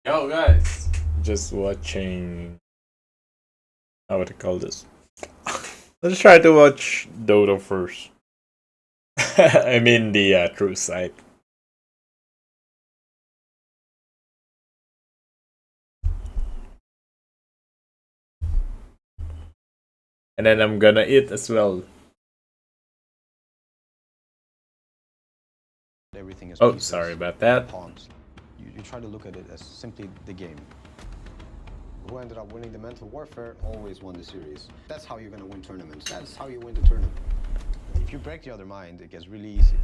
Yo guys, just watching. How would I call this? Let's try to watch Dota first. I mean the true site. And then I'm gonna eat as well. Everything is oh, sorry about that. Pawns. You try to look at it as simply the game. Who ended up winning the mental warfare always won the series. That's how you're going to win tournaments. That's how you win the tournament. If you break the other mind, it gets really easy.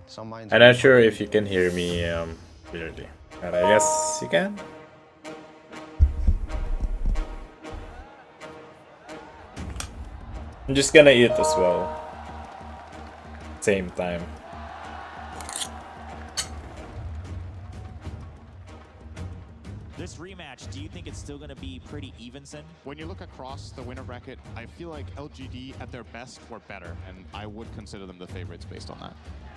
Some minds. I'm not sure if you can hear me clearly, but I guess you can. I'm just gonna eat as well. Same time. This rematch, do you think it's still going to be pretty even, Sin? When you look across the winner bracket, I feel like LGD at their best were better, and I would consider them the favorites based on that.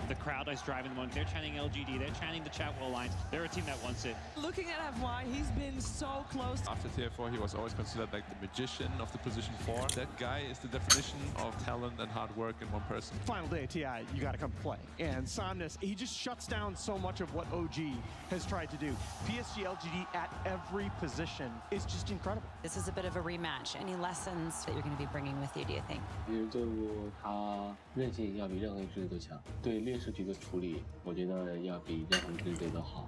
The crowd is driving them on. They're chanting LGD. They're chanting the Chatwell Alliance. They're a team that wants it. Looking at FY, he's been so close. After tier 4, he was always considered like the magician of the position 4. That guy is the definition of talent and hard work in one person. Final day of TI, you gotta come play. And Somnus, he just shuts down so much of what OG has tried to do. PSG LGD at every position is just incredible. This is a bit of a rematch. Any lessons that you're going to be bringing with you, do you think? 别人队伍他韧性要比任何一支队都强，对劣势局的处理，我觉得要比任何一支队都好。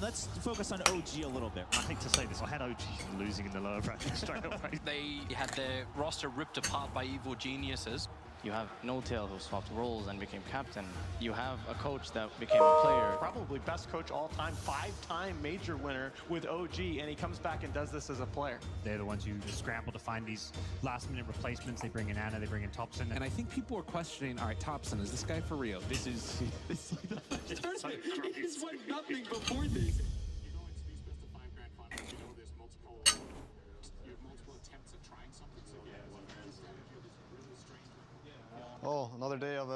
Let's focus on OG a little bit. I hate to say this, I had OG losing in the lower bracket straight away. They had their roster ripped apart by evil geniuses. You have No-Tail who swapped roles and became captain. You have a coach that became a player. Probably best coach all time, 5-time major winner with OG, and he comes back and does this as a player. They're the ones who just scramble to find these last-minute replacements. They bring in Anna, they bring in Thompson. And I think people are questioning, all right, Thompson, is this guy for real? This is like the first tournament. It's like nothing before this. Oh, another day of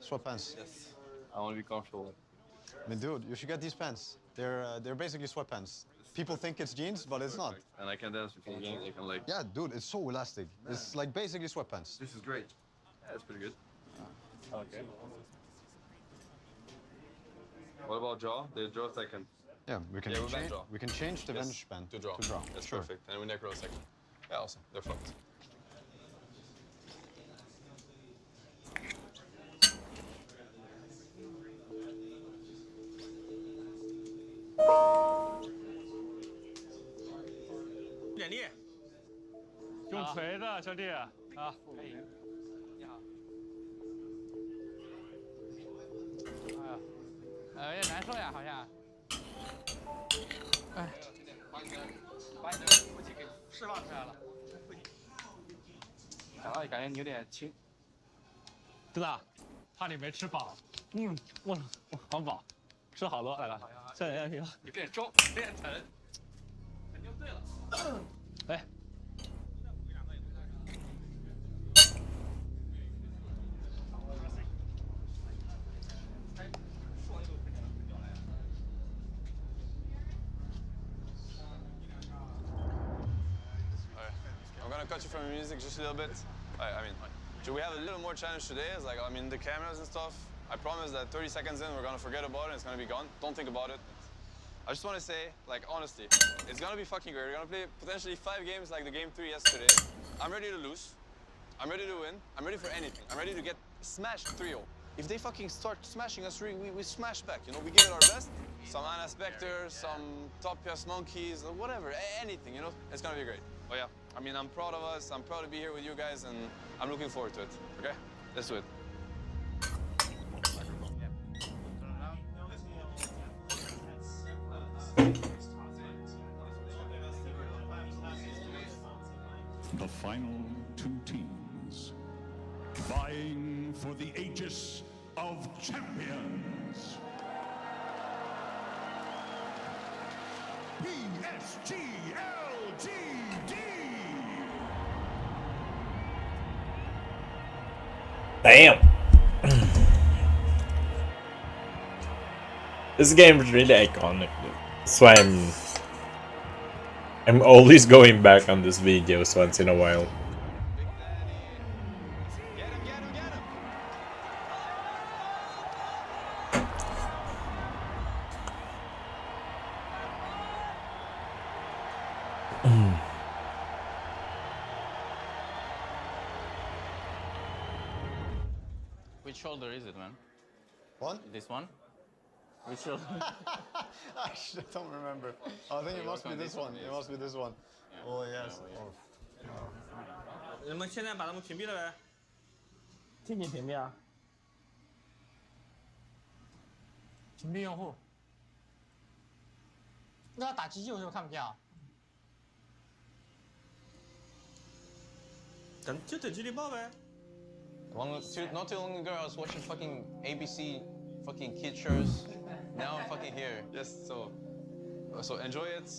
sweatpants. Yes, I want to be comfortable. I mean, dude, you should get these pants. They're basically sweatpants. People think it's jeans, but it's not. And I can dance before games. I can like. Yeah, dude, it's so elastic. It's like basically sweatpants. This is great. Yeah, it's pretty good. Okay. What about draw? They draw second. Yeah, we can change. We can change the bench band to draw. That's sure. perfect. And we necro second. Yeah, awesome. They're fucked. I'm gonna cut you from your music just a little bit. I mean, should we have a little more challenge today? It's like, I mean, the cameras and stuff. I promise that 30 seconds in, we're gonna forget about it and it's gonna be gone. Don't think about it. I just wanna say, like, honestly, it's gonna be fucking great. We're gonna play potentially 5 games like the game 3 yesterday. I'm ready to lose. I'm ready to win. I'm ready for anything. I'm ready to get smashed 3-0. If they fucking start smashing us, we smash back, you know? We give it our best. Some Anna Spectre, some top PS monkeys, whatever, anything, you know? It's gonna be great. Oh yeah, I mean, I'm proud of us. I'm proud to be here with you guys, and I'm looking forward to it. Okay? Let's do it. The final 2 teams vying for the Aegis of Champions. PSGLGD. Damn. This game is really iconic. That's why I'm always going back on these videos once in a while. Which shoulder is it, man? One? This one? Which shoulder? I don't remember. I think it must be this one. It must be this one. Oh, yes. Oh. 人们现在把他们屏蔽了呗？禁止屏蔽啊！屏蔽用户。那要打机器，我是不是看不见啊？咱就等机器爆呗。Not too long ago, I was watching fucking ABC, fucking kid shows. Now I'm fucking here. Yes, so enjoy it.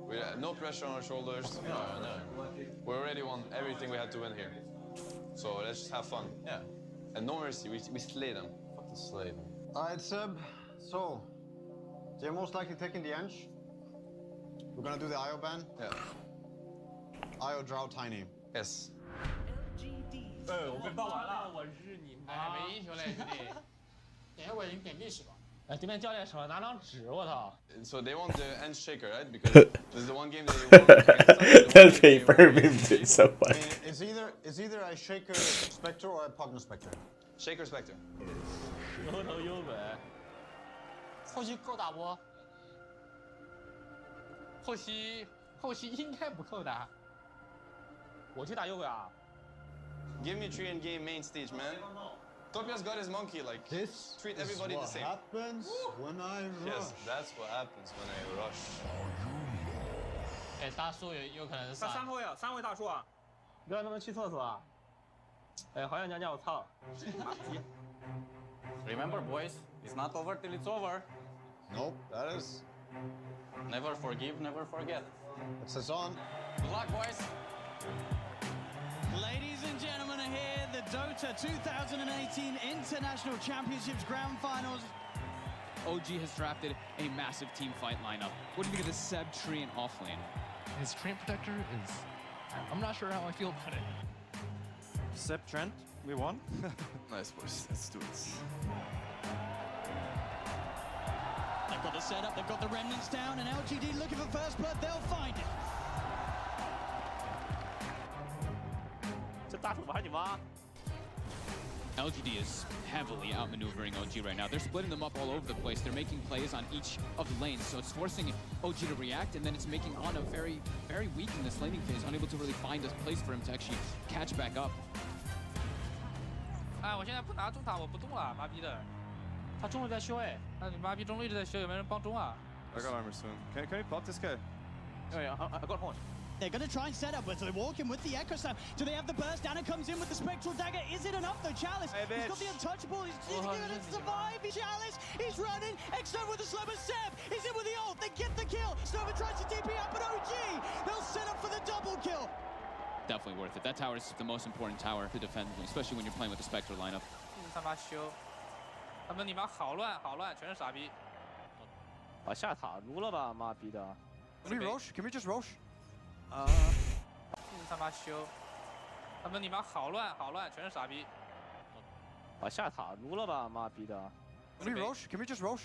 We have no pressure on our shoulders. No. We already won everything we had to win here. So let's just have fun. Yeah. And no mercy. We slay them. Fucking slay them. Alright, Seb. So, they're most likely taking the Ench. We're gonna do the IO ban. Yeah. IO draw tiny. Yes. 我被爆完了，我日你妈！没英雄嘞，兄弟！点我已经点历史了。哎，对面教练手上拿张纸，我操 So they want the end shaker, right? Because this is the one game they won against us. That paper meme is so funny. It's either a Shaker Spectre or a Pugna Spectre. Shaker Spectre. 有头有尾。后期够打不？后期应该不够打。我去打右鬼啊！ Give me 3 in game main stage, man. Topia's got his monkey, like, this treat everybody the same. Happens when I rush. Yes, that's what happens when I rush. 哎，大树有可能是三位大树啊！不要他们去厕所啊！哎，好想讲讲我操！ Remember, boys, it's not over till it's over. Nope, that is. Never forgive, never forget. It says on. Good luck, boys. Ladies and gentlemen, are here, the Dota 2018 International Championships Grand Finals. OG has drafted a massive team fight lineup. What do you think of the Seb tree and offlane? His Trent protector is... I'm not sure how I feel about it. Seb Trent, we won. Nice, boys. Let's do it. They've got the setup, they've got the remnants down, and LGD looking for first blood, they'll find it. 这大树把你妈！ LGD is heavily outmaneuvering OG right now. They're splitting them up all over the place. They're making plays on each of the lanes, so it's forcing OG to react, and then it's making Ana very, very weak in this laning phase, unable to really find a place for him to actually catch back up. 哎，我现在不拿中塔，我不动了，妈逼的！他中路在修哎，那你妈逼中路一直在修，有没有人帮中啊 I got armor soon. Can we pop this guy? Yeah, I got horn. They're going to try and set up, but they're walking with the Echo Slam. Do they have the burst? Anna comes in with the Spectral Dagger. Is it enough though? Chalice, he's got the untouchable. He's going to survive. Chalice, he's running. X-Nova with the slow, but Seb, he's in with the ult. They get the kill. Snova tries to TP up, but OG, they'll set up for the double kill. Definitely worth it. That tower is the most important tower to defend, especially when you're playing with the Spectre lineup. 他妈修，他们你妈好乱，全是傻逼。把下塔撸了吧，妈逼的。Can we rosh? Can we just rosh? 他妈修，他们你妈好乱，全是傻逼。把下塔撸了吧，妈逼的。Can we rosh? Can we just rosh?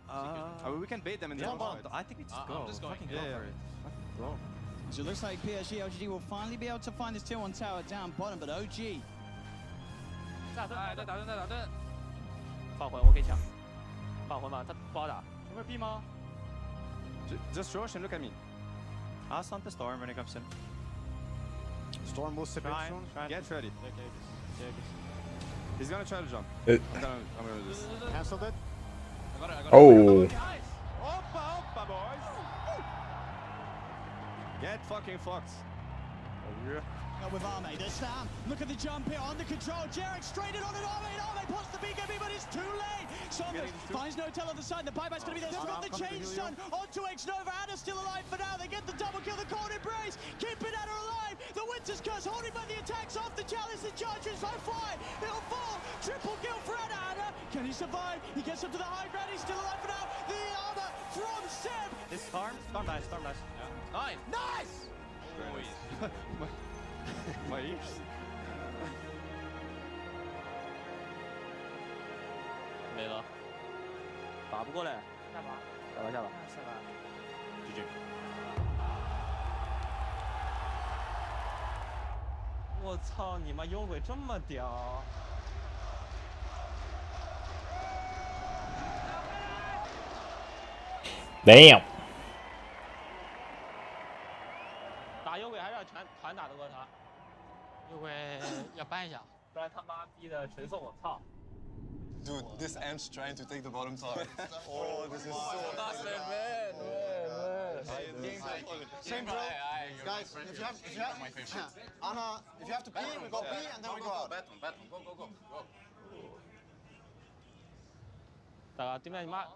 We can bait them in the I think we just go. I'm just going. Fucking go for it. Go. So it looks like PSG LGD will finally be able to find this tier 1 tower down bottom, but OG. 哎，在打盾，放魂我可以抢，放魂吗？他不好打，前面 B 吗？ Just rush and look at me. I'll stun the storm when it comes in. Storm will sit in soon. Get ready. He's gonna try to jump. It- I'm gonna do this. Cancelled it. I got it. Oh. Opa, boys! Get fucking fucked. With Arme, the slam, look at the jump here on the control, Jarek straight in on it, Arme puts the BKB, but it's too late. Somers finds Notel on the side, the buyback's going to be there, they've got the chain stun onto X-Nova, Anna's still alive for now, they get the double kill, the cold embrace, keeping Anna alive, the Winter's Curse holding by the attacks off the challenge, the charges so fly, he'll fall, triple kill for Anna, can he survive? He gets up to the high ground, he's still alive for now, the armor from Seb. This storm nice. Yeah. Nice! My ears. 没了，打不过来。下吧。下吧。GG。我操！你妈幽鬼这么屌！ Damn. 打幽鬼还是要团打得过他。幽鬼要搬一下，不然他妈逼的纯送我操。 Dude, this Ant's trying to take the bottom tower. Oh, this is so bastard, man. Same drill. Guys, if you have Anna, if you have to pee, we go pee and then we go out. Go. 大哥，对面你妈，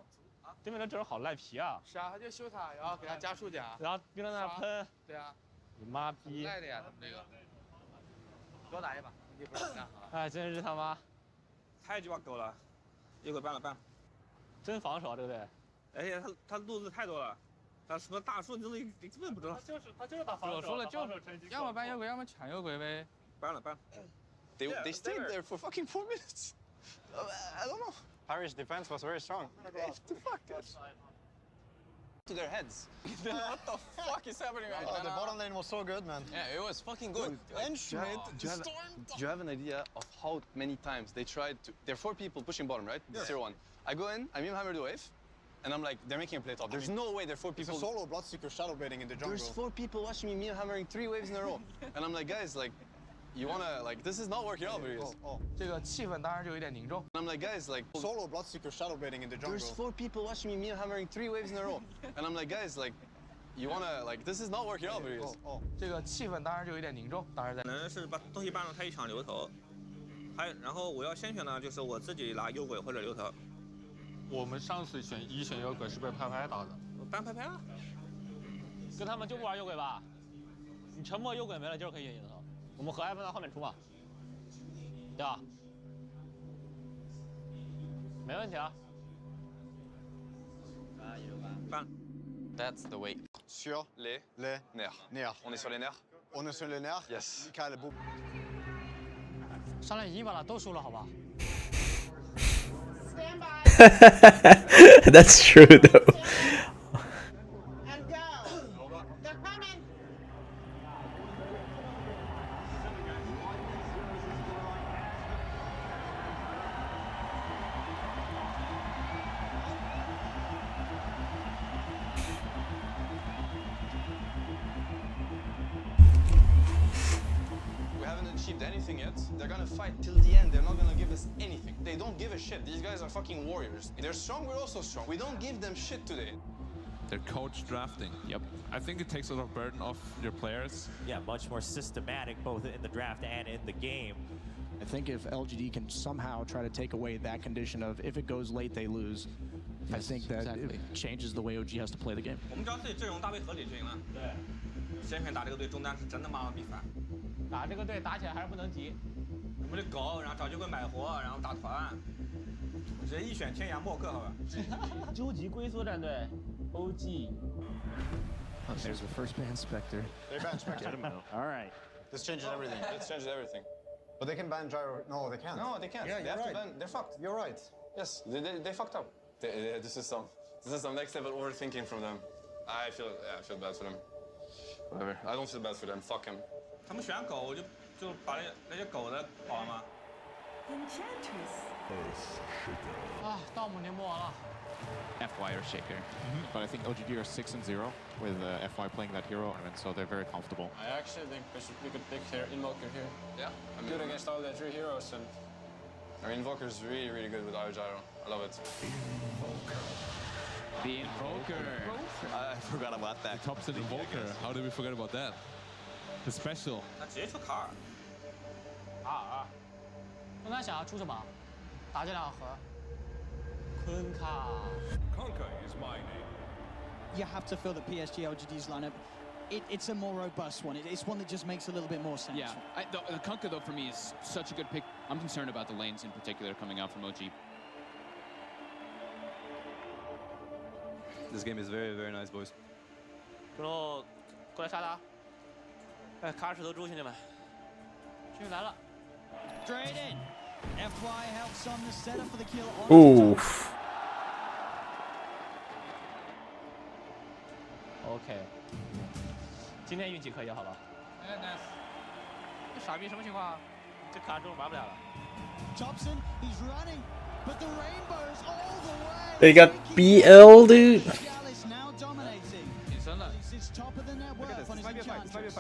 对面的阵容好赖皮啊！是啊，他就修塔，然后给他加数甲，然后冰在那喷。对啊，你妈逼！赖的呀，他们这个。多打一把，你不是这样啊？哎，真是他妈！ 太鸡巴狗了，一会办了，真防守啊，对不对？而且他路子太多了，他什么大树你都根本不知道。他就是打防守。我说了，就要么搬幽鬼，要么抢幽鬼呗。搬了。They stayed there for fucking 4 minutes. I don't know. Irish defense was very strong. What the fuck, guys? To their heads. What the fuck is happening right now? The bottom lane was so good, man. Yeah, it was fucking good. Do you have an idea of how many times they tried to... There are 4 people pushing bottom, right? Yeah. 0-1. I go in, I hammer the wave, and I'm like, they're making a play top. There's no way there are 4 people... It's a solo Bloodseeker shadow baiting in the jungle. There's 4 people watching me hammering 3 waves in a row. And I'm like, guys, like, you wanna, like, this is not working out for you. 这个气氛当然就有点凝重。 And I'm like, guys, like... Solo Bloodseeker shadow baiting in the jungle. There's 4 people watching me hammering 3 waves in a row. And I'm like, guys, like, you wanna, like, this is not working out for you. 这个气氛当然就有点凝重，当然在。可能是把东西搬了他一场流头，然后我要先选呢，就是我自己拿幽鬼或者流头。我们上次选幽鬼是被拍拍打的。搬拍啊！跟他们就不玩幽鬼吧？你沉默幽鬼没了，就是可以选流头。我们和艾芬到后面出嘛，对吧？没问题啊。搬。 That's the way. Sur les nerfs. On est sur les nerfs? On est sur les nerfs. Yes. Michael Boub. 上来已经把他都输了，好吧？ That's true though. And go. They're coming. We haven't achieved anything yet. They're gonna fight till the end. They're not gonna give us anything. They don't give a shit. These guys are fucking warriors. They're strong, we're also strong. We don't give them shit today. They're coach drafting. Yep. I think it takes a lot of burden off your players. Yeah, much more systematic both in the draft and in the game. I think if LGD can somehow try to take away that condition of if it goes late, they lose, I think that it changes the way OG has to play the game. 我们只要自己阵容搭配合理就赢了。对，先选打这个队中单是真的妈妈逼烦。打这个队打起来还是不能急。我们的狗，然后找机会买活，然后打团，直接一选天涯默克，好吧？究极龟缩战队 OG。 Oh, there's the first ban Spectre. They ban Spectre. All right. This changes everything. This changes everything. But they can ban Gyro. No, they can't. No, they can't. Yeah, they have right. to ban. They're fucked. You're right. Yes, they fucked up. This is some next level overthinking from them. I feel bad for them. Whatever. I don't feel bad for them. Fuck him. 他们选狗就把那些狗的跑了吗？ 啊，到我们年末了。 FY or Shaker. But I think LGD are 6-0 with FY playing that hero tournament, so they're very comfortable. I actually think we could pick Invoker here. Yeah, I mean, good against all the 3 heroes. And our Invoker is really, really good with our gyro. I love it. The Invoker. I forgot about that. Thompson Invoker. How did we forget about that? The special. 他直接出卡尔。卡尔，我在想要出什么？打这两盒。昆卡。Conquer is my name. You have to feel that PSG LGD's lineup, it's a more robust one. It's one that just makes a little bit more sense. Yeah, the Kunkka though for me is such a good pick. I'm concerned about the lanes in particular coming out from OG. This game is very, very nice, boys. 中路过来杀他！哎，卡尔石头猪，兄弟们！兄弟来了。 Straight in. FY helps on the setup for the kill. Oof. OK， 今天运气可以，好吧？哎 ，nice。这傻逼什么情况？这卡尔中路玩不了了。Thompson, he's running, but the rainbows all the way. They got BL, dude. Chalice now dominating. 隐身了。 It's top of the net worth on his enchantress.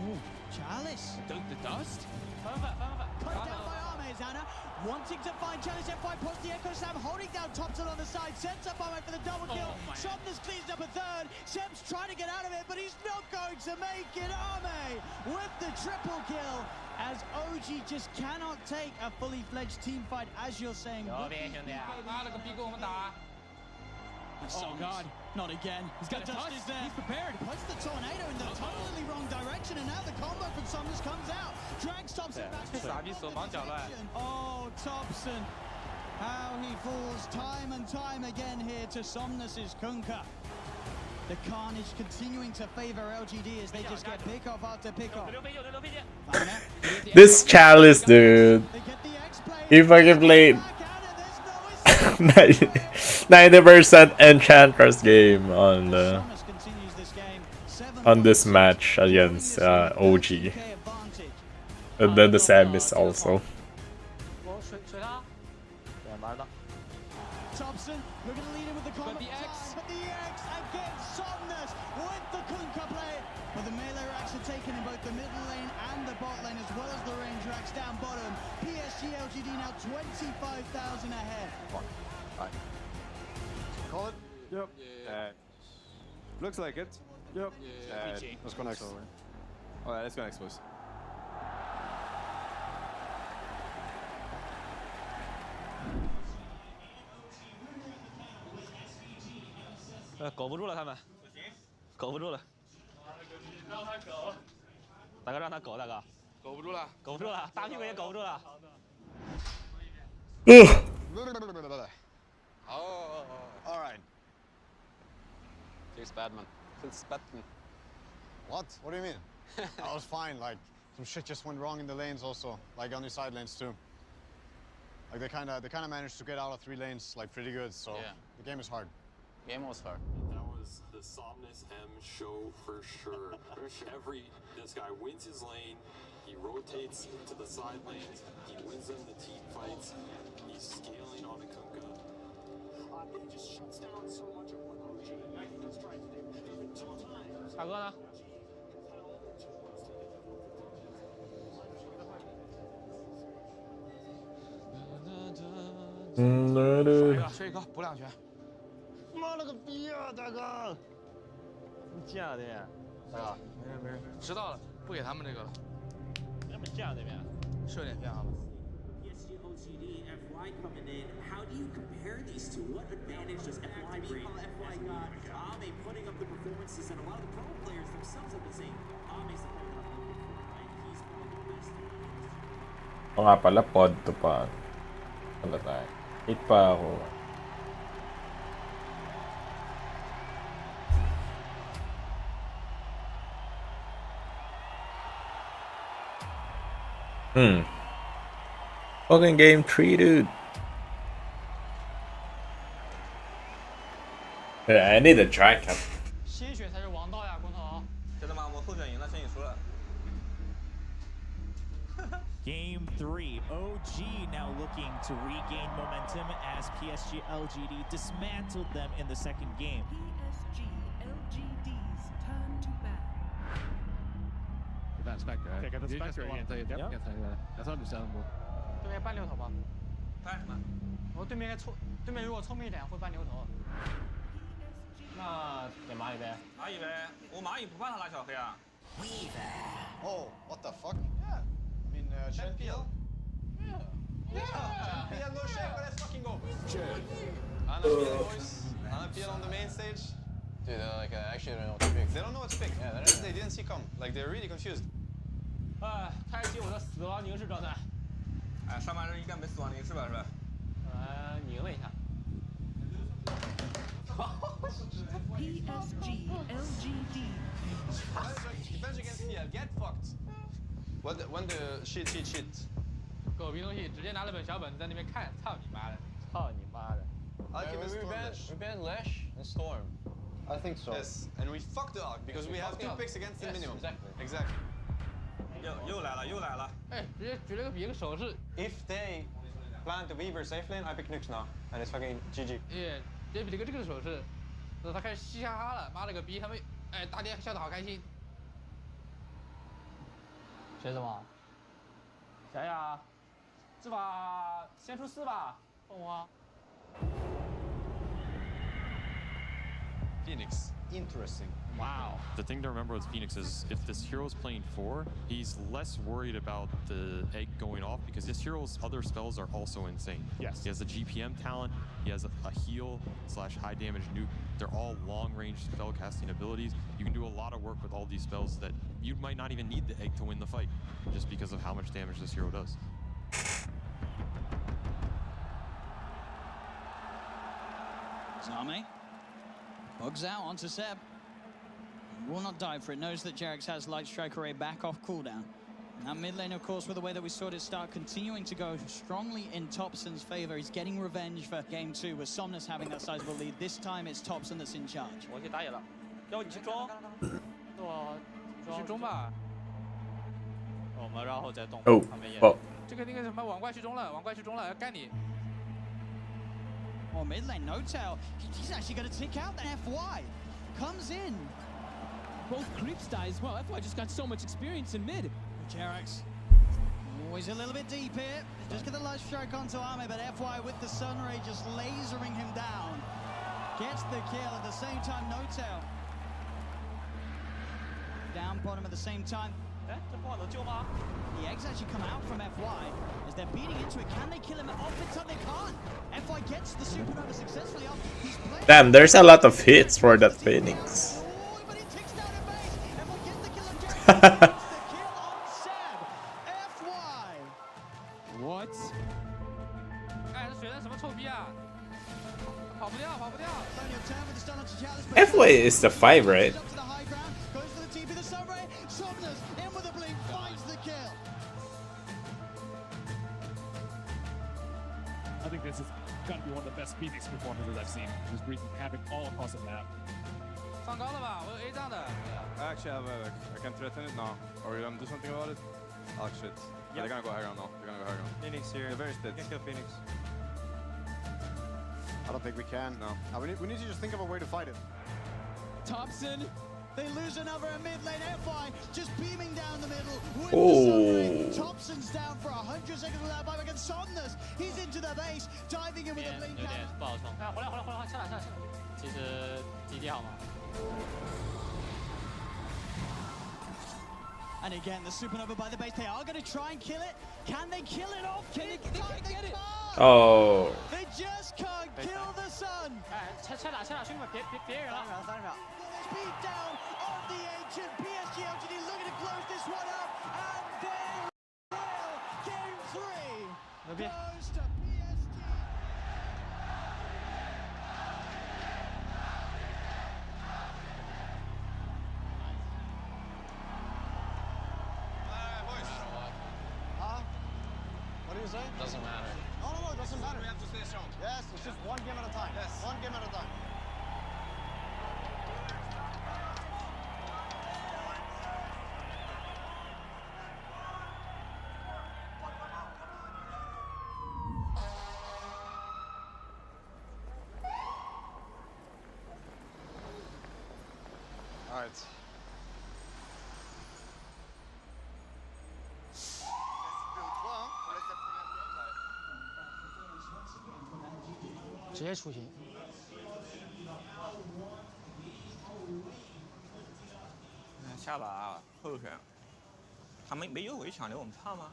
Ooh, Chalice. The dust? Cut down by Armes, Anna. Wanting to find Chalice, FY puts the Echo Slam, holding down Thompson on the side, sets up Arme for the double kill. Something's cleans up a third. Seb's trying to get out of it, but he's not going to make it. Arme with the triple kill, as OG just cannot take a fully fledged team fight, as you're saying. 有别兄弟啊！妈了个逼，跟我们打！ Oh God, not again. He's got a touch. He's prepared. Puts the tornado in the totally wrong direction, and now the combo from Somnus comes out. Drags Thompson back to Oh, Thompson. How he falls time and time again here to Somnus's Kunkka. The carnage continuing to favor LGD as they just get pick off after pick off. This Chalice, dude. He fucking played 90% Enchantress game on this match against OG, and then the Samus also. Thompson, we're going to lead him with the combo. But the X against Somnus with the Kunkka play. But the melee racks are taken in both the middle lane and the bot lane, as well as the range racks down bottom. PSG LGD now 25,000 ahead. Alright. Call it? Yep. Looks like it. Yep. Let's go next. Alright, let's go next, boys. Ờ, 苟不住了，他们，苟不住了。让他苟。大哥让他苟，大哥。苟不住了，苟不住了，大屁股也苟不住了。Oh, alright. Feels bad, man. Feels bad. What? What do you mean? I was fine. Like, some shit just went wrong in the lanes also. Like, on the side lanes too. Like, they kind of managed to get out of 3 lanes, like, pretty good. So, the game is hard. Game was hard. That was the Somnus M show for sure. This guy wins his lane, he rotates to the side lanes, he wins them the team fights, he's scaling on a Kunkka. He just shuts down so much of what OG has tried to do. Even 2 times. 大哥呢？ 睡一个，补2拳。妈了个逼啊，大哥！你贱啊，这边！大哥，没事，知道了，不给他们这个了。你这么贱啊，这边？是有点贱啊。PSG OGD FY coming in. How do you compare these two? What advantage does FY bring? FY got Ame putting up the performances that a lot of the pro players themselves have been saying. Ame's the player that I'm looking for, right? He's probably the best. O nga pala, pod to pa. Wala tayo. 8 pa ako. Fucking game 3, dude. Yeah, I need a track up. 鲜血才是王道呀，光头。真的吗？我后选赢了，先你输了。Game 3, OG now looking to regain momentum as PSG LGD dismantled them in the second game. PSG LGD's turn to bat. That Spectre, right? Okay, got the You just Spectre want to again. play it. Yep. That's understandable. 对面半牛头吧？办什么？我对面对面如果聪明一点会办牛头。那给蚂蚁呗。蚂蚁呗，我蚂蚁不怕他拉小黑啊。Oh, what the fuck? Yeah. I mean, champion. Yeah. Champion, no shame, but let's fucking go. On the field, boys. On the field on the main stage. Dude, like, actually don't know what to pick. They don't know what to pick. Yeah, they didn't see come. Like, they're really confused. 开启我的死亡凝视状态。哎，上半身应该没死亡凝视吧？是吧？拧了一下。PSG LGD. Defense against PL, get fucked. When the shit. 狗逼东西，直接拿了本小本子在那边看，操你妈的！操你妈的！ We banned Lash and Storm. I think so. Yes, and we fucked the Arc because we have 2 picks against the minimum. Exactly. 又来了。哎，直接举了个比个手势。 If they plan to Weaver safe lane, I pick Nux now, and it's fucking GG. 耶，直接比了个这个手势，那他开始嘻哈哈了，妈了个逼，他们哎大爹笑得好开心。谁怎么？谁呀？是吧？先出4吧，凤凰。 Phoenix. Interesting. Wow. The thing to remember with Phoenix is if this hero's playing 4, he's less worried about the egg going off because this hero's other spells are also insane. Yes. He has a GPM talent, he has a heal / high damage nuke. They're all long range spell casting abilities. You can do a lot of work with all these spells that you might not even need the egg to win the fight just because of how much damage this hero does. Zame bugs out onto Seb. Will not dive for it. Knows that Jarex has Light Strike Array back off cooldown. And that mid lane, of course, with the way that we saw it start, continuing to go strongly in Topson's favor. He's getting revenge for game 2 with Somnus having that sizable lead. This time it's Topson that's in charge. 我去打野了，要不你去中？我去中吧。我们然后再动。Oh, 旁边野。 oh. 这个那个什么，网怪去中了，网怪去中了，要干你。 Oh, mid lane, no tail. He's actually going to tick out that FY. Comes in. Both creeps die as well. FY just got so much experience in mid. Jarex. Always a little bit deep here. Just get the light strike onto Ame, but FY with the Sun Ray just lasering him down. Gets the kill at the same time, no tail. Down bottom at the same time. The eggs actually come out from FY as they're beating into it. Can they kill him off in time? They can't. FY gets the supernova successfully off. He's playing. Damn, there's a lot of hits for that Phoenix. But he ticks down in base. FY gets the kill on Jared. The kill on Seb. FY. What? 哎，这水人什么臭逼啊！跑不掉，跑不掉。 FY is the 5, right? Goes for the TP, the Sunray. Somnus in with a blink, finds the kill. I think this has got to be one of the best Phoenix performances I've seen. Just wreaking havoc all across the map. 上高了吧？我有 A 仗的。 Actually, I can threaten it now. Are we gonna do something about it? Oh shit. Yeah. They're gonna go high ground now. They're gonna go high ground. Phoenix here. They're very split. You can kill Phoenix. I don't think we can. No. We need to just think of a way to fight it. Topson. They lose another in mid lane. FY just beaming down the middle. With Oh. the Sunray. Topson's down for 100 seconds without buyback against Somnus. He's into the base, diving in with a blink. 有点不好冲。哎，回来，下来。其实基地好吗？ And again, the supernova by the base. They are going to try and kill it. Can they kill it off? Can they get it? Oh. They just can't kill the sun. 哎，拆打，兄弟们，别人了。30秒。Speed down on the ancient. PSG LGD looking to close this one up, and they will. Game 3 goes to PSG. Huh? What do you say? Doesn't matter. No, it doesn't matter. We have to stay strong. Yes, it's just one game at a time. Yes. One game at a time. All right. 直接出行。下把后选，他们没有围抢的，我们怕吗？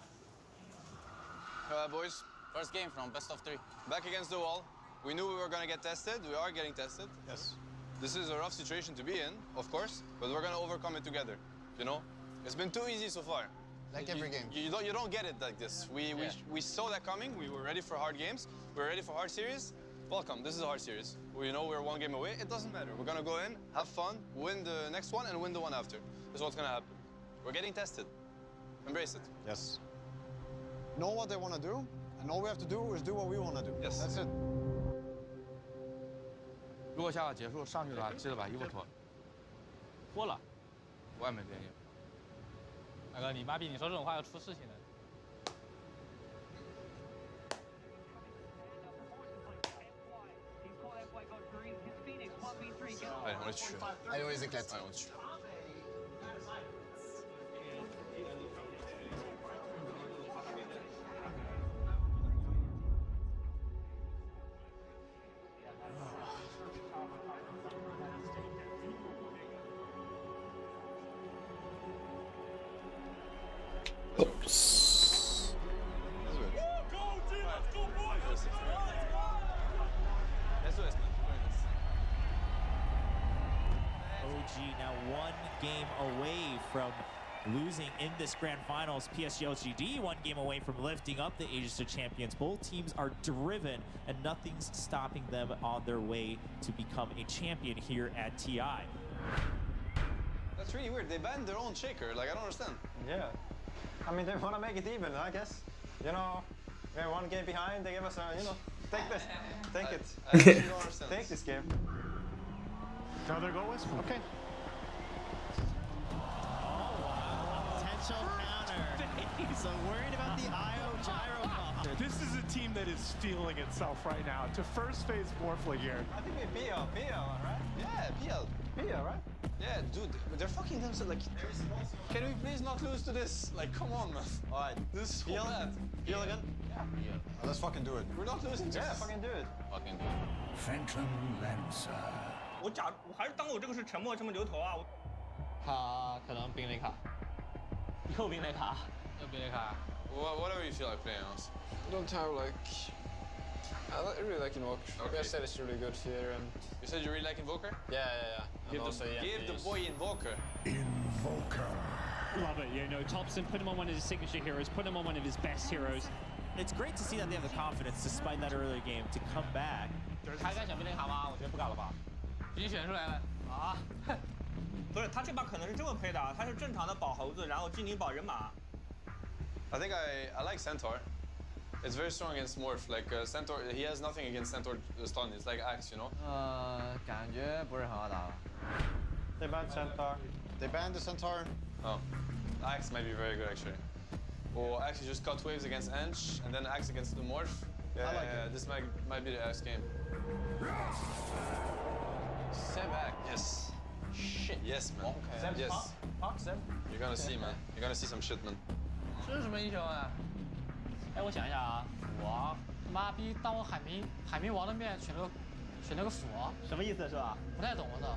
Boys, first game from best of 3. Back against the wall. We knew we were going to get tested. We are getting tested. Yes. This is a rough situation to be in, of course, but we're going to overcome it together. You know, it's been too easy so far. Like every game. You don't get it like this. We saw that coming. We were ready for hard games. We were ready for hard series. Welcome. This is a hard series. We know we're 1 game away. It doesn't matter. We're going to go in, have fun, win the next one, and win the one after. This is what's going to happen. We're getting tested. Embrace it. Yes. Know what they want to do, and all we have to do is do what we want to do. Yes. That's it. 如果下把结束上去的话，记得把衣服脱。脱了，我也没变硬。大哥，你妈逼！你说这种话要出事情的。Allez, on les tue. Allez, on les éclate. Allez, on les tue. Oops. OG now 1 game away from losing in this grand finals. PSG LGD 1 game away from lifting up the Asia Champions. Both teams are driven and nothing's stopping them on their way to become a champion here at TI. That's really weird. They banned their own shaker. Like, I don't understand. Yeah. I mean, they want to make it even, I guess. You know, we're 1 game behind. They give us a, you know, take this. Take it. I actually don't understand. Take this game. Another goal is? Okay. Potential counter. So worried about the IO gyro copter. This is a team that is feeling itself right now. To first phase Morphling here. I think we PL, right? Yeah, PL. PL, right? Yeah, dude, they're fucking themselves. Like, can we please not lose to this? Like, come on, man. All right. This is so PL? bad. PL again? Yeah. Let's fucking do it. We're not losing to Yeah, this. fucking do it. Fucking do it. Phantom Lancer. 我还是当我这个是沉默，这么牛头啊！他可能冰雷卡，又冰雷卡，又冰雷卡。Whatever you feel like playing, honestly. Don't have like. I really like Invoke. Okay. I said it's really good here and. You said you really like Invoker? Yeah. Give the boy Invoker. Invoker. Love it. You know, Thompson put him on one of his signature heroes, put him on one of his best heroes. It's great to see that they have the confidence, despite that earlier game, to come back. 还敢想冰雷卡吗？我觉得不敢了吧。已经选出来了啊！不是，他这把可能是这么配的啊，他是正常的保猴子，然后精灵保人马。I think I like Centaur. It's very strong against Morph. Like Centaur, he has nothing against Centaur stun. It's like Axe, you know. 感觉不是很好打。 They banned Centaur. They banned the Centaur. Oh, Axe might be very good actually. Or Axe you just cut waves against Ench, and then Axe against the Morph. Yeah, I like it. This might be the Axe game. Sebak, yes. Shit. Yes, man. Zeb, yes. Fuck Zeb. You're gonna see, man. You're gonna see some shit, man. 这是什么英雄啊？哎，我想一下啊，我妈逼当我海绵王的面选了个斧，什么意思是吧？不太懂，我操。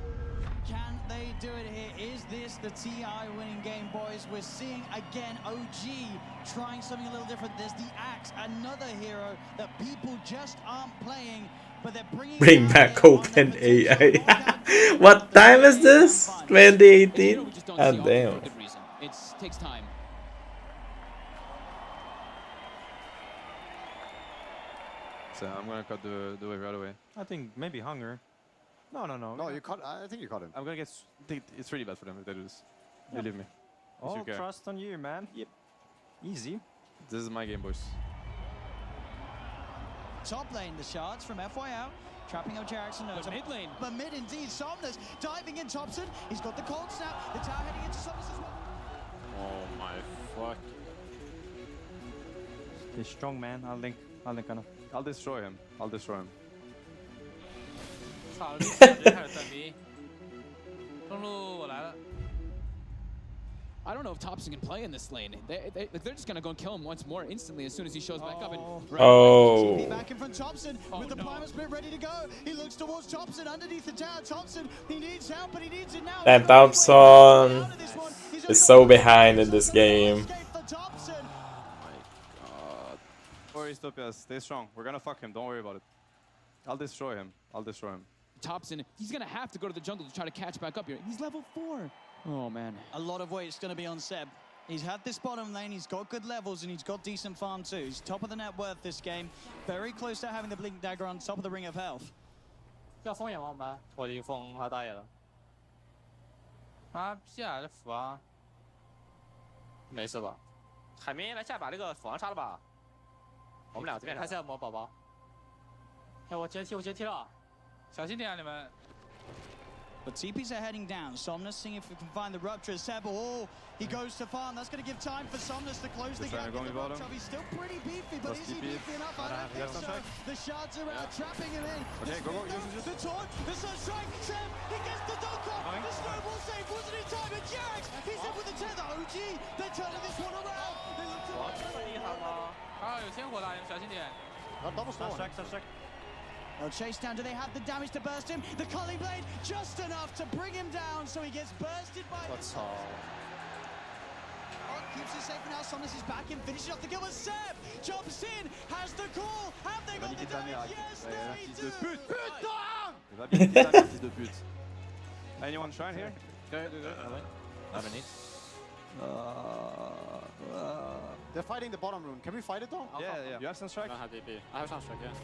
Can they do it here? Is this the TI winning game, boys? We're seeing again OG trying something a little different. There's the Axe, another hero that people just aren't playing, but they're Bring back open AI. What time is this? 2018? God damn. It takes time. So I'm gonna cut the wave right away. I think maybe hunger. No. No, you caught. I think you caught him. I'm gonna get. It's really bad for them if they do this. Yeah. Believe me. All trust on you, man. Yep. Easy. This is my game, boys. Top lane, the shards from FY out, trapping out Jackson. But mid lane. But mid indeed, Somnus diving in Thompson. He's got the cold snap. The tower heading into Somnus as well. Oh my fuck. He's strong, man. I'll link on him. I'll destroy him. 操，绿直接开始断逼。中路我来了。I don't know if Thompson can play in this lane. They're just gonna go and kill him once more instantly as soon as he shows back up. And Oh. Back in front Thompson with the Primus Split ready to go. He looks towards Thompson underneath the tower. Thompson, he needs help, but he needs it now. Damn, Thompson is so behind in this game. Or Topias, stay strong. We're gonna fuck him. Don't worry about it. I'll destroy him. I'll destroy him. Thompson, he's gonna have to go to the jungle to try to catch back up here. He's level 4. Oh man. A lot of weight's going to be on Seb. He's had this bottom lane, he's got good levels, and he's got decent farm too. He's top of the net worth this game. Very close to having the Blink Dagger on top of the Ring of Health. 要封眼王吗？我已经封他大爷了。啊，下来斧啊！没事吧？海绵来下把这个斧王杀了吧？我们俩这边他现在摸宝宝。哎，我接踢了，小心点啊你们。 But TPs are heading down. Somnus seeing if we can find the rupture. Seb, oh, he goes to farm. That's going to give time for Somnus to close the gap. He's still pretty beefy, but is he beefy enough? I don't think so. The shards are out, trapping him in. Okay, go. The taunt, the sunstrike. Seb, he gets the dunk off. The snowball save wasn't in time. And Jarex, he's in with the tether. OG, they're turning this one around. They look to 哇，这么厉害吗？啊，有仙火了，你们小心点。Sunstrike. They'll chase down. Do they have the damage to burst him? The Culling Blade just enough to bring him down, so he gets bursted by. What's all? Keeps it safe for now. Somnus is back in, finishing off the kill. But Seb jumps in, has the call. Have they got the damage? Yes, they do. Putain! Anyone trying here? Go. I don't need. They're fighting the bottom rune. Can we fight it though? Yeah. You have Sunstrike? I have DP. I have Sunstrike, yeah.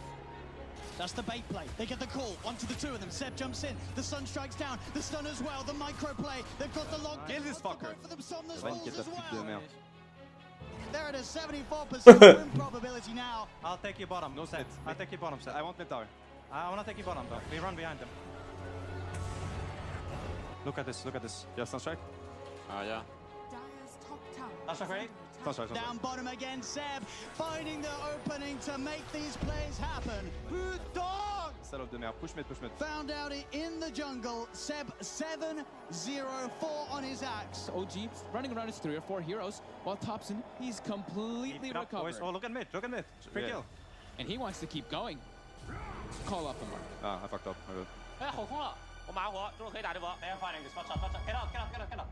That's the bait play. They get the call onto the two of them. Seb jumps in. The sun strikes down. The stun as well. The micro play. They've got the lock. Kill this fucker. For them. Somnus Va falls niquer ta as pute de well. merde. They're at a 74% win probability now. I'll take your bottom. No set. I'll take your bottom set. I want mid tower. I want to take your bottom though. We run behind them. Look at this. You have Sunstrike? Yeah. That's great. Sunstrike. Down bottom again, Seb finding the opening to make these plays happen. Dog! Salope de merde. Push mid. Found out it in the jungle. Seb 7-0-4 on his axe. OG running around his 3 or 4 heroes, while Thompson, he's completely recovered. Oh, look at mid. Free kill. And he wants to keep going. Call off the mark. Ah, I fucked up. My bad. 哎，火空了，我马上火，中路可以打这波。They're fighting this. Watch out. Get out.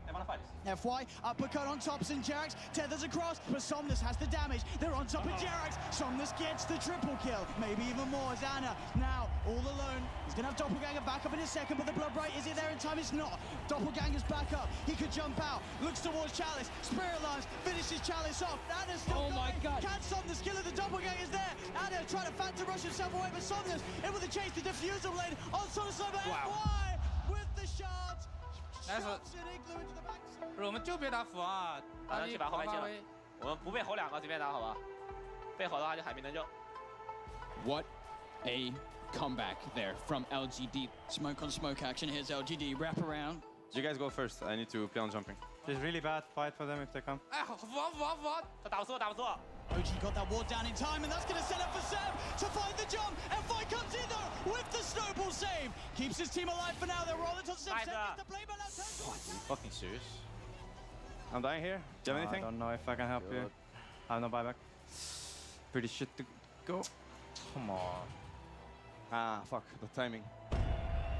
They wanna fight this. FY, uppercut on Thompson, Jarex tethers across, but Somnus has the damage. They're on top of Jarex. Somnus gets the triple kill, maybe even more. Zana now all alone. He's gonna have Doppelganger back up in a second, but the Blood Bright, is it there in time? It's not. Doppelganger's back up. He could jump out, looks towards Chalice. Spirit Lines finishes Chalice off. Anna's still going. My God. Can Somnus kill it? The Doppelganger's there. Anna trying to phantom rush himself away, but Somnus in with the chase, the diffuser blade on Somnus over FY with the shards. Shots an igloo into the back. 不是，我们就别打斧啊！打去把后面进了。我们不被吼2个，随便打好吧？被吼的话就海绵能救。 What a comeback there from LGD. Smoke on smoke action. Here's LGD. Wrap around. You guys go first. I need to play on jumping. It's really bad fight for them if they come. 哎，斧王！他打不错。 OG got that ward down in time, and that's going to set up for Seb to find the jump. FY comes in though with the snowball save. Keeps his team alive for now. They're rolling to Seb. Seb gets the play, but now turns to Fucking serious. I'm dying here. Do you have anything? I don't know if I can help you. I have no buyback. Pretty shit to go. Come on. Ah, fuck. The timing.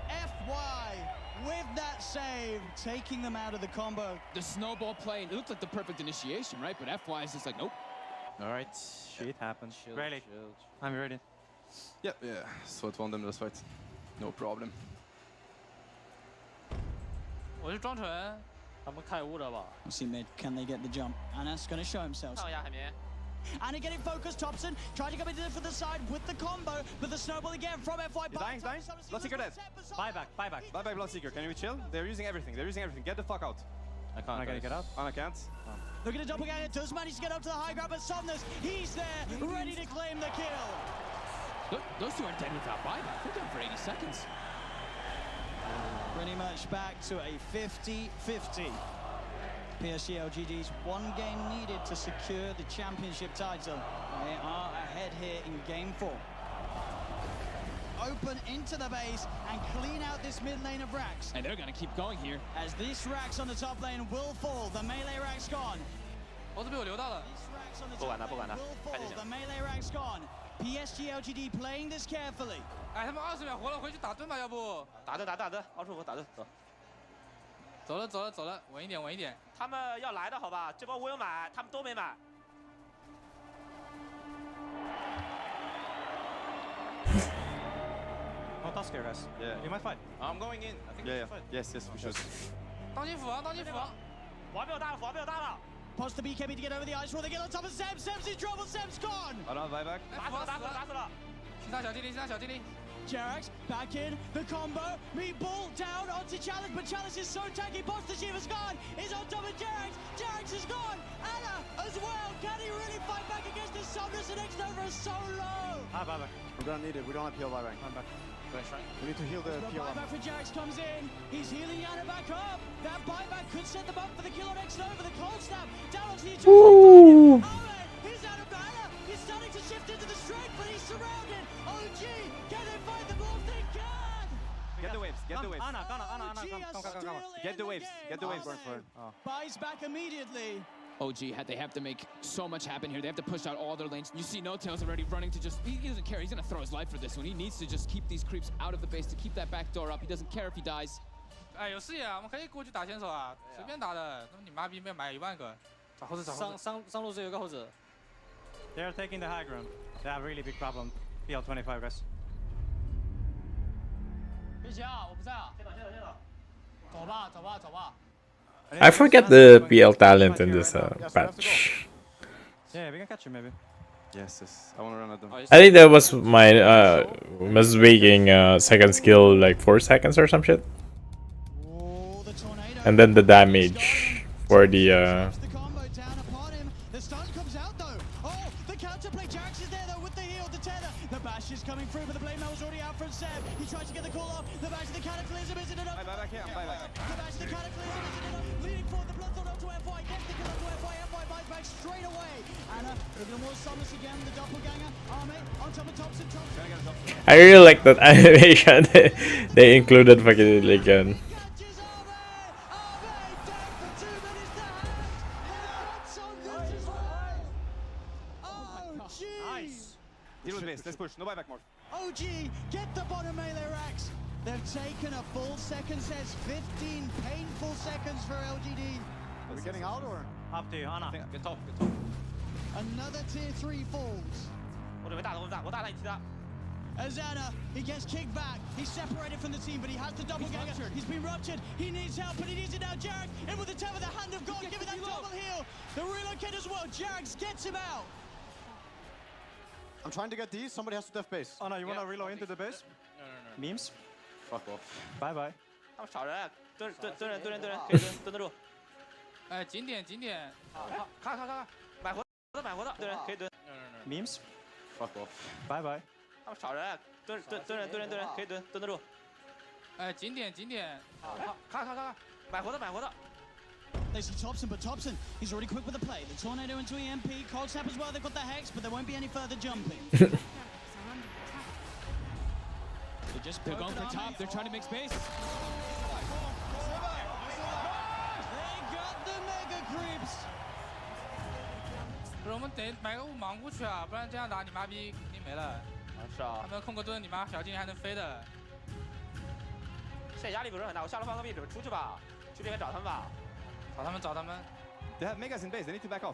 FY with that save, taking them out of the combo. The snowball play, it looked like the perfect initiation, right? But FY is just like, nope. All right. Shit happens. Really? I'm ready. Yeah. So it won them this fight. No problem. 我是庄纯，他们开悟了吧？ We'll see mid. Can they get the jump? Anna's going to show himself. 看一下海绵。 Anna getting focused. Thompson trying to come into for the side with the combo, but the snowball again from FY. He's dying. Bloodseeker dead. Buyback. Bye, Bloodseeker. Can we chill? They're using everything. Get the fuck out. I can't. Am I gonna get out? I can't. Look at the Doppelganger. Does manage to get up to the high ground, but Somnus, he's there, ready to claim the kill. Look, those two are dead without buyback. They're down for 80 seconds. Pretty much back to a 50-50. PSG LGD's one game needed to secure the championship title. They are ahead here in game 4. open into the base and clean out this mid lane of Rax. And they're gonna keep going here. As this Rax on the top lane will fall, the melee Rax gone. 猴子被我留到了。不管他，不管他，看就行。The melee Rax gone. PSG LGD playing this carefully. 哎，他们20秒活了，回去打盾吧，要不？打盾，奥数服打盾，走。走了，稳一点。他们要来的好吧？这波我有买，他们都没买。Oh, that's scary, guys. Yeah. You might fight. I'm going in. I think Yeah. Yes, we should. 当金斧啊！符没有大了。Pause the BKB to get over the ice wall. They get on top of Zeb. Zeb's in trouble. Zeb's gone. Buyback. 打死了。其他小弟弟。Jerax back in the combo. Meatball down onto Chalice, but Chalice is so tanky. Boss the Shiva's gone. He's on top of Jerax. Jerax is gone. Anna as well. Can he really fight back against the Somnus? And X-Nova is so low. Buyback. We're gonna need it. We don't have PL buyback. I'm back. We need to heal the PL. Buyback for Jerax comes in. He's healing Anna back up. That buyback could set them up for the kill on X-Nova. The cold snap down onto the Ooh. He's out of Anna. He's starting to shift into the strength, but he's surrounded. OG, can they find the ball? They can. Get the waves. Anna, come. Get the waves. Going for it. Buys back immediately. OG they have to make so much happen here. They have to push out all their lanes. You see No Tail's already running to just, he doesn't care. He's gonna throw his life for this one. He needs to just keep these creeps out of the base to keep that back door up. He doesn't care if he dies. 哎，有视野啊，我们可以过去打先手啊，随便打的。那么你妈逼没有买10000个，找猴子。上路是有个猴子。They're taking the high ground. They have a really big problem. PL25, guys. 别急啊，我不在啊。先走。走吧。I forget the PL talent in this patch. Yeah, we can catch him maybe. Yes. I wanna run at them. I think that was my mismaking second skill like 4 seconds or some shit. And then the damage for the The combo down upon him. The stun comes out though. Oh, the counterplay. Jerax is there though with the heal, the tether. The bash is coming through, but the blade mail was already out from Seb. He tries to get the call off. The bash of the cataclysm isn't enough. Buyback here. The bash of the cataclysm isn't enough. Leading forward, the bloodthorn onto FY. Gets the kill onto FY. FY buys back straight away. Anna, a little more Somnus again. The doppelganger. Arme on top of Thompson. I really like that animation. They included fucking like Deal with this. Let's push. No buyback more. OG, get the bottom melee Rax. They've taken a full second sets, 15 painful seconds for LGD. Are we getting out or? Up to you, Anna. Get top. Another tier 3 falls. 我准备打的，我打一起的。 As Anna, he gets kicked back. He's separated from the team, but he has the doppelganger. He's been ruptured. He needs help, but he needs it now. Jerax in with the 10 with the hand of God, giving that double heal. The relocate as well. Jerax gets him out. I'm trying to get these. Somebody has to def base. Oh no, you wanna reload into the base? No. Memes? Fuck off. Bye bye. 他们少人，蹲人，可以蹲得住。哎，景点。看，买活的，蹲人可以蹲。Memes? Fuck off. Bye bye. 他们少人，蹲人可以蹲得住。哎，景点。看，买活的。 They see Thompson, but Thompson, he's already quick with the play. The tornado into EMP, cold snap as well. They've got the hex, but there won't be any further jumping. They're going for top. They're trying to make space. They got the mega creeps. 不是，我们得买个盲过去啊，不然这样打你妈逼肯定没了。是啊。他们控个盾，你妈小精灵还能飞的。现在压力不是很大，我下路放个币，准备出去吧，去那边找他们吧。找他们。 They have megas in base. They need to back off.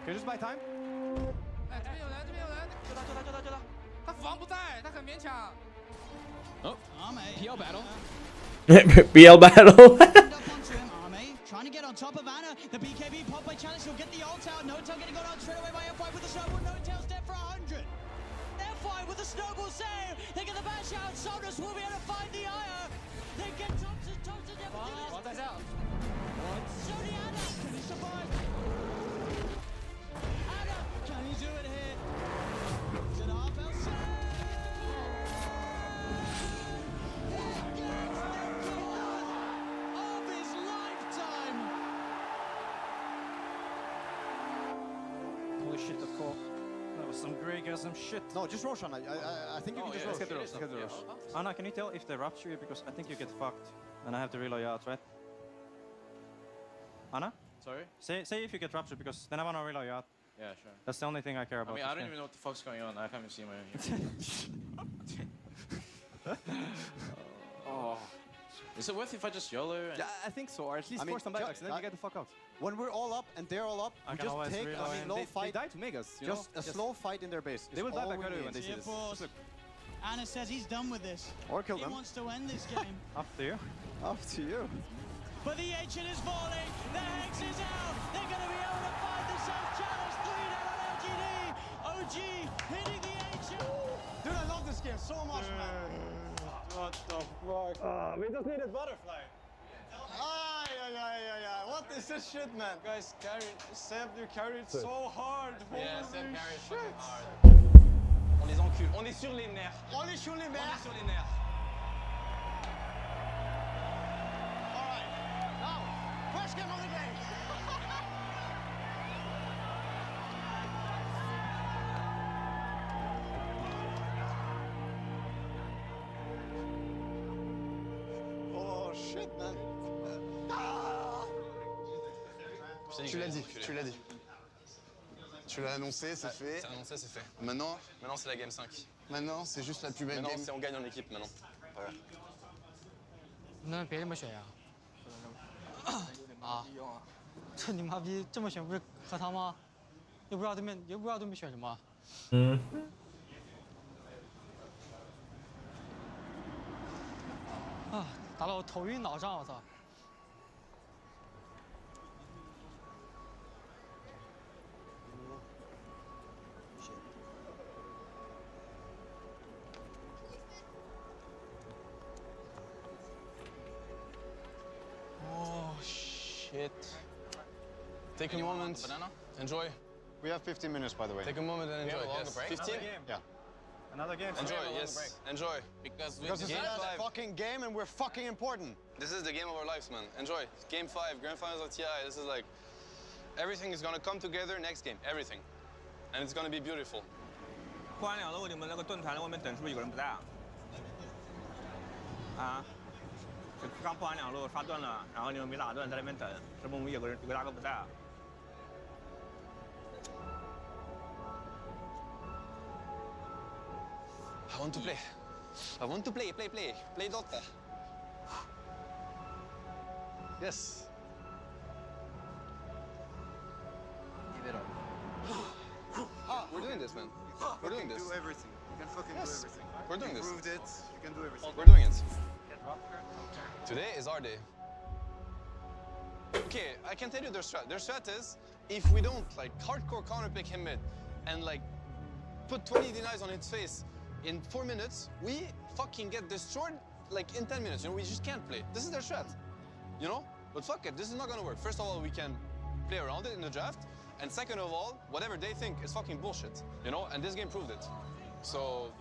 Can you just buy time? 哎，这边有人。救他。他斧王不在，他很勉强。Oh, PL battle. PL battle. Arme trying to get on top of Anna. The BKB pop by Chalice. He'll get the ult out. No Tail getting got out straight away by FY with the snowball. No Tail's dead for 100. FY with the snowball save. They get the bash out. Somnus will be able to find the IO. They get Thompson dead for 王在下。 Sony Anna, can he survive? Anna, can he do it here? Is it half LC? He gets the kill of his lifetime! Holy shit, the call. That was some Greg or some shit. No, just Roshan. I think you can just let's Rosh. get the Rosh. Let's get the Rosh. Anna, can you tell if they rapture you? Because I think you get fucked. And I have to reload out, right? Anna? Sorry? Say if you get raptured, because then I want to reload you out. Yeah, sure. That's the only thing I care about. I mean, I don't even know what the fuck's going on. I can't even see my... Oh. Is it worth if I just YOLO? Yeah, I think so, or at least force some buybacks, and then you get the fuck out. When we're all up and they're all up, we just take a slow fight. They die to Megas. Just a slow fight in their base. They will die back when they see this. Look. Anna says he's done with this. Or kill them. He wants to end this game. Up to you. Up to you. But the ancient is falling. The Hex is out. They're going to be able to find the South Challenge 3-0 on LGD. OG hitting the ancient. Dude, I love this game so much, man. What the fuck? We just needed butterfly. What is this shit, man? Guys, Seb, you carried so hard. Yeah, Seb carried shit. hard. On les encule. On est sur les nerfs. On est sur les nerfs. On est sur les nerfs. Alright, now, first game of the day. Oh shit, man. Tu l'as dit, tu l'as dit. Tu l'as annoncé, c'est fait. C'est annoncé, c'est fait. Maintenant, c'est la game 5. maintenant, c'est juste la plus belle game. Maintenant, c'est on gagne en équipe maintenant. Voilà. 那别这么选呀！啊！这你妈逼这么选不是喝汤吗？又不知道对面选什么。啊！打得我头晕脑胀，我操！ Oh shit. Take a moment. Enjoy. We have 15 minutes, by the way. Take a moment and enjoy. We have a longer yes. break? 15? Yeah. Another game. Enjoy, yes. Enjoy. Because it's a fucking game and we're fucking important. This is the game of our lives, man. Enjoy. Game 5, Grand Finals of TI. This is like, everything is gonna come together next game. Everything. And it's gonna be beautiful. 破完2楼，你们那个盾团的外面等是不是有个人不在啊？啊？就刚破完2楼刷盾了，然后你们没打盾，在那边等，是不是我们有个大哥不在啊？ I want to play. I want to play Dota. Yes. Give it up. We're doing this, man. We're doing this. Do everything. You can fucking do everything. We're doing this. You proved it. You can do everything. We're doing it. Today is our day. Okay, I can tell you their strat. Their strat is, if we don't like hardcore counterpick him mid and like put 20 denies on his face in 4 minutes, we fucking get destroyed like in 10 minutes. You know, we just can't play. This is their strat. You know? But fuck it, this is not gonna work. First of all, we can play around it in the draft. And second of all, whatever they think is fucking bullshit. You know? And this game proved it. So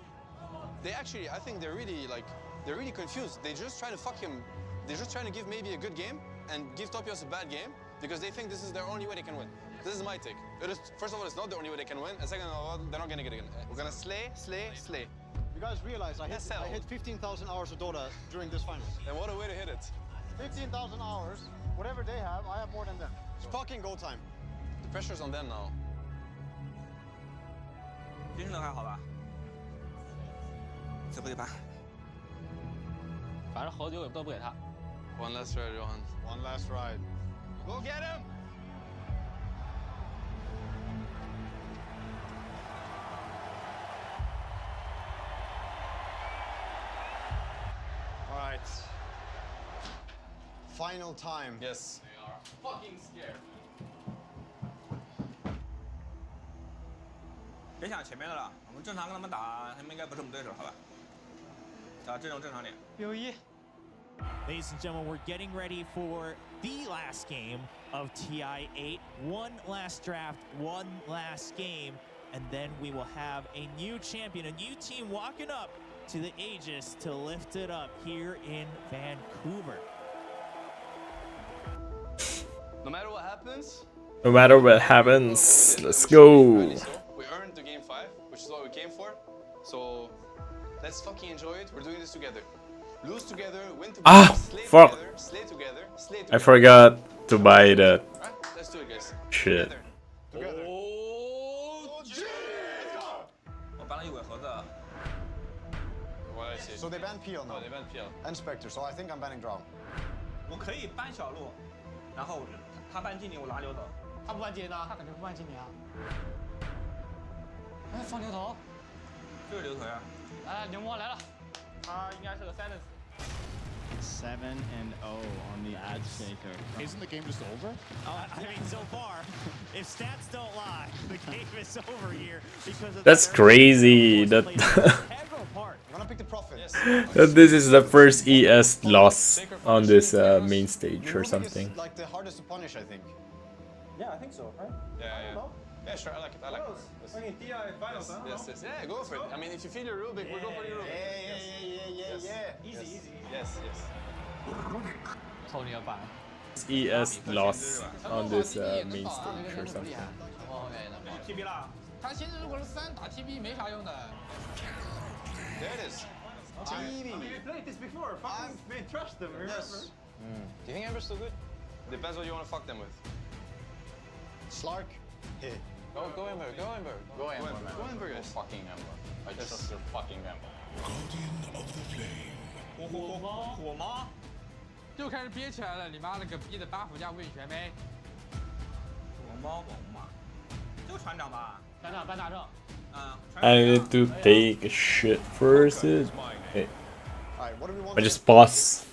they actually, I think they're really confused. They just try to fuck him. They're just trying to give maybe a good game and give Topios a bad game because they think this is their only way they can win. This is my take. It is, first of all, it's not the only way they can win, and second of all, they're not gonna get it again. We're gonna slay. You guys realize I hit 15,000 hours of Dota during this finals. And what a way to hit it. 15,000 hours, whatever they have, I have more than them. It's fucking go time. The pressure's on them now. 精神还好吧？这不得办。反正好久也都不给他。 One last ride, Johan. One last ride. Go get him! All right. Final time. Yes. They are fucking scared. 别想前面的了，我们正常跟他们打，他们应该不是我们对手，好吧？打阵容正常点。友谊。 Ladies and gentlemen, we're getting ready for the last game of TI 8. One last draft, one last game, and then we will have a new champion, a new team walking up to the Aegis to lift it up here in Vancouver. No matter what happens. No matter what happens, let's go. We earned the game 5. So let's fucking enjoy it. We're doing this together. Lose together, win together, Ah, slay fuck. together, slay together, slay together. I forgot to buy that Alright, let's do it, guys. shit. Together. What I say? So they banned PL now. Oh, they banned PL. And Spectre, so I think I'm banning Drown. 我可以搬小路，然后他搬精灵，我拿牛头。他不搬精灵呢？他肯定不搬精灵啊。哎，放牛头。就是牛头呀。哎，牛魔来了。他应该是个 silence。 7-0 on the ad shaker. Isn't the game just over? I mean, so far, if stats don't lie, the game is over here because of That's crazy. That I'm gonna pick the prophet. that this is the first ES loss on this main stage or something. It's like the hardest to punish, I think. Yeah, I think so, right? Yeah. Yeah, sure. I like it. I like it. I mean, DI finals, huh? Yes. Yeah, go for it. I mean, if you feel your Rubik, we'll go for your Rubik. Yeah. Easy. Yes. Tony 要办。 ES loss on this main stage or something. TB 啦。他现在如果是3打 TB 没啥用的。 There it is. TV. We played this before. Fucking made trust them. Remember? Yes. Do you think Ember's still good? Depends what you want to fuck them with. Slark. Hit. Go Ember. Go Ember. Go Ember, man. Go Ember, yes. Fucking Ember. I trust your fucking Ember. Guardian of the Flame. 火吗？又开始憋起来了，你妈了个逼的！8伏加无影拳没？火猫猛嘛？就船长吧。船长搬大正。I need to take a shit first. Hey, Alright, what do we want? I just pause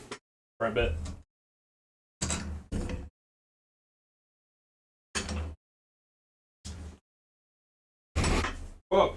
for a bit. Fuck.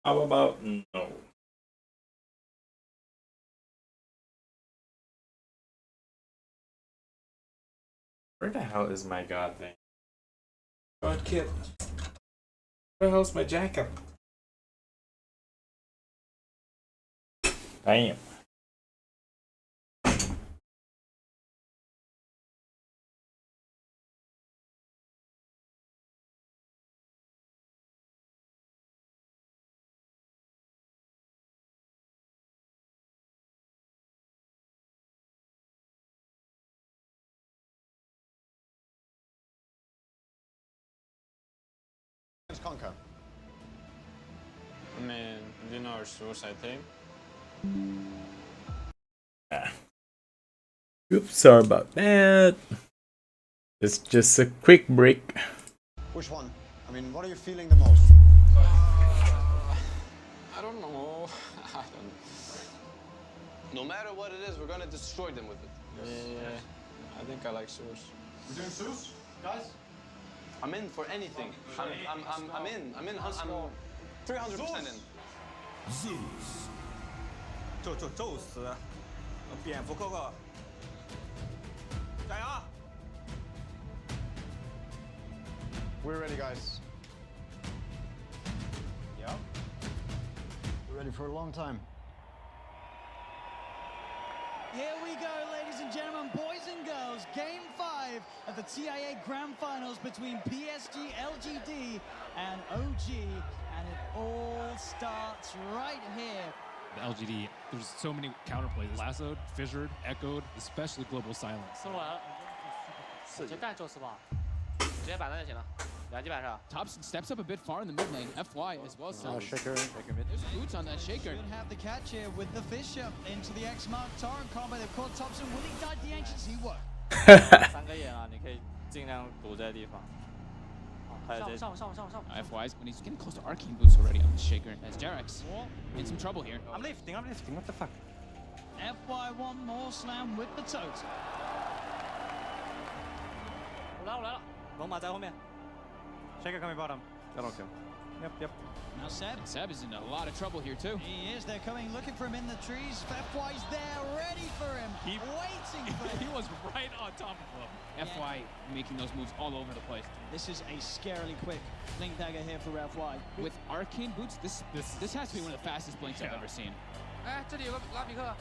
How about no? Where the hell is my god thing? God kid. Where the hell's my jacket? Damn. Conquer. I mean, you know our source, I think. Oops, sorry about that. It's just a quick break. Which one? I mean, what are you feeling the most? I don't know. I don't. No matter what it is, we're gonna destroy them with it. Yeah, I think I like source. We're doing Zeus, guys? I'm in for anything. I'm in. I'm 300% in. Zeus. 宙斯，蝙蝠哥哥，加油！ We're ready, guys. Yeah. We're ready for a long time. Here we go, ladies and gentlemen, boys and girls. Game 5 of the TIA Grand Finals between PSG LGD and OG. And it all starts right here. The LGD, there's so many counterplays. Lassoed, fissured, echoed, especially global silence. 说完了，直接干宙斯吧，直接板凳就行了，2级板上。 Thompson steps up a bit far in the mid lane. FY as well. So Shaker. there's boots on that shaker. Should have the catch here with the Fisher into the X-Mark Torrent combo. They've caught Thompson. Will he dodge the Ancients? He won't. 3个眼啊，你可以尽量堵这地方。上。 FY's, but he's getting close to arcane boots already on the shaker. As Jarex in some trouble here. I'm lifting. What the fuck? FY one more slam with the tote. 我来了，龙马在后面。 Shaker coming bottom. I don't care. Yep. Now Seb. And Seb is in a lot of trouble here too. He is. They're coming, looking for him in the trees. FY's there, ready for him. Waiting for him. He was right on top of him. FY making those moves all over the place. This is a scarily quick blink dagger here for FY. With arcane boots, this has to be one of the fastest blinks I've ever seen. 哎，这里有个拉比克，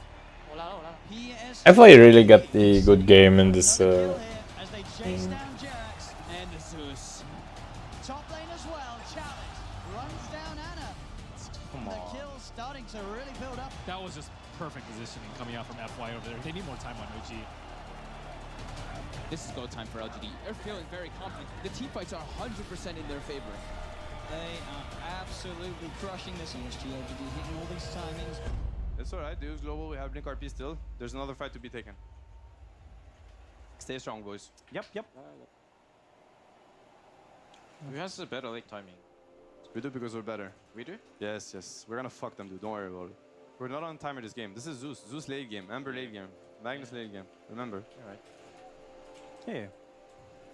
我来了。 PS. I thought you really got the good game in this. As they chase down Jarex. And the Zeus. Top lane as well. Challenge runs down Anna. Come The on. kill starting to really build up. That was just perfect positioning coming out from FY over there. They need more time on OG. This is go time for LGD. They're feeling very confident. The team fights are 100% in their favor. They are absolutely crushing this. PSG LGD hitting all these timings. It's alright, dudes. Global, we have Blink RP still. There's another fight to be taken. Stay strong, boys. Yep. Who has the better late timing? We do because we're better. We do? Yes. We're gonna fuck them, dude. Don't worry about it. We're not on timer this game. This is Zeus. Zeus late game. Ember late game. Magnus late game. Remember? Alright. Yeah.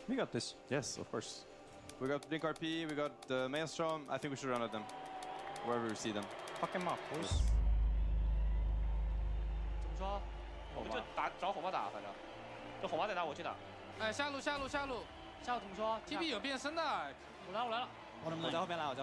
We got this. Yes, of course. We got Blink RP, we got Maelstrom. I think we should run at them. Wherever we see them. Fuck him up, boys. 怎么说？我们就找火炮打，反正。这火炮在哪？我去打。哎，下路。下路怎么说 TP 有变身的。我来了。我在后面来。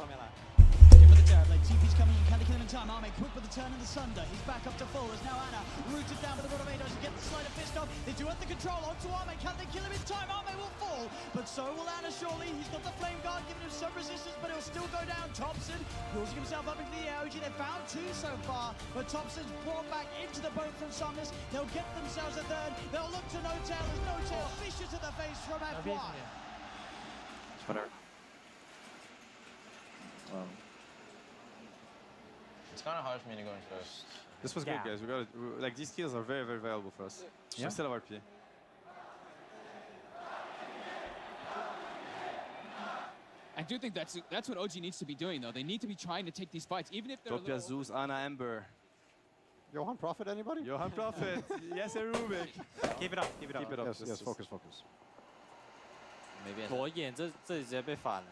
Give it a jab, like TP's coming in, can they kill him in time? Arme quick with the turn and the sunder. He's back up to full as now Anna rooted down with the Rotomatos and get the slider fist off. They do have the control onto Arme. Can they kill him in time? Arme will fall, but so will Anna surely. He's got the flame guard giving him some resistance, but he'll still go down. Thompson building himself up into the air. OG, they've found 2 so far, but Thompson's brought back into the boat from Somnus. They'll get themselves a third. They'll look to No Tail. There's No Tail. Fisher to the face from FY. Whatever. It's kind of hard for me to go in first. This was good, guys. We got like these kills are very, very valuable for us. Yeah. We still have RP. I do think that's what OG needs to be doing though. They need to be trying to take these fights, even if they're a Topia, little Zeus, Anna, Ember. Johan Prophet, anybody? Johan Prophet. Yes, Rubik. Keep it up. Keep it up. Yes, focus. 左眼这里直接被反了，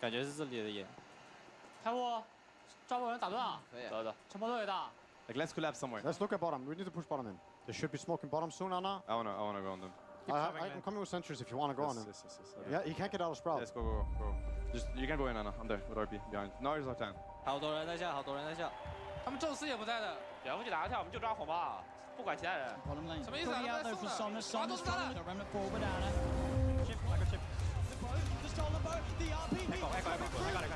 感觉是这里的眼。开火，抓不人打断啊！走走，城堡队的。 Like, let's collapse somewhere. Let's look at bottom. We need to push bottom in. They should be smoking bottom soon, Anna. I wanna go on them. I'm coming with sentries if you wanna go on them. Yes. Yeah, he can't get out of Sprout. Let's go. Just you can go in, Anna. I'm there with RP behind. Now is our time. 好多人在下，好多人在下。他们宙斯也不在的。蝙蝠去打个跳，我们就抓红吧，不管其他人。什么意思啊？他们在送的，抓都是他的。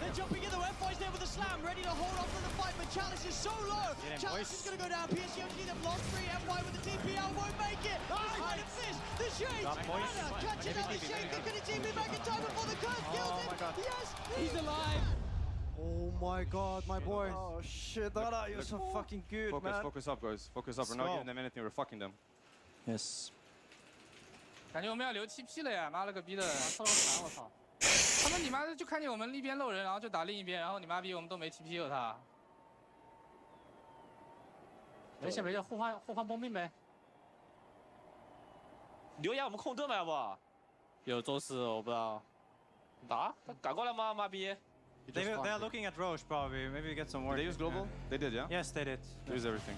They're jumping in the F5's there with the slam, ready to hold on for the fight, but Chalice is so low. Chalice is going to go down. PSG they've lost 3. FY with the TPL won't make it. Behind the fist, the Shades. Catching out the Shades. They're going to TP back in time before the curse kills him. Yes, he's alive. Oh my god, my boy. Oh shit, Dota, you're so fucking good, man. Focus up, guys. Focus up. We're not giving them anything. We're fucking them. Yes. 感觉我们要留 TP 了呀！妈了个逼的，凑了个残，我操！他们你妈的就看见我们一边漏人，然后就打另一边，然后你妈逼我们都没 TP 有他。没事，互换bomb兵呗。留下我们控盾吧，要不？有宙斯，我不知道。打？他赶过来吗？妈逼！ They are looking at Roche probably. Maybe get some more. Did they use global? They did, yeah. Yes, they did. They used everything.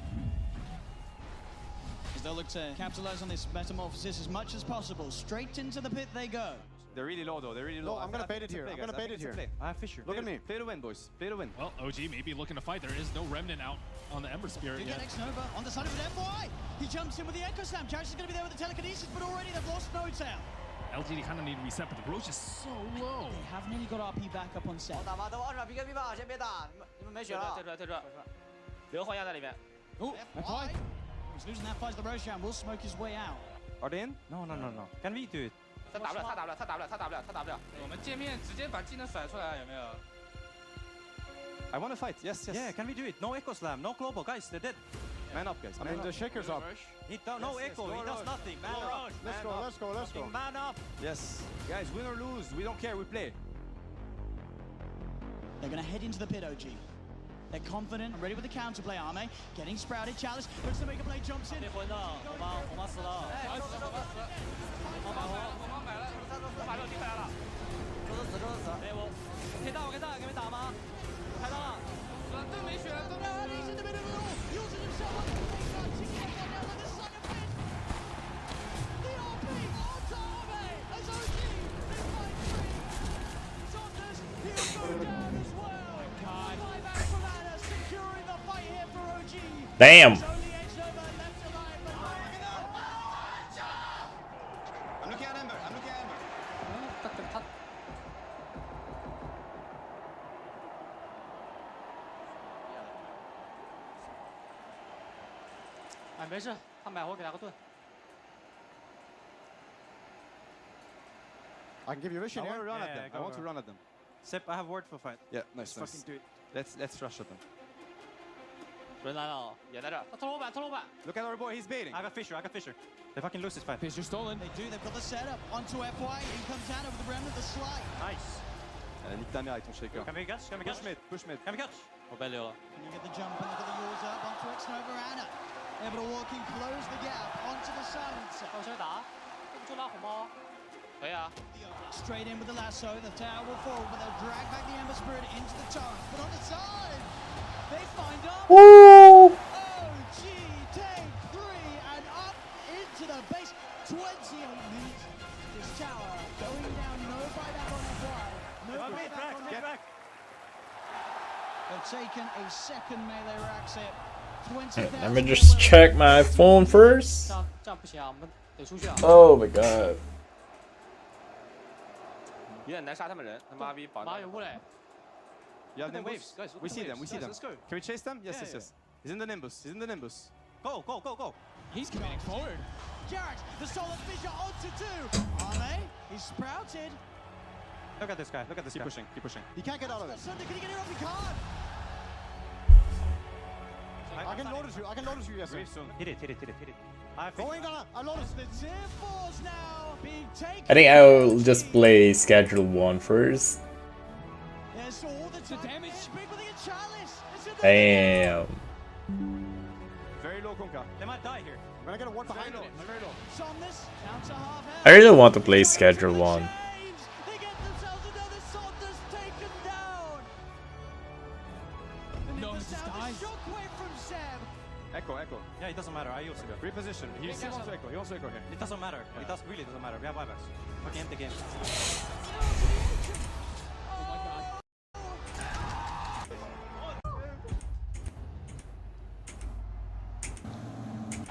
As they'll look to capitalize on this metamorphosis as much as possible. Straight into the pit they go. They're really low though. They're really low. No, I'm gonna bait it here. I'm gonna bait it here. I have Fisher. Look at me. Play to win, boys. Play to win. Well, OG may be looking to fight. There is no remnant out on the Ember Spirit You yet. get X-Nova on the side of an FY. He jumps in with the Echo Slam. Charish is going to be there with the telekinesis, but already they've lost No Tail. LGD kind of need to reset, but the Roche is so low. They have nearly got RP back up on set. 打吧，等我2B 跟 B 吧，先别打，你们没血了。退出。留黄鸭在里面。Oh, FY. He's losing that fight. The Roshan will smoke his way out. Are they in? No. Can we do it? 他打不了。我们界面直接把技能甩出来，有没有？ I want to fight. Yes. Yeah, can we do it? No Echo Slam, no Global, guys. They're dead. Man up, guys. I mean, the shaker's up. No Echo. He does nothing. Man up. Let's go. Man up. Yes. Guys, win or lose, we don't care. We play. They're going to head into the pit, OG. They're confident and ready with the counterplay, Arme. Getting sprouted. Chalice looks to make a play, jumps in. 我妈死了。我把肉踢回来了。宙斯死。哎，我可以打，给没打吗？开到了。盾没血，盾没。He's in the middle of it all. Using himself up. Taking one down with the son of pit. The RP onto Arme as OG. They fight free. Saunders, he'll go down as well. Five out from Anna, securing the fight here for OG. Damn. It's only X-Nova left alive, but I'm looking at Ember. I 没事，他买我给他个盾。 I can give you vision I want here. to run at them. I want to run at them. Sip, I have word for fight. Yeah, nice. Fucking do it. Let's rush at them. 人来了，也在这儿。他拖楼板。 Look at our boy. He's baiting. I got Fisher. They fucking lose this fight. Fisher stolen. they do. They've got the setup onto FY. In comes out over the remnant, the slide. Nice. Nique ta mère avec ton shaker. Can we catch? Push mid. Can we catch? 我被留了。 And you get the jump and look at the yours up onto X-Nova Anna. Able to walk in, close the gap onto the silencer. 我先打，就拿红包。可以啊。 Straight in with the lasso. The tower will fall, but they'll drag back the Ember Spirit into the turret. But on the side, they find up. Woo! OG take 3 and up into the base. 28 minutes. This tower going down. No buyback on FY. No buyback on Get back. They've taken a second melee rack set. 20,000. Let me just check my phone first. 这样不行啊，我们得出去啊。 Oh my god. 有点难杀他们人，他妈逼保。妈有雾嘞。 You have them waves, guys. We see them. Let's go. Can we chase them? Yes. He's in the Nimbus. Go. He's committing forward. Jarrett, the Solar Fissure onto 2. Arme, he's sprouted. Look at this guy. Keep pushing. He can't get out of it. Sunday, can he get it off? He can't. I can notice you, yes. Hit it. Going down. I noticed. The tier 4's now being taken. I think I'll just play schedule 1 first. There's all the damage. People think it's Chalice. Damn. Very low, Konka. They might die here. We're gonna get a ward behind it. Very low. Somnus down to half health. I really want to play schedule 1. They get themselves another Saunders taken down. The Echo. Yeah, it doesn't matter. I also go. Reposition. He wants to echo. He wants to echo here. It doesn't matter. It really doesn't matter. We have buybacks. Fucking end the game.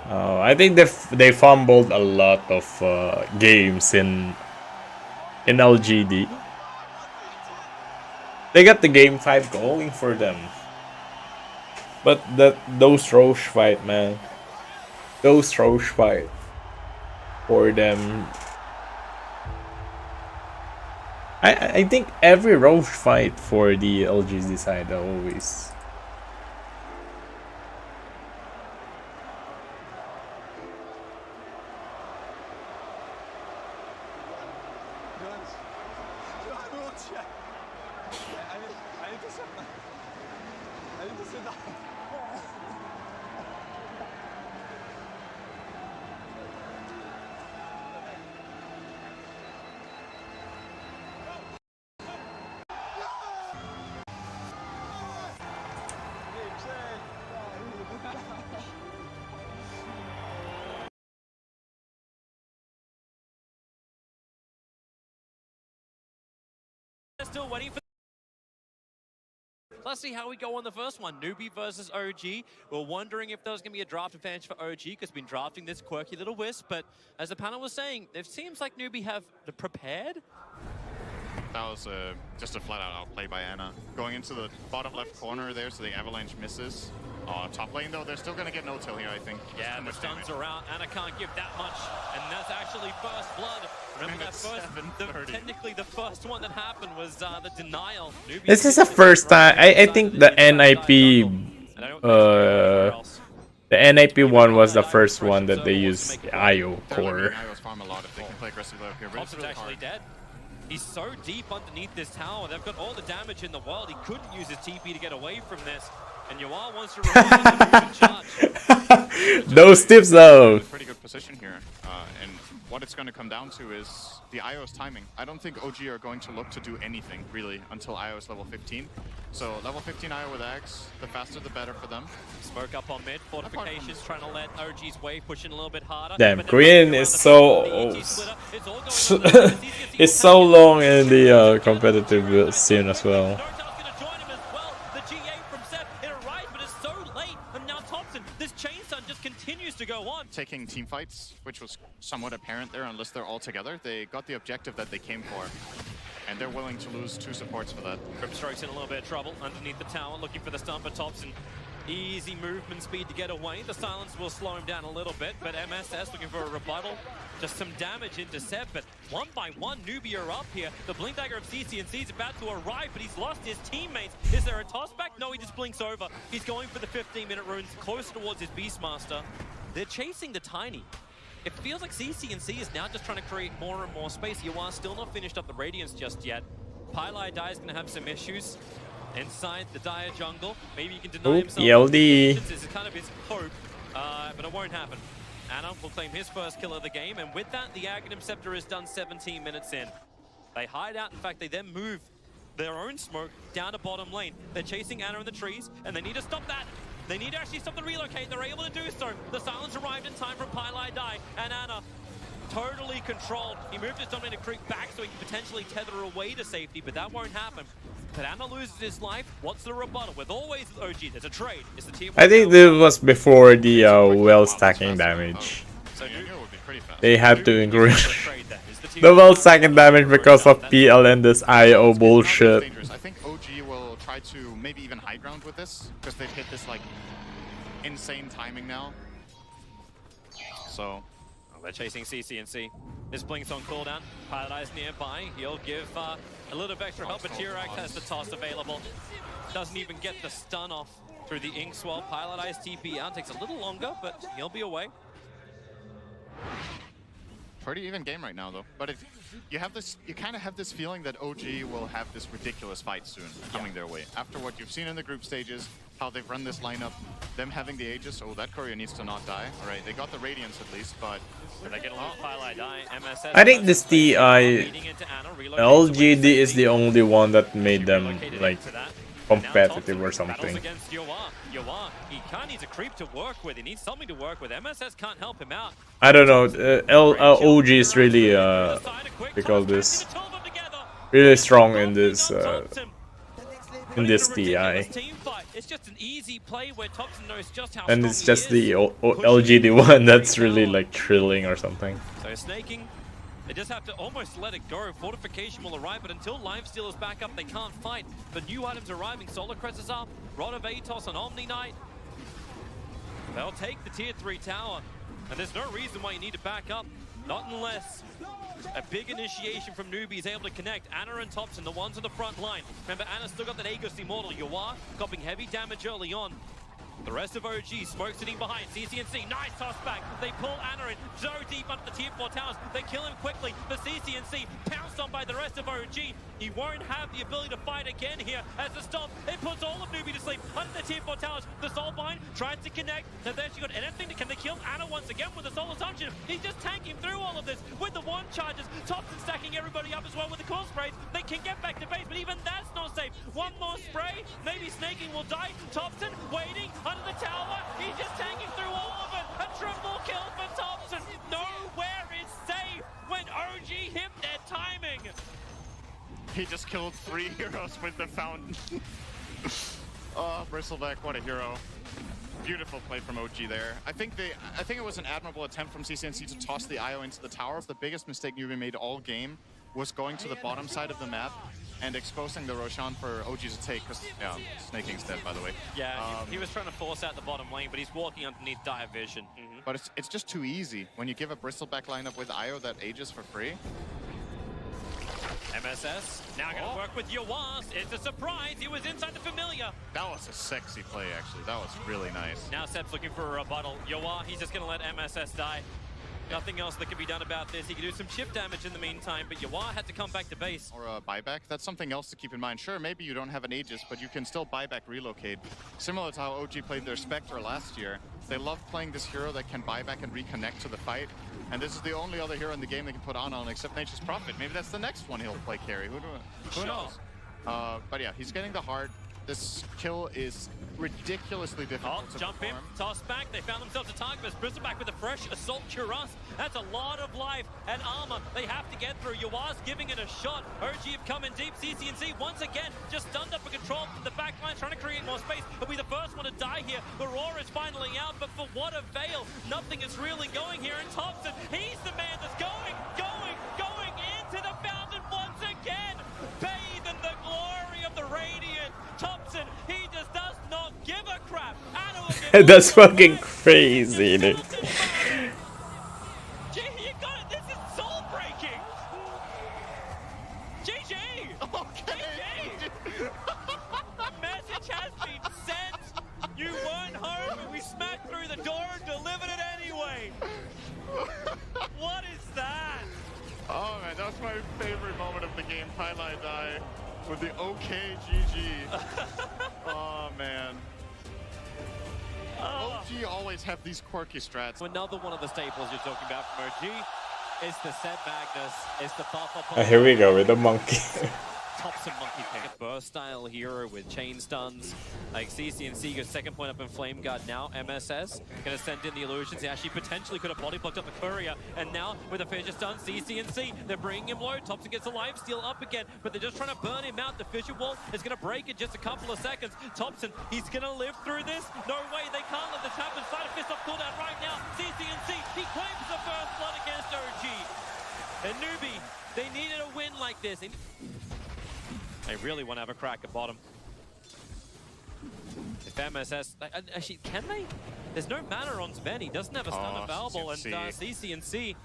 I think they fumbled a lot of games in LGD. They got the game 5 going for them, but those Roche fight, man, those Roche fight for them. I think every Roche fight for the LGD side always. Still waiting for. Let's see how we go on the first one. Newbie versus OG. We're wondering if there was going to be a draft advantage for OG because we've been drafting this quirky little wisp. But as the panel was saying, it seems like Newbie have prepared. That was just a flat-out outplay by Ana. Going into the bottom left corner there, so the Avalanche misses. Top lane, though, they're still going to get no-till here, I think. Yeah, the stuns are out. Ana can't give that much, and that's actually first blood. Remember that first, technically the first one that happened was the denial. Newbie This is the first time. I think the NIP, the NIP one was the first one that they used IO core. Thompson's actually dead. He's so deep underneath this tower. They've got all the damage in the world. He couldn't use his TP to get away from this. And Yuan wants to reverse charge. Those tips though. Pretty good position here. And what it's going to come down to is the IO's timing. I don't think OG are going to look to do anything really until IO is level 15. So level 15 IO with Axe, the faster the better for them. Smoke up on mid, fortifications trying to let OG's wave push in a little bit harder. Damn, Korean is so it's so long in the competitive scene as well. Taking team fights, which was somewhat apparent there, unless they're all together. They got the objective that they came for, and they're willing to lose 2 supports for that. Ripstroke's in a little bit of trouble underneath the tower, looking for the stun, but Thompson, easy movement speed to get away. The silence will slow him down a little bit, but MSS looking for a rebuttal. Just some damage into Seb, but one by one, Newbie are up here. The blink dagger of CCNC is about to arrive, but he's lost his teammates. Is there a toss back? No, he just blinks over. He's going for the 15-minute runes, close towards his Beastmaster. They're chasing the Tiny. It feels like CCNC is now just trying to create more and more space. Yuan still not finished up the Radiance just yet. Pylai Dai is going to have some issues inside the Dire jungle. Maybe he can deny himself. ELD. This is kind of his hope, but it won't happen. Ana will claim his first kill of the game, and with that, the Aghanim Scepter is done 17 minutes in. They hide out. In fact, they then move their own smoke down to bottom lane. They're chasing Ana in the trees, and they need to stop that. They need to actually stop the relocate. They're able to do so. The silence arrived in time from Pylai Dai, and Ana totally controlled. He moved his dominated creep back so he can potentially tether away to safety, but that won't happen. But Ana loses his life. What's the rebuttal? With always OG, there's a trade. It's the tier 1. I think this was before the well stacking damage. They had to increase the well stacking damage because of PL and this IO bullshit. I think OG will try to maybe even high ground with this, because they've hit this like insane timing now. So they're chasing CCNC. This Blink's on cooldown. Paradise nearby. He'll give a little bit of extra help, but Tirak has the toss available. Doesn't even get the stun off through the ink swell. Paradise TP out. Takes a little longer, but he'll be away. Pretty even game right now, though. But if you have this, you kind of have this feeling that OG will have this ridiculous fight soon coming their way. After what you've seen in the group stages, how they've run this lineup, them having the Aegis. Oh, that courier needs to not die. All right, they got the Radiance at least, but they get a lot of Pylai die. MSS. I think this LGD is the only one that made them like competitive or something. Against Yoa, he kind of needs a creep to work with. He needs something to work with. MSS can't help him out. I don't know. OG is really because this really strong in this DI. It's just an easy play where Thompson knows just how And it's just the LGD one that's really like thrilling or something. So snaking, they just have to almost let it go. Fortification will arrive, but until Lifesteal is back up, they can't fight. The new items arriving, Solar Crest is up, Rod of Atos on Omni Knight. They'll take the tier 3 tower, and there's no reason why you need to back up. Not unless a big initiation from Newbie is able to connect. Anna and Thompson, the ones on the front line. Remember, Anna still got that Aegis Immortal. Yoa copying heavy damage early on. The rest of OG, Smoke sitting behind, CCNC, nice toss back. They pull Anna in, so deep under the tier 4 towers. They kill him quickly, but CCNC pounced on by the rest of OG. He won't have the ability to fight again here as the stop. It puts all of Newbie to sleep under the tier 4 towers. The Soulbind tries to connect. Have they actually got anything to, can they kill Anna once again with the Soul Assumption? He's just tanking through all of this with the one charges. Thompson stacking everybody up as well with the cool sprays. They can get back to base, but even that's not safe. One more spray, maybe Snaking will die. Thompson waiting under the tower. He's just tanking through all of it. A triple kill for Thompson. Nowhere is safe when OG hit their timing. He just killed 3 heroes with the fountain. Oh, Bristleback, what a hero. Beautiful play from OG there. I think it was an admirable attempt from CCNC to toss the IO into the tower. The biggest mistake Newbie made all game was going to the bottom side of the map and exposing the Roshan for OG to take, because, yeah, Snaking's dead, by the way. Yeah, he was trying to force out the bottom lane, but he's walking underneath dire vision. But it's just too easy when you give a Bristleback lineup with IO that ages for free. MSS now gonna work with Yawas. It's a surprise. He was inside the familiar. That was a sexy play, actually. That was really nice. Now Seb's looking for a rebuttal. Yawa, he's just gonna let MSS die. Nothing else that can be done about this. He can do some shift damage in the meantime, but Yawa had to come back to base. Or a buyback. That's something else to keep in mind. Sure, maybe you don't have an Aegis, but you can still buyback relocate. Similar to how OG played their Spectre last year. They love playing this hero that can buyback and reconnect to the fight. And this is the only other hero in the game they can put on except Nature's Prophet. Maybe that's the next one he'll play carry. Who knows? But yeah, he's getting the heart. This kill is ridiculously difficult to jump in, toss back. They found themselves a target, but Bristleback with a fresh Assault Cuirass. That's a lot of life and armor they have to get through. Yawa's giving it a shot. OG have come in deep. CCNC once again just stunned up a control from the back line, trying to create more space. He'll be the first one to die here. Aurora is finally out, but for what avail? Nothing is really going here. And Thompson, he's the man that's going into the fountain once again. Bathe in the glory of the Radiant. Thompson, he just does not give a crap. That's fucking crazy, dude. Gee, you got it. This is soul breaking. GG. Okay. The message has been sent. You weren't home, and we smacked through the door and delivered it anyway. What is that? Oh man, that was my favorite moment of the game. Highlight die with the OK GG. Oh man. OG always have these quirky strats. Another one of the staples you're talking about from OG is the Seb Magnus, is the buffer. Here we go with the monkey. Thompson monkey pick. A burst style hero with chain stuns. Like CCNC goes second point up in Flame Guard. Now MSS gonna send in the illusions. He actually potentially could have body blocked up the courier. And now with a fissure stun, CCNC, they're bringing him low. Thompson gets a life steal up again, but they're just trying to burn him out. The fissure wall is gonna break in just a couple of seconds. Thompson, he's gonna live through this. No way, they can't let this happen. Side of fist off cooldown right now. CCNC, he claims the first blood against OG. And Newbie, they needed a win like this. They really want to have a crack at bottom. If MSS... Actually, can they? There's no mana on Sven. He doesn't have a stun available. And CCNC...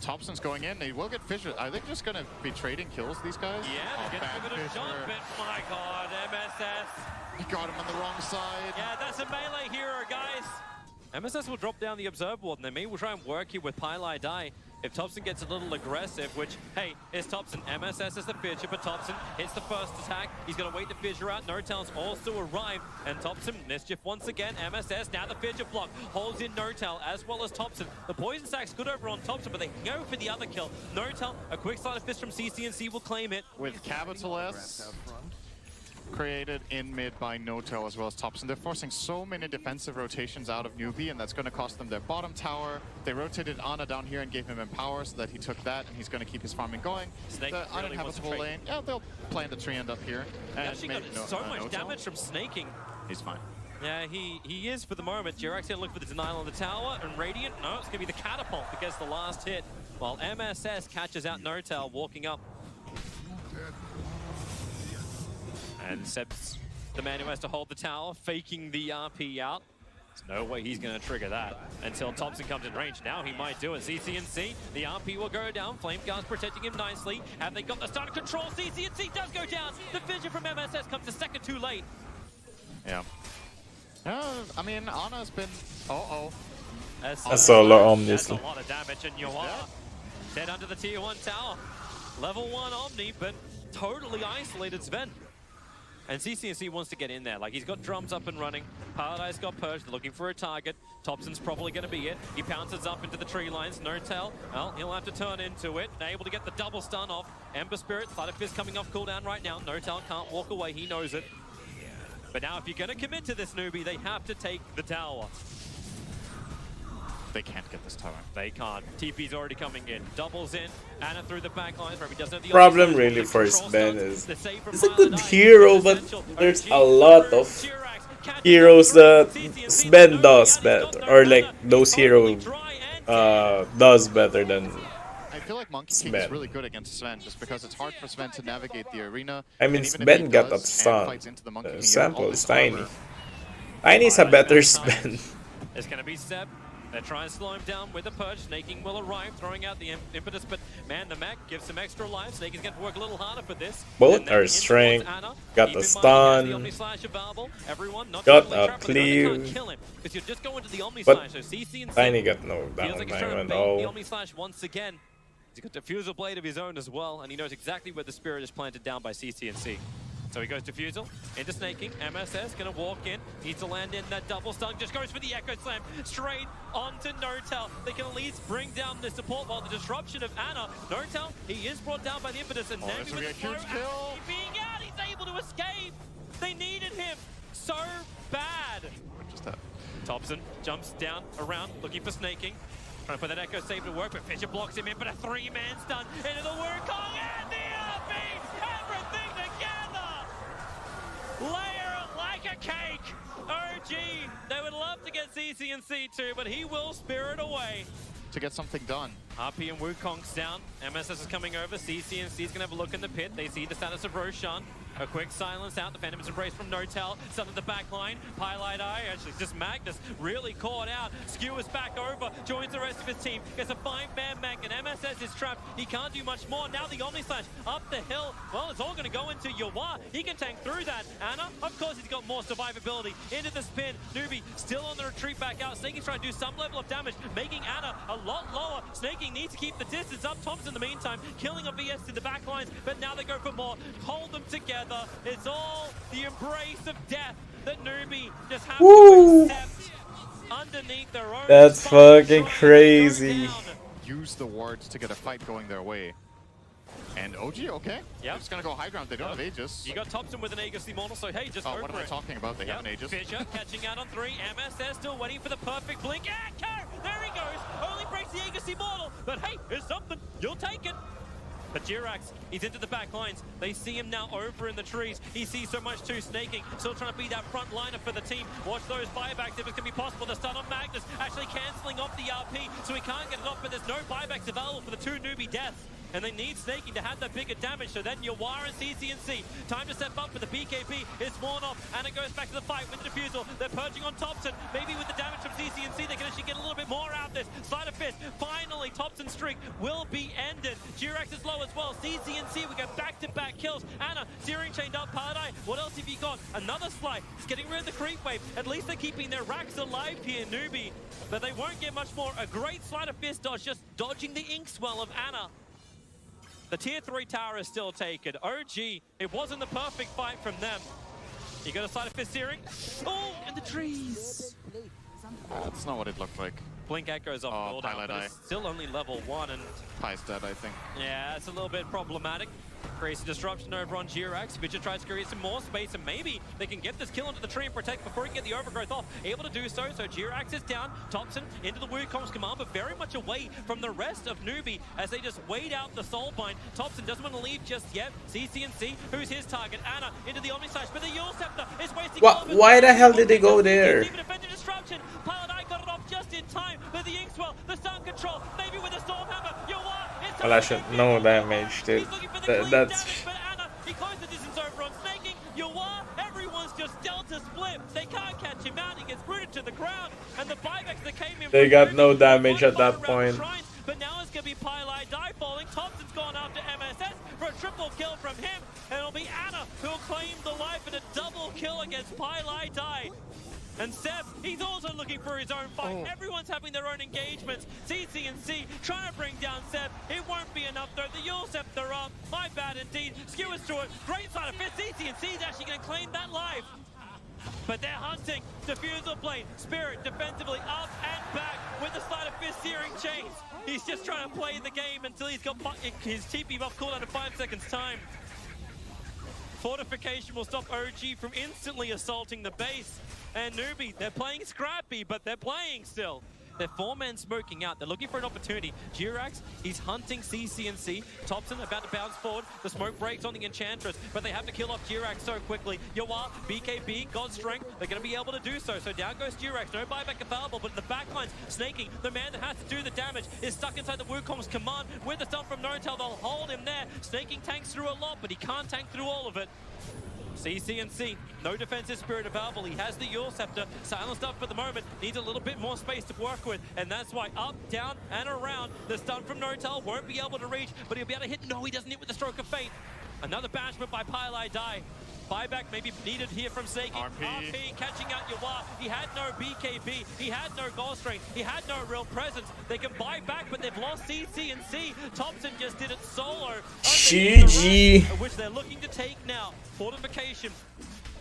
Thompson's going in. They will get Fissure. Are they just going to be trading kills, these guys? Yeah, they're going to give it a jump. And my god, MSS. He got him on the wrong side. Yeah, that's a melee hero, guys. MSS will drop down the Observer Ward, and they may try and work here with Pylai Die. If Thompson gets a little aggressive, which, hey, it's Thompson. MSS is the fissure, but Thompson hits the first attack. He's going to wait the fissure out. No-Tail's also arrived, and Thompson, mischief once again. MSS, now the fissure block, holds in No-Tail as well as Thompson. The poison stack's good over on Thompson, but they can go for the other kill. No-Tail, a quick sleight of fist from CCNC will claim it. With capital S. created in mid by Notel as well as Thompson. They're forcing so many defensive rotations out of Newbie, and that's going to cost them their bottom tower. They rotated Ana down here and gave him Empower so that he took that, and he's going to keep his farming going. Snake The really wants to uninhabitable lane, yeah, they'll plant a tree end up here. He And actually got so much damage from snaking. He's fine. Yeah, he is for the moment. Jirax's going to look for the denial on the tower, and Radiant, no, it's going to be the catapult that gets the last hit, while MSS catches out Notel walking up. And Seb's the man who has to hold the tower, faking the RP out. There's no way he's going to trigger that until Thompson comes in range. Now he might do it. CCNC, the RP will go down. Flameguard's protecting him nicely. Have they got the start of control? CCNC does go down. The vision from MSS comes a second too late. Yeah. I mean, Ana's been... That's a lot, obviously. That's a lot of damage, and Yoa dead under the tier 1 tower. Level 1 Omni, but totally isolated Sven. And CCNC wants to get in there. Like, he's got drums up and running. Paradise got purged. They're looking for a target. Thompson's probably going to be it. He pounces up into the tree lines. Notel, well, he'll have to turn into it. Able to get the double stun off. Ember Spirit, Sleight of Fist coming off cooldown right now. Notel can't walk away. He knows it. But now if you're going to commit to this newbie, they have to take the tower. They can't get this tower. They can't. TP's already coming in. Doubles in. Anna through the back lines. He doesn't have the Problem really for Sven is he's a good hero, but there's a lot of heroes that Sven does better, or like those heroes does better than I feel like Monkey King is really good against Sven, just because it's hard for Sven to navigate the arena. I mean, Sven got that stun. Sample is tiny. Tiny's a better Sven. It's going to be Seb. They're trying to slow him down with the purge. Snaking will arrive, throwing out the impetus, but man, the mech gives some extra life. Snake is going to work a little harder for this. Both are strength. Got the stun. Got a cleave. But Tiny got no downtime and all. The Omni Slash once again. He's got Diffusal Blade of his own as well, and he knows exactly where the Spirit is planted down by CCNC. So he goes Diffusal, into Snaking, MSS gonna walk in, needs to land in that double stun, just goes for the Echo Slam, straight onto Notel. They can at least bring down the support while the disruption of Ana. Notel, he is brought down by the impetus, and Nami with the slow being out, he's able to escape! They needed him so bad! Thompson jumps down, around, looking for Snaking. Trying to put that Echo Save to work, but Fisher blocks him in, but a 3-man stun into the Wukong, and the RP! Everything together! Layer it like a cake! OG, they would love to get CCNC too, but he will Spirit away. To get something done. RP and Wukong's down. MSS is coming over. CCNC's gonna have a look in the pit. They see the status of Roshan. A quick silence out. The Phantom's embrace from Notel. Some of the back line. Highlight Eye. Actually, just Magnus really caught out. Skewers back over. Joins the rest of his team. Gets a 5-man mech, and MSS is trapped. He can't do much more. Now the Omni Slash up the hill. Well, it's all gonna go into Yawa. He can tank through that. Ana, of course, he's got more survivability. Into the spin. Newbie still on the retreat back out. Snaking trying to do some level of damage, making Ana a lot lower. Snaking needs to keep the distance up. Thompson in the meantime, killing a VS to the back lines, but now they go for more. Hold them together. It's all the embrace of death that Newbie just have to accept underneath their own. That's fucking crazy. Use the wards to get a fight going their way. And OG, okay. They're just gonna go high ground. They don't have Aegis. You got Thompson with an Aegis Immortal, so hey, just go what am I talking about? They have an Aegis. Fisher catching out on 3. MSS still waiting for the perfect blink. Echo! There he goes! Only breaks the Aegis Immortal, but hey, it's something. You'll take it. But Jirax, he's into the back lines. They see him now over in the trees. He sees so much too. Snaking, still trying to be that front liner for the team. Watch those buybacks if it's going to be possible. The stun on Magnus actually cancelling off the RP, so he can't get it off, but there's no buybacks available for the 2 newbie deaths. And they need Snaking to have that bigger damage, so then Yawara and CCNC. Time to step up for the BKB. It's worn off, and it goes back to the fight with the Diffusal. They're purging on Thompson. Maybe with the damage from CCNC, they can actually get a little bit more out of this. Sleight of Fist. Finally, Thompson's streak will be ended. Jirax is low as well. CCNC, we get back-to-back kills. Ana, Searing chained up, Paradise. What else have you got? Another slide. It's getting rid of the creep wave. At least they're keeping their racks alive here, Newbie. But they won't get much more. A great Sleight of Fist dodge, just dodging the Inkswell of Ana. The tier 3 tower is still taken. OG, it wasn't the perfect fight from them. You got a Sleight of Fist Searing. Oh, and the trees. That's not what it looked like. Blink echoes off cooldown, but it's still only level 1, and Pie's dead, I think. yeah, it's a little bit problematic. Creates a disruption over on Jirax. Vidya tries to create some more space, and maybe they can get this kill into the tree and protect before he can get the overgrowth off. Able to do so, so Jirax is down. Thompson into the Wukong's command, but very much away from the rest of Newbie as they just wait out the Soulbind. Thompson doesn't want to leave just yet. CCNC, who's his target? Anna into the Omnislash, but the Yule Scepter is wasting. Why the hell did they go there? Even defended disruption. Pilot Eye got it off just in time, but the Inkswell, the Sun Control, maybe with a Stormhammer. Well, I should no damage, dude. That's. He closed the distance over on Snaking. Everyone's just Delta split. They can't catch him out. He gets rooted to the ground. And the buybacks that came in. They got no damage at that point. But now it's going to be Pilot Die falling. Thompson's gone after MSS for a triple kill from him. And it'll be Anna who'll claim the life in a double kill against Pilot Die. And Seb, he's also looking for his own fight. Everyone's having their own engagements. CCNC trying to bring down Seb. It won't be enough though. The Yule Scepter up. My bad indeed. Skewers to it. Great side of fist. CCNC is actually going to claim that life. But they're hunting. Diffusal blade. Spirit defensively up and back with the sleight of fist searing chains. He's just trying to play the game until he's got his TP buff cooldown in 5 seconds time. Fortification will stop OG from instantly assaulting the base. And Newbie, they're playing scrappy, but they're playing still. They're 4-man smoking out. They're looking for an opportunity. Jirax, he's hunting CCNC. Thompson about to bounce forward. The smoke breaks on the Enchantress, but they have to kill off Jirax so quickly. Yawar, BKB, God's Strength, they're going to be able to do so. So down goes Jirax. No buyback available, but in the backlines, Snaking, the man that has to do the damage, is stuck inside the Wukong's command. With the stun from Notel, they'll hold him there. Snaking tanks through a lot, but he can't tank through all of it. CCNC, no defensive spirit available. He has the Yule Scepter, silenced up for the moment, needs a little bit more space to work with, and that's why up, down, and around. The stun from Notel won't be able to reach, but he'll be able to hit. No, he doesn't hit with the Stroke of Fate. Another banishment by Pilot Die. Buyback may be needed here from Snaking. RP catching out Yawar. He had no BKB. He had no goal strength. He had no real presence. They can buy back, but they've lost CCNC. Thompson just did it solo. GG. Which they're looking to take now. Fortification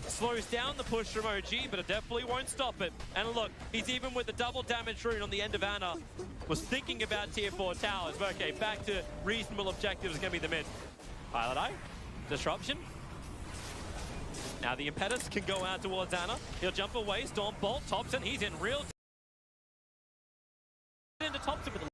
slows down the push from OG, but it definitely won't stop it. And look, he's even with the double damage rune on the end of Anna. Was thinking about tier 4 towers, but okay, back to reasonable objectives is going to be the mid. Pilot Eye, disruption. Now the Impetus can go out towards Anna. He'll jump away, Storm Bolt, Thompson, he's in real into Thompson with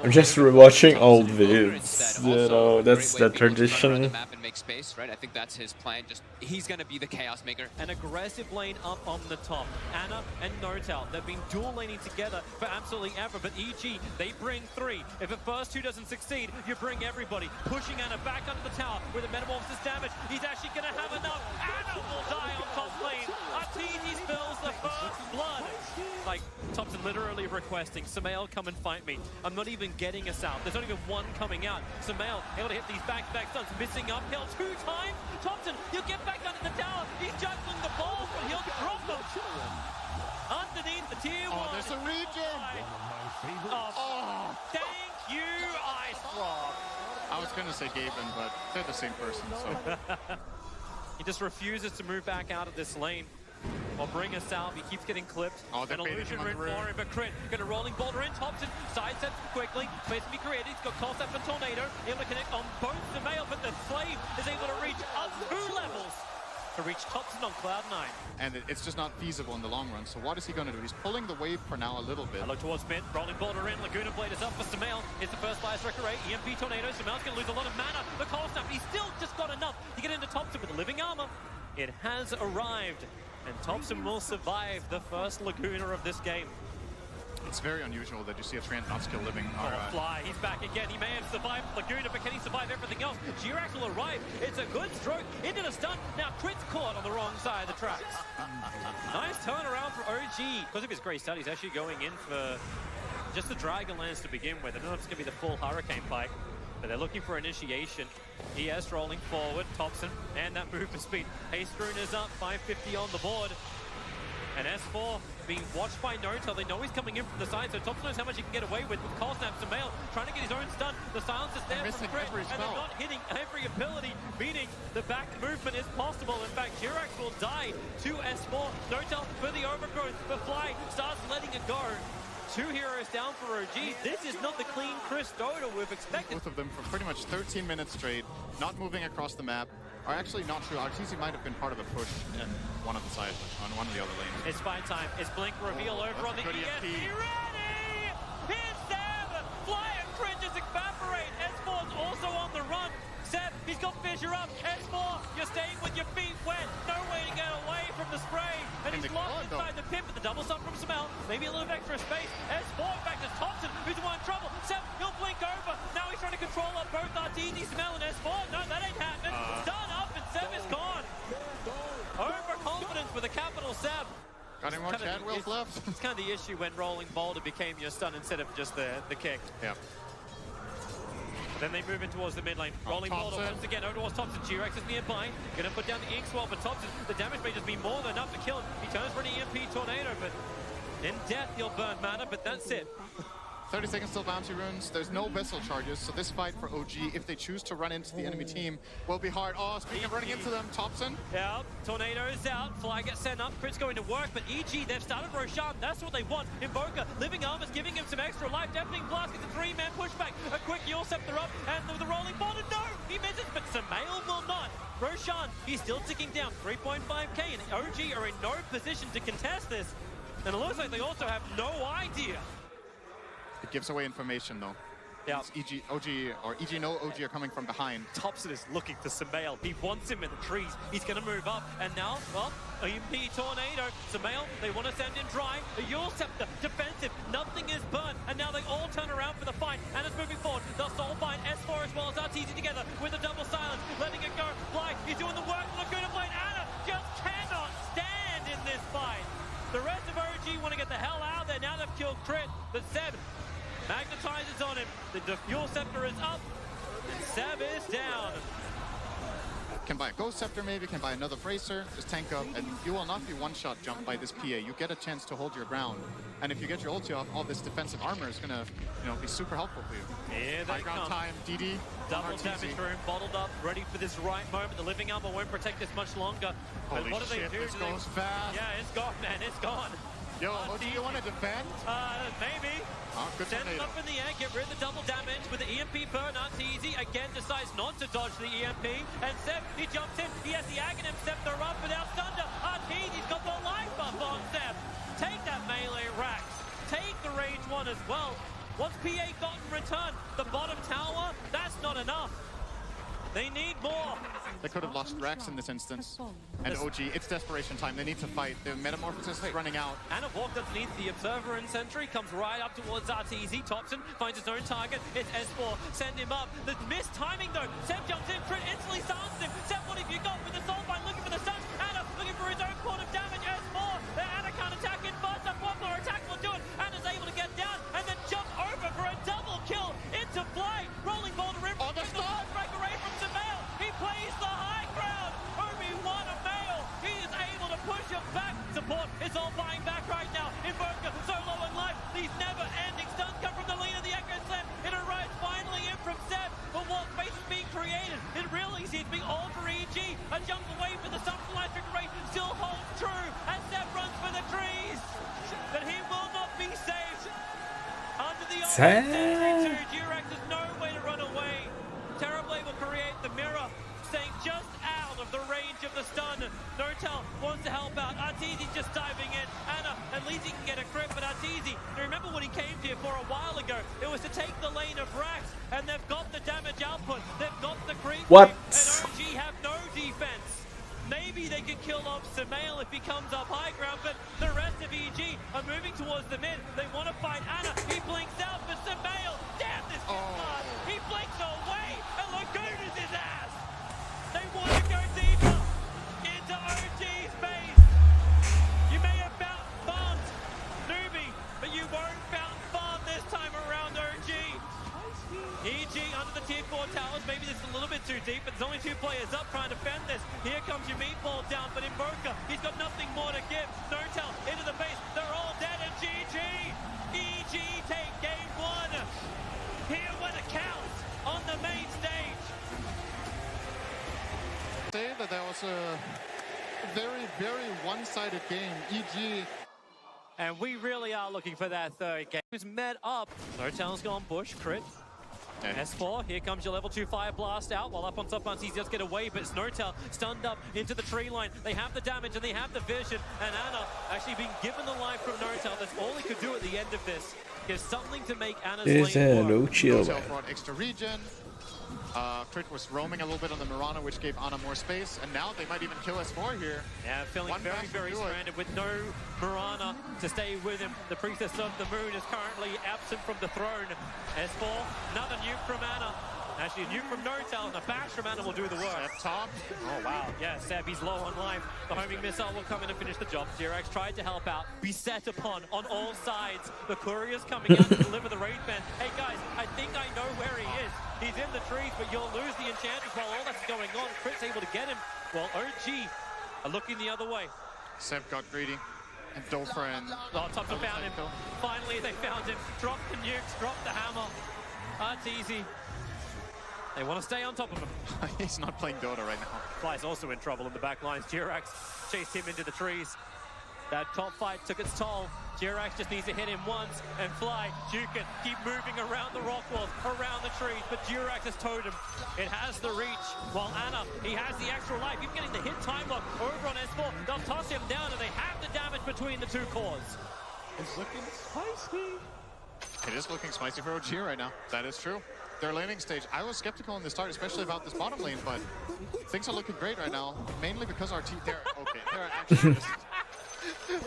I'm just rewatching old vids, you know, that's the tradition. Map and make space, right? I think that's his plan. Just he's gonna be the chaos maker. An aggressive lane up on the top. Anna and Notel, they've been dual laning together for absolutely ever, but EG, they bring 3. If the first 2 doesn't succeed, you bring everybody. Pushing Anna back under the tower with a metamorphosis damage. He's actually gonna have enough. Anna will die on top lane. Arteezy spills the first blood. Like, Thompson literally requesting, Samael, come and fight me. I'm not even getting us out. There's not even one coming out. Samael able to hit these back-to-back stuns, missing uphill 2 times. Thompson, he'll get back under the tower. He's juggling the balls, but he'll drop them. Underneath the tier 1. There's a regen. Thank you, Ice Rock. I was going to say Gaben, but they're the same person, so. He just refuses to move back out of this lane. Or bring us out. He keeps getting clipped. An illusion rune for him, but crit. Got a rolling boulder in. Thompson side steps quickly. Space to be created. He's got Cold Step and Tornado. Able to connect on both the male, but the Slave is able to reach up 2 levels to reach Thompson on Cloud 9. And it's just not feasible in the long run. So what is he going to do? He's pulling the wave for now a little bit. I look towards mid. Rolling boulder in. Laguna Blade is up for Samael. It's the first Last Wrecker 8. EMP Tornado. Samael's going to lose a lot of mana. The Cold Snap. He's still just got enough to get into Thompson with living armor. It has arrived. And Thompson will survive the first Laguna of this game. It's very unusual that you see a Trant not skill living. Fly, he's back again. He may have survived Laguna, but can he survive everything else? Jirax will arrive. It's a good stroke into the stun. Now Crit's caught on the wrong side of the tracks. Nice turnaround for OG. Because of his great start, he's actually going in for just the Dragonlance to begin with. I don't know if it's going to be the full Hurricane Pike, but they're looking for initiation. ES rolling forward, Thompson, and that movement speed. Haste Rune is up, 550 on the board. And S4 being watched by Notel. They know he's coming in from the side, so Thompson knows how much he can get away with Cold Snap. Sumail trying to get his own stun. The silence is there from Crit, and they're not hitting every ability, meaning the back movement is possible. In fact, Jirax will die to S4. Notel for the overgrowth, but Fly starts letting it go. 2 heroes down for OG. This is not the clean Chris Dota we've expected. Both of them for pretty much 13 minutes straight, not moving across the map. Are actually not true. RTZ might have been part of a push in one of the sides, on one of the other lanes. It's fight time. It's Blink reveal over on the ESP. Ready! Here's Seb! Fly and Crit just evaporate. S4's also on the run. Seb, he's got Fissure up. S4, you're staying with your feet wet. No way to get away from the spray. And he's locked inside the pit with the double stun from Sumail. Maybe a little bit extra space. S4 back to Thompson, who's the one in trouble. Seb, he'll blink over. Now he's trying to control up both RTZ, Sumail, and S4. No, that ain't happening. Done up, and Seb is gone. Overconfidence with a capital Seb. Got any more chat wheels left? It's kind of the issue when Rolling Boulder became your stun instead of just the kick. Yeah. Then they move in towards the mid lane. Rolling Boulder once again over towards Thompson. Jirax is nearby. Gonna put down the Ink Swell, but Thompson, the damage may just be more than enough to kill him. He turns for an EMP Tornado, but in death he'll burn mana, but that's it. 30 seconds till bounty runes. There's no vessel charges, so this fight for OG, if they choose to run into the enemy team, will be hard. Oh, speaking of running into them, Thompson. Yeah, Tornado is out. Fly gets sent up. Crit's going to work, but EG, they've started Roshan. That's what they want. Invoker, Living Armor's giving him some extra life. Deafening Blast gets a 3-man pushback. A quick Yule Scepter up, and the Rolling Boulder, no! He misses, but Sumail will not. Roshan, he's still ticking down. 3.5k, and OG are in no position to contest this. And it looks like they also have no idea. It gives away information though. Yeah. EG know OG are coming from behind. Thompson is looking for Sumail. He wants him in the trees. He's going to move up. And now, well, EMP Tornado. Sumail, they want to send in dry. The Yule Scepter, defensive. Nothing is burnt. And now they all turn around for the fight. And it's moving forward. They'll Soulbind S4 as well as RTZ together with a double silence. Letting it go. Fly, he's doing the work. Laguna Blade. Anna just cannot stand in this fight. The rest of OG want to get the hell out of there. Now they've killed Crit. But Seb magnetizes on him. The Yule Scepter is up. And Seb is down. Can buy a Ghost Scepter maybe, can buy another Bracer, just tank up, and you will not be one-shot jumped by this PA. You get a chance to hold your ground. And if you get your ulti off, all this defensive armor is gonna, be super helpful for you. Here they High ground come. time, DD. Double damage for him, bottled up, ready for this right moment. The Living Armor won't protect this much longer. Holy but what do shit, they do? this goes fast. Yeah, it's gone, man, it's gone. Yo, do you want to defend? Maybe. Oh, good Send them tornado. up in the air, get rid of the double damage with the EMP burn. RTZ again decides not to dodge the EMP. And Seb, he jumps in. He has the Aghanim Scepter up without Thunder. RTZ's got the life buff on Seb. Take that melee Rax. Take the range one as well. What's PA got in return? The bottom tower? That's not enough. They need more. They could have lost Rex in this instance. And OG, it's desperation time. They need to fight. The Metamorphosis is running out. Anna walked underneath the Observer and Sentry, comes right up towards RTZ. Thompson finds his own target. It's S4. Send him up. The missed timing though. Seb jumps in. Crit instantly silences him. Seb, what have you got with the Soulbind? Looking for the stun. Anna looking for his own point of damage. S4. Anna can't attack in. Burst up. One more attack will do it. Anna's able to get down and then jump over for a double kill into Fly. Rolling Boulder in. On the stun. Break away from Sumail. He plays the high ground. Obi-Wan a male. He is able to push him back. Support is all buying back right now. Invoker so low in life. These never-ending stuns come from the lead of the Echo Slam. It arrives finally in from Seb. But what space is being created? It really seems to be all for EG. A jump away for the Sunful Electric Ray still holds true. And Seb runs for the trees. But he will not be safe. Under the Sentry 2, Jirax has no way to run away. Terrorblade will create the mirror, staying just out of the range of the stun. Notel wants to help out. Arteezy just diving in. Anna, at least he can get a crit, but Arteezy, remember when he came here for a while ago, it was to take the lane of Rax, and they've got the damage output, they've got the creep, What? and OG have no defense. Maybe they can kill off Sumail if he comes up high ground, but the rest of EG are moving towards the mid. They want to fight Anna. He blinks out for Sumail. Damn, this gets hard. He blinks away, and Laguna's his ass. They want to go deeper into OG's base. You may have farmed Newbie, but you won't farm this time around OG. EG under the tier 4 towers. Maybe this is a little bit too deep, but there's only 2 players up trying to defend this. Here comes your meatball. called down, but Invoker, he's got nothing more to give. Nortel into the base, they're all dead, and GG! EG take game one. Here when it counts on the main stage. Say that was a very, very one-sided game. EG. And we really are looking for that third game. It's met up. Nortel's gone bush, crit. S4, here comes your level 2 Fire Blast out, while up on top He just get away, but it's Nortel stunned up into the tree line. They have the damage and they have the vision, and Ana actually being given the life from Nortel. That's all he could do at the end of this. There's something to make Ana's lane work. Nortel brought extra regen. Crit was roaming a little bit on the Mirana, which gave Ana more space, and now they might even kill S4 here. Yeah, feeling very, very stranded with no Mirana to stay with him. The Priestess of the Moon is currently absent from the throne. S4, another nuke from Ana. Actually, a nuke from Nortel, and a bash from Ana will do the work. Seb top. Oh, wow. Yeah, Seb, he's low on life. The homing missile will come in and finish the job. Jirax tried to help out, be set upon on all sides. The courier's coming out to deliver the raid band. Hey, guys, I think I know where he is. He's in the trees, but you'll lose the Enchantress while all that's going on. Crit's able to get him, while OG are looking the other way. Seb got greedy. And Dota and... Oh, Thompson found him. Finally, they found him. Dropped the nukes, dropped the hammer. That's easy. They want to stay on top of him. He's not playing Dota right now. Fly's also in trouble in the back lines. Jirax chased him into the trees. That top fight took its toll. Jirax just needs to hit him once, and Fly, Jukin, keep moving around the rock walls, around the trees, but Jirax has towed him. It has the reach, while Ana, he has the extra life. Even getting the hit time lock over on S4. They'll toss him down, and they have the damage between the two cores. It's looking spicy. It is looking spicy for OG right now. That is true. Their laning stage, I was skeptical in the start, especially about this bottom lane, but things are looking great right now, mainly because our team, they're actually just...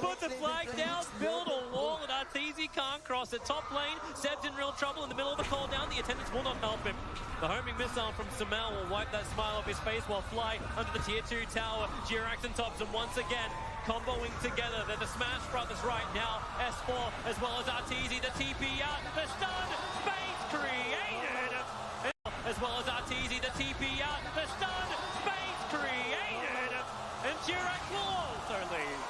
Put the flag down, build a wall, and Arteezy can't cross it. Top lane, Seb's in real trouble in the middle of the call down. The attendants will not help him. The homing missile from Samel will wipe that smile off his face, while Fly under the tier 2 tower. Jirax and Thompson once again comboing together. They're the Smash Brothers right now. S4 as well as Arteezy, the TP out, the stun, space created. As well as Arteezy, the TP out, the stun, space created. And Jirax will also leave.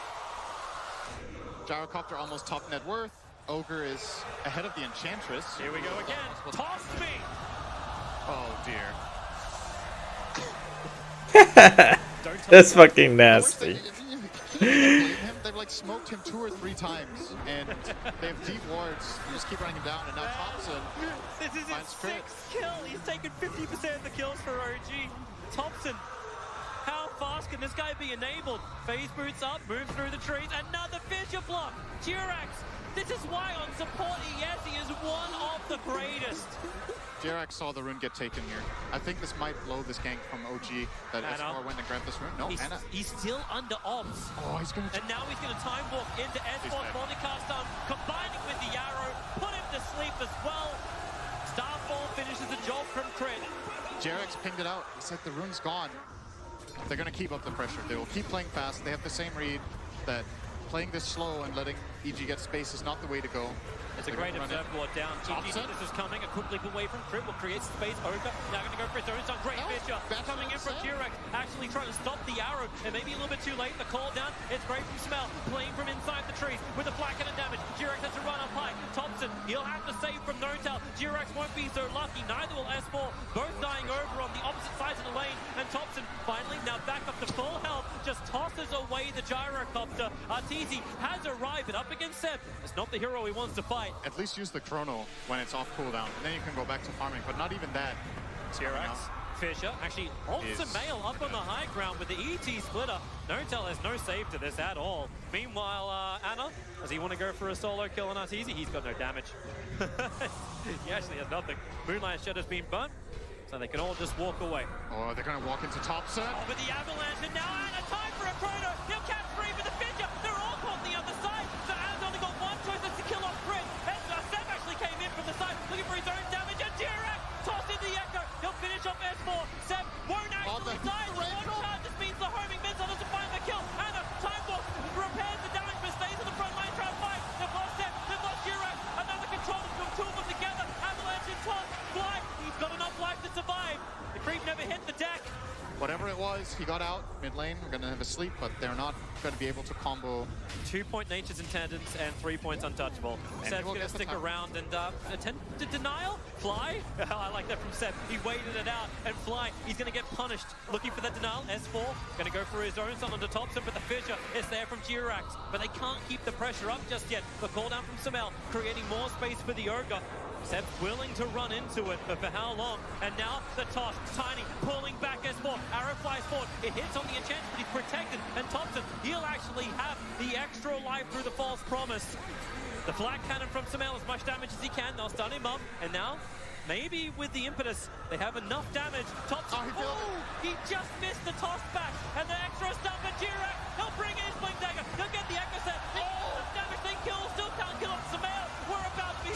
Gyrocopter almost top net worth. Ogre is ahead of the Enchantress. Here we go again. Tossed me. Oh dear. That's fucking nasty. They've like smoked him 2 or 3 times, and they have deep wards. You just keep running him down, and now Thompson This is his 6th kill. He's taken 50% of the kills for OG. Thompson. How fast can this guy be enabled? Phase boots up, moves through the trees, another fissure block. Jirax, this is why on support, yes, he is one of the greatest. Jirax saw the rune get taken here. I think this might blow this gank from OG that S4 went and grabbed this rune. No, Ana. He's still under Obs. Oh, he's gonna... And now he's gonna time walk into S4's bodycast down, combining with the arrow, put him to sleep as well. Starfall finishes the job from Crit. Jirax pinged it out. He said the rune's gone. They're going to keep up the pressure. They will keep playing fast. They have the same read that playing this slow and letting EG get space is not the way to go. It's a great observe board down. EG this is coming. A quick leap away from Crit will create space. Ogre now going to go for his own son. Great Fisher coming in from Jirax. Actually trying to stop the arrow. And maybe a little bit too late. The call down. It's great from Smell. Playing from inside the trees with a flack and a damage. Jirax has to run up high. Thompson, he'll have to save from Nortel. Jirax won't be so lucky. Neither will S4. Both dying over on the opposite sides of the lane. And Thompson finally now back up to full health. Just tosses away the gyrocopter. Arteezy has arrived, but up against Seb. It's not the hero he wants to fight. At least use the chrono when it's off cooldown, and then you can go back to farming, but not even that. Jirax, Fisher, actually holds a mail up on the high ground with the ET splitter. Nortel has no save to this at all. Meanwhile, Ana, does he want to go for a solo kill on Arteezy? He's got no damage. He actually has nothing. Moonlight Shadow's been burnt, so they can all just walk away. Oh, they're going to walk into Thompson. Oh, with the avalanche, and now Ana, time for a chrono. He'll catch free with the Fisher. They're all caught on the other side, so Ana's only got one choice, that's to kill off Crit. Seb actually came in from the side, looking for his own damage, and Jirax tossed in the Echo. He'll finish off S4. Seb won't actually die. The one charge just means the homing missile doesn't find the kill. Ana, time walk, repairs the damage, but stays on the front line, trying to fight. They've lost Seb, they've lost Jirax. Another controller from two of them together. Avalanche and toss. Fly, he's got enough life to survive. The creep never hit the deck. Whatever it was, was. He got out mid lane. We're gonna have a sleep, but they're not gonna be able to combo. 2-point Nature's Intendants and 3 points Untouchable. And Seb's we'll gonna get the stick time. around and attempt to denial? Fly? I like that from Seb. He waited it out and Fly. He's gonna get punished. Looking for the denial. S4 gonna go for his own son onto Thompson, but the fissure is there from Jirax. But they can't keep the pressure up just yet. The call down from Samel, creating more space for the Ogre. Seb's willing to run into it, but for how long? And now the toss, Tiny pulling back S4. Arrow flies forward. It hits on the enchant, but he's protected. And Thompson, he'll actually have the extra life through the false promise. The flag cannon from Samel as much damage as he can. They'll stun him up. And now, maybe with the impetus, they have enough damage. Thompson, he just missed the toss back. And the extra stun for Jirax. He'll bring in his Blink Dagger. He'll get the Echo Set. Enough damage, they kill. Still can't kill off Samel. We're about to be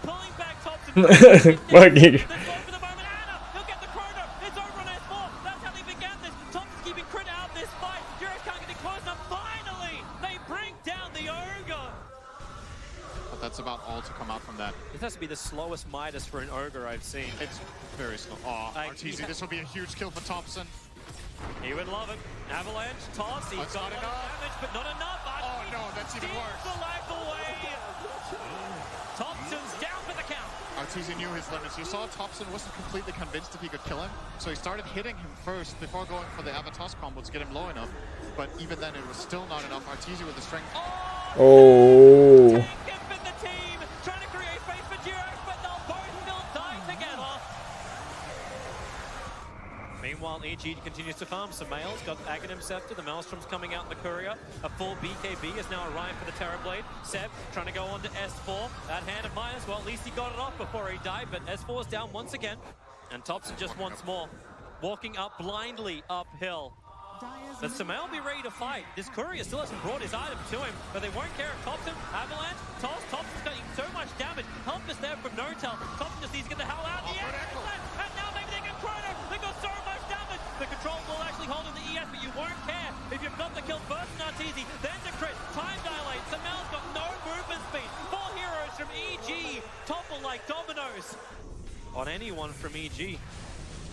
pulling back Thompson. Fucking. For the moment, Anna, he'll get the chrono. It's over on S4. That's how they began this. Thompson's keeping crit out this fight. Jirax can't get it close enough. Finally, they bring down the Ogre. But that's about all to come out from that. This has to be the slowest Midas for an Ogre I've seen. It's very slow. Oh, RTZ, this will be a huge kill for Thompson. He would love it. Avalanche, toss, he's got a lot of damage, but not enough. Oh no, that's even worse. The life away. Thompson's down for the count. Arteezy knew his limits. You saw Thompson wasn't completely convinced if he could kill him, so he started hitting him first before going for the Avatos combo to get him low enough. But even then, it was still not enough. Arteezy with the strength. Oh. The team trying to create space for Jirax, but they'll both still die together. Meanwhile, EG continues to farm. Samael's got Aghanim Scepter. The Maelstrom's coming out in the courier. A full BKB has now arrived for the Terrorblade. Seb trying to go on to S4. That hand of Myers, well, at least he got it off before he died, but S4 is down once again. And Thompson just once more. Walking up blindly uphill. But Samael be ready to fight. This courier still hasn't brought his item to him, but they won't care if Thompson, Avalanche, toss. Thompson's getting so much damage. Help is there from Notel. Thompson just needs to get the hell out of the air. And now maybe they can chrono. They got so much damage. The control will actually hold in the ES, but you won't care if you've got the kill first in Arteezy. Then the crit. Time dilate. Samael's got no movement speed. 4 heroes from EG. Topple like dominoes on anyone from EG.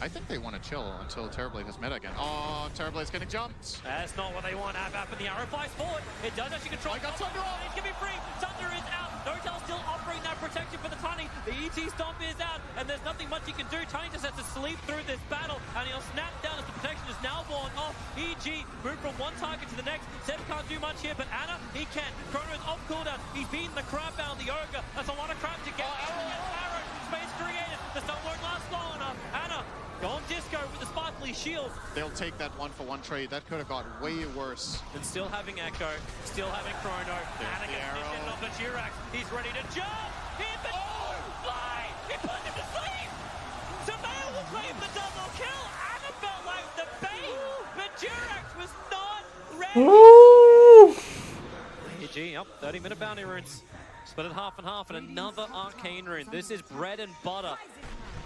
I think they want to chill until Terrorblade has meta again. Oh, Terrorblade's getting jumped. That's not what they want. Ab, but the arrow flies forward. It does actually control. I got Thunder off. It's going to be free. Thunder is out. Notel still offering that protection for the Tiny. The ET Stomp is out, and there's nothing much he can do. Tiny just has to sleep through this battle, and he'll snap down as the protection is now worn off. EG moved from one target to the next. Seb can't do much here, but Anna, he can. Chrono's off cooldown. He's beaten the crap out of the Ogre. That's a lot of crap to get. Arrow. Space created. The stun won't last long enough. Anna. Go on Disco with the sparkly shield. They'll take that 1-for-1 trade. That could have got way worse. And still having Echo, still having Chrono. Anna gets conditioned off the Jirax. He's ready to jump. Hit the fly. He put him to sleep. Samel will claim the double kill. Anna felt like the bait, but Jirax was not ready. EG up 30-minute bounty runes. Split it half and half, and another arcane rune. This is bread and butter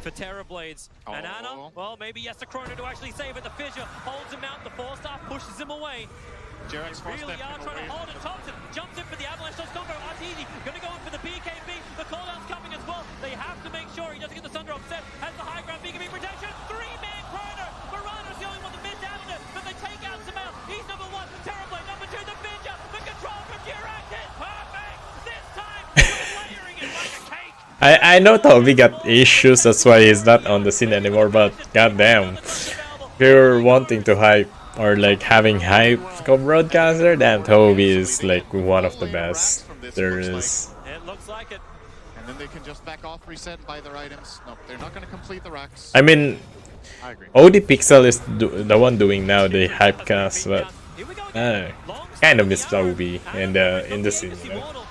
for Terrorblades. And Anna, well, maybe he has to Chrono to actually save it. The fissure holds him out. The 4-star pushes him away. Jirax really are trying to hold it. Thompson jumps in for the Avalanche. Does combo. Arteezy going to go in for the BKB. The cooldown's coming as well. They have to make sure he doesn't get the Thunder upset. Has the high ground BKB protection. 3-man Chrono. Marano's the only one that missed out on it. But they take out Samel. He's number 1. Terrorblade number 2. The fissure. The control from Jirax is perfect. This time, we're layering it like a cake. I know Toby got issues, that's why he's not on the scene anymore, but goddamn. If you're wanting to hype or like having hype co-broadcaster, damn, Toby is like one of the best there is. It looks like it. And then they can just back off, reset, buy their items. No, they're not going to complete the racks. I mean, I agree. OD Pixel is the one doing now the hype cast, but kind of miss Toby in the scene, you know?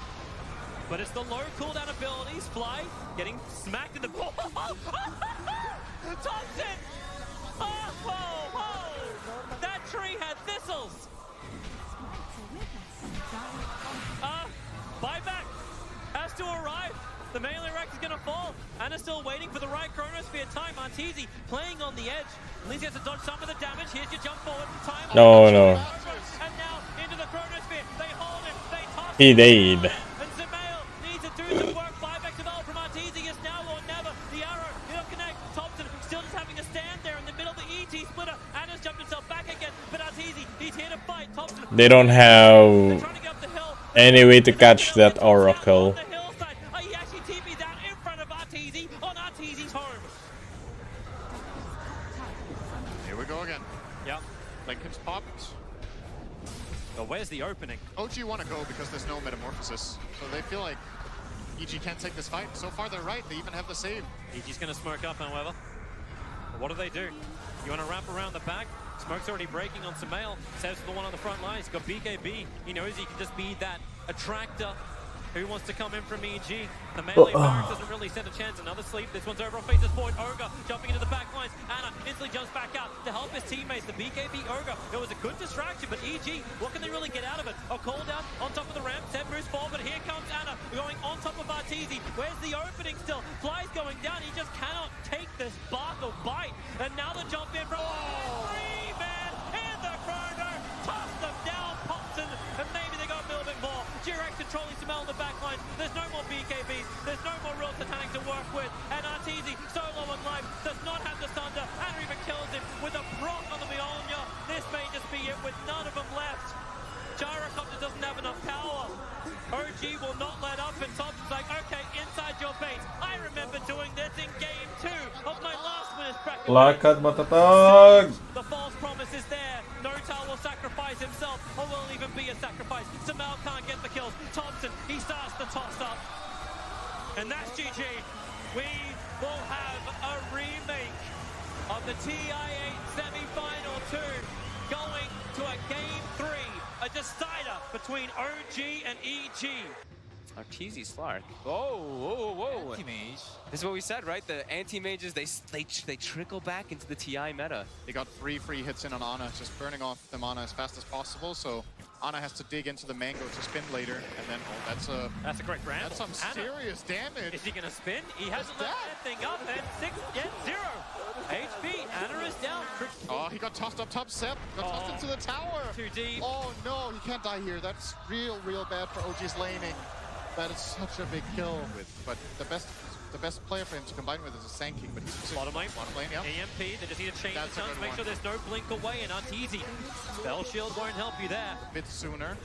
But it's the low cooldown abilities. Fly getting smacked in the ball. Thompson! Oh, that tree had thistles. Buyback has to arrive. The melee rack is going to fall. Anna's still waiting for the right Chronosphere time. Arteezy playing on the edge. At least he has to dodge some of the damage. Here's your jump forward. Time No. And now into the Chronosphere. They hold him. They toss He him. died. And Samael needs to do some work. Buyback developed from Arteezy. It's now or never. The arrow, he'll connect. Thompson still just having to stand there in the middle of the ET splitter. And here to fight. Thompson. They don't have any way to catch that Oracle. He actually TP'd down in front of Arteezy on Arteezy's home. Here we go again. Yep. Lincoln's popped. Well, where's the opening? OG want to go because there's no metamorphosis. So they feel like EG can't take this fight. So far they're right. They even have the save. EG's going to smoke up, however. But what do? You want to wrap around the back? Smoke's already breaking on Sumail. Seb's the one on the front lines. He's got BKB. He knows he can just be that attractor who wants to come in from EG. The melee barracks doesn't really stand a chance. Another sleep. This one's over on faces forward. Ogre jumping into the back lines. Anna instantly jumps back out to help his teammates. The BKB Ogre. It was a good distraction, but EG, what can they really get out of it? A call down on top of the ramp. Seb moves forward, but here comes Anna going on top of Arteezy. Where's the opening still? Fly's going down. He just cannot take this Barkle bite. And now the jump in from three man in the corner. Toss them down, pops in, and maybe they got a little bit more. Jirax controlling Sumail on the back line. There's no more BKBs. There's no more real Satanic to work with. And Arteezy, so low on life, does not have the Sunder. Anna even kills him with a proc on the Mjolnir. This may just be it with none of them left. Gyrocopter doesn't have enough power. OG will not let up, and Thompson's like, okay, inside your base. I remember doing this in game 2 of my last winners bracket. Lakad matatag! The false promise is there. Notal will sacrifice himself, or will even be a sacrifice. Sumail can't get the kills. Thompson, he starts the toss up. And that's GG. We will have a remake of the TI8 semi-final 2 going to a game 3. A decider between OG and EG. Arteezy Slark. Whoa. Anti-mage. This is what we said, right? The anti-mages, they trickle back into the TI meta. They got 3 free hits in on Ana, just burning off the mana as fast as possible. So Ana has to dig into the mango to spin later, and then that's a great ramp. That's some serious damage. Is he gonna spin? He hasn't let that thing up, and 0 HP. Ana is down. Oh, he got tossed up top. Seb got tossed into the tower. Too deep. Oh no, he can't die here. That's real bad for OG's laning. That is such a big kill. But the best player for him to combine with is a Sand King, but he's bottom lane, yeah. EMP, they just need to change the chance to make sure there's no blink away, and Arteezy. Spell shield won't help you there. A bit sooner.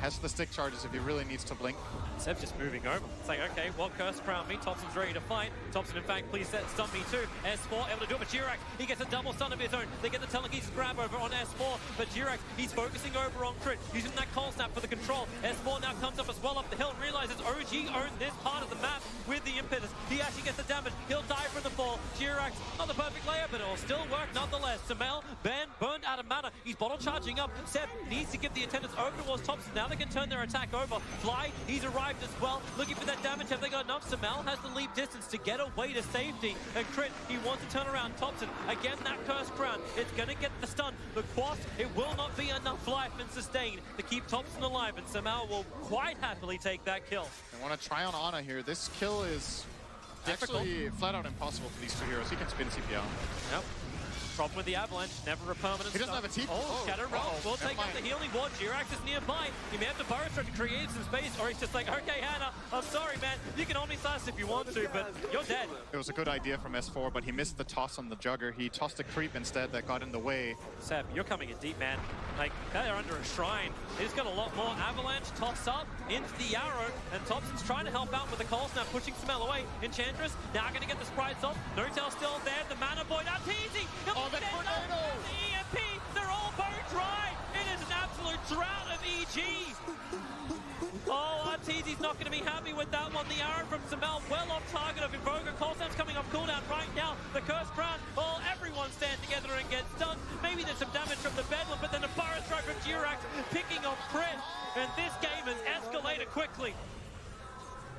Has the stick charges if he really needs to blink. Seb's just moving over. It's like, okay, well, curse crown me. Thompson's ready to fight. Thompson, in fact, please stun me too. S4 able to do it, but Jirax, he gets a double stun of his own. They get the telekinesis grab over on S4, but Jirax, he's focusing over on crit, using that cold snap for the control. S4 now comes up as well up the hill, realizes OG owned this part of the map with the impetus. He actually gets the damage. He'll die from the fall. Jirax, not the perfect layer, but it'll still work nonetheless. Sumail, Ben, burned out of mana. He's bottle charging up. Seb needs to give the attendance over towards Thompson. Now they can turn their attack over. Fly, he's arrived as well, looking for that damage. Have they got enough? Sumail has to leap distance to get away to safety. And Crit, he wants to turn around. Thompson, again, that curse crown. It's going to get the stun. The quast, it will not be enough life and sustain to keep Thompson alive, and Sumail will quite happily take that kill. They want to try on Ana here. This kill is difficult. Actually flat out impossible for these 2 heroes. He can spin CPL. Yep. Problem with the avalanche, never a permanent He doesn't have a TP. Shadow Realm will take out the healing ward. Jirax is nearby. He may have to burrow to create some space, or he's just like, okay, Hannah, I'm sorry, man. You can only slice if you want to, but you're dead. It was a good idea from S4, but he missed the toss on the Jugger. He tossed a creep instead that got in the way. Seb, you're coming in deep, man. Like, they're under a shrine. He's got a lot more avalanche, toss up into the arrow, and Thompson's trying to help out with the cold snap, pushing Sumail away. Enchantress, now going to get the sprite off. Notel still there. The mana void, Arteezy. Oh, that tornado! The EMP, they're all bone dry. It is an absolute drought of EG. Oh, Arteezy's not going to be happy with that one. The arrow from Sumail well off target of Invoker. Colsnap's coming off cooldown right now. The Curse Crown, well, everyone stand together and get stunned. Maybe there's some damage from the Bedlam, but then a Burrow Strike from Jirax picking off Chris. And this game has escalated quickly.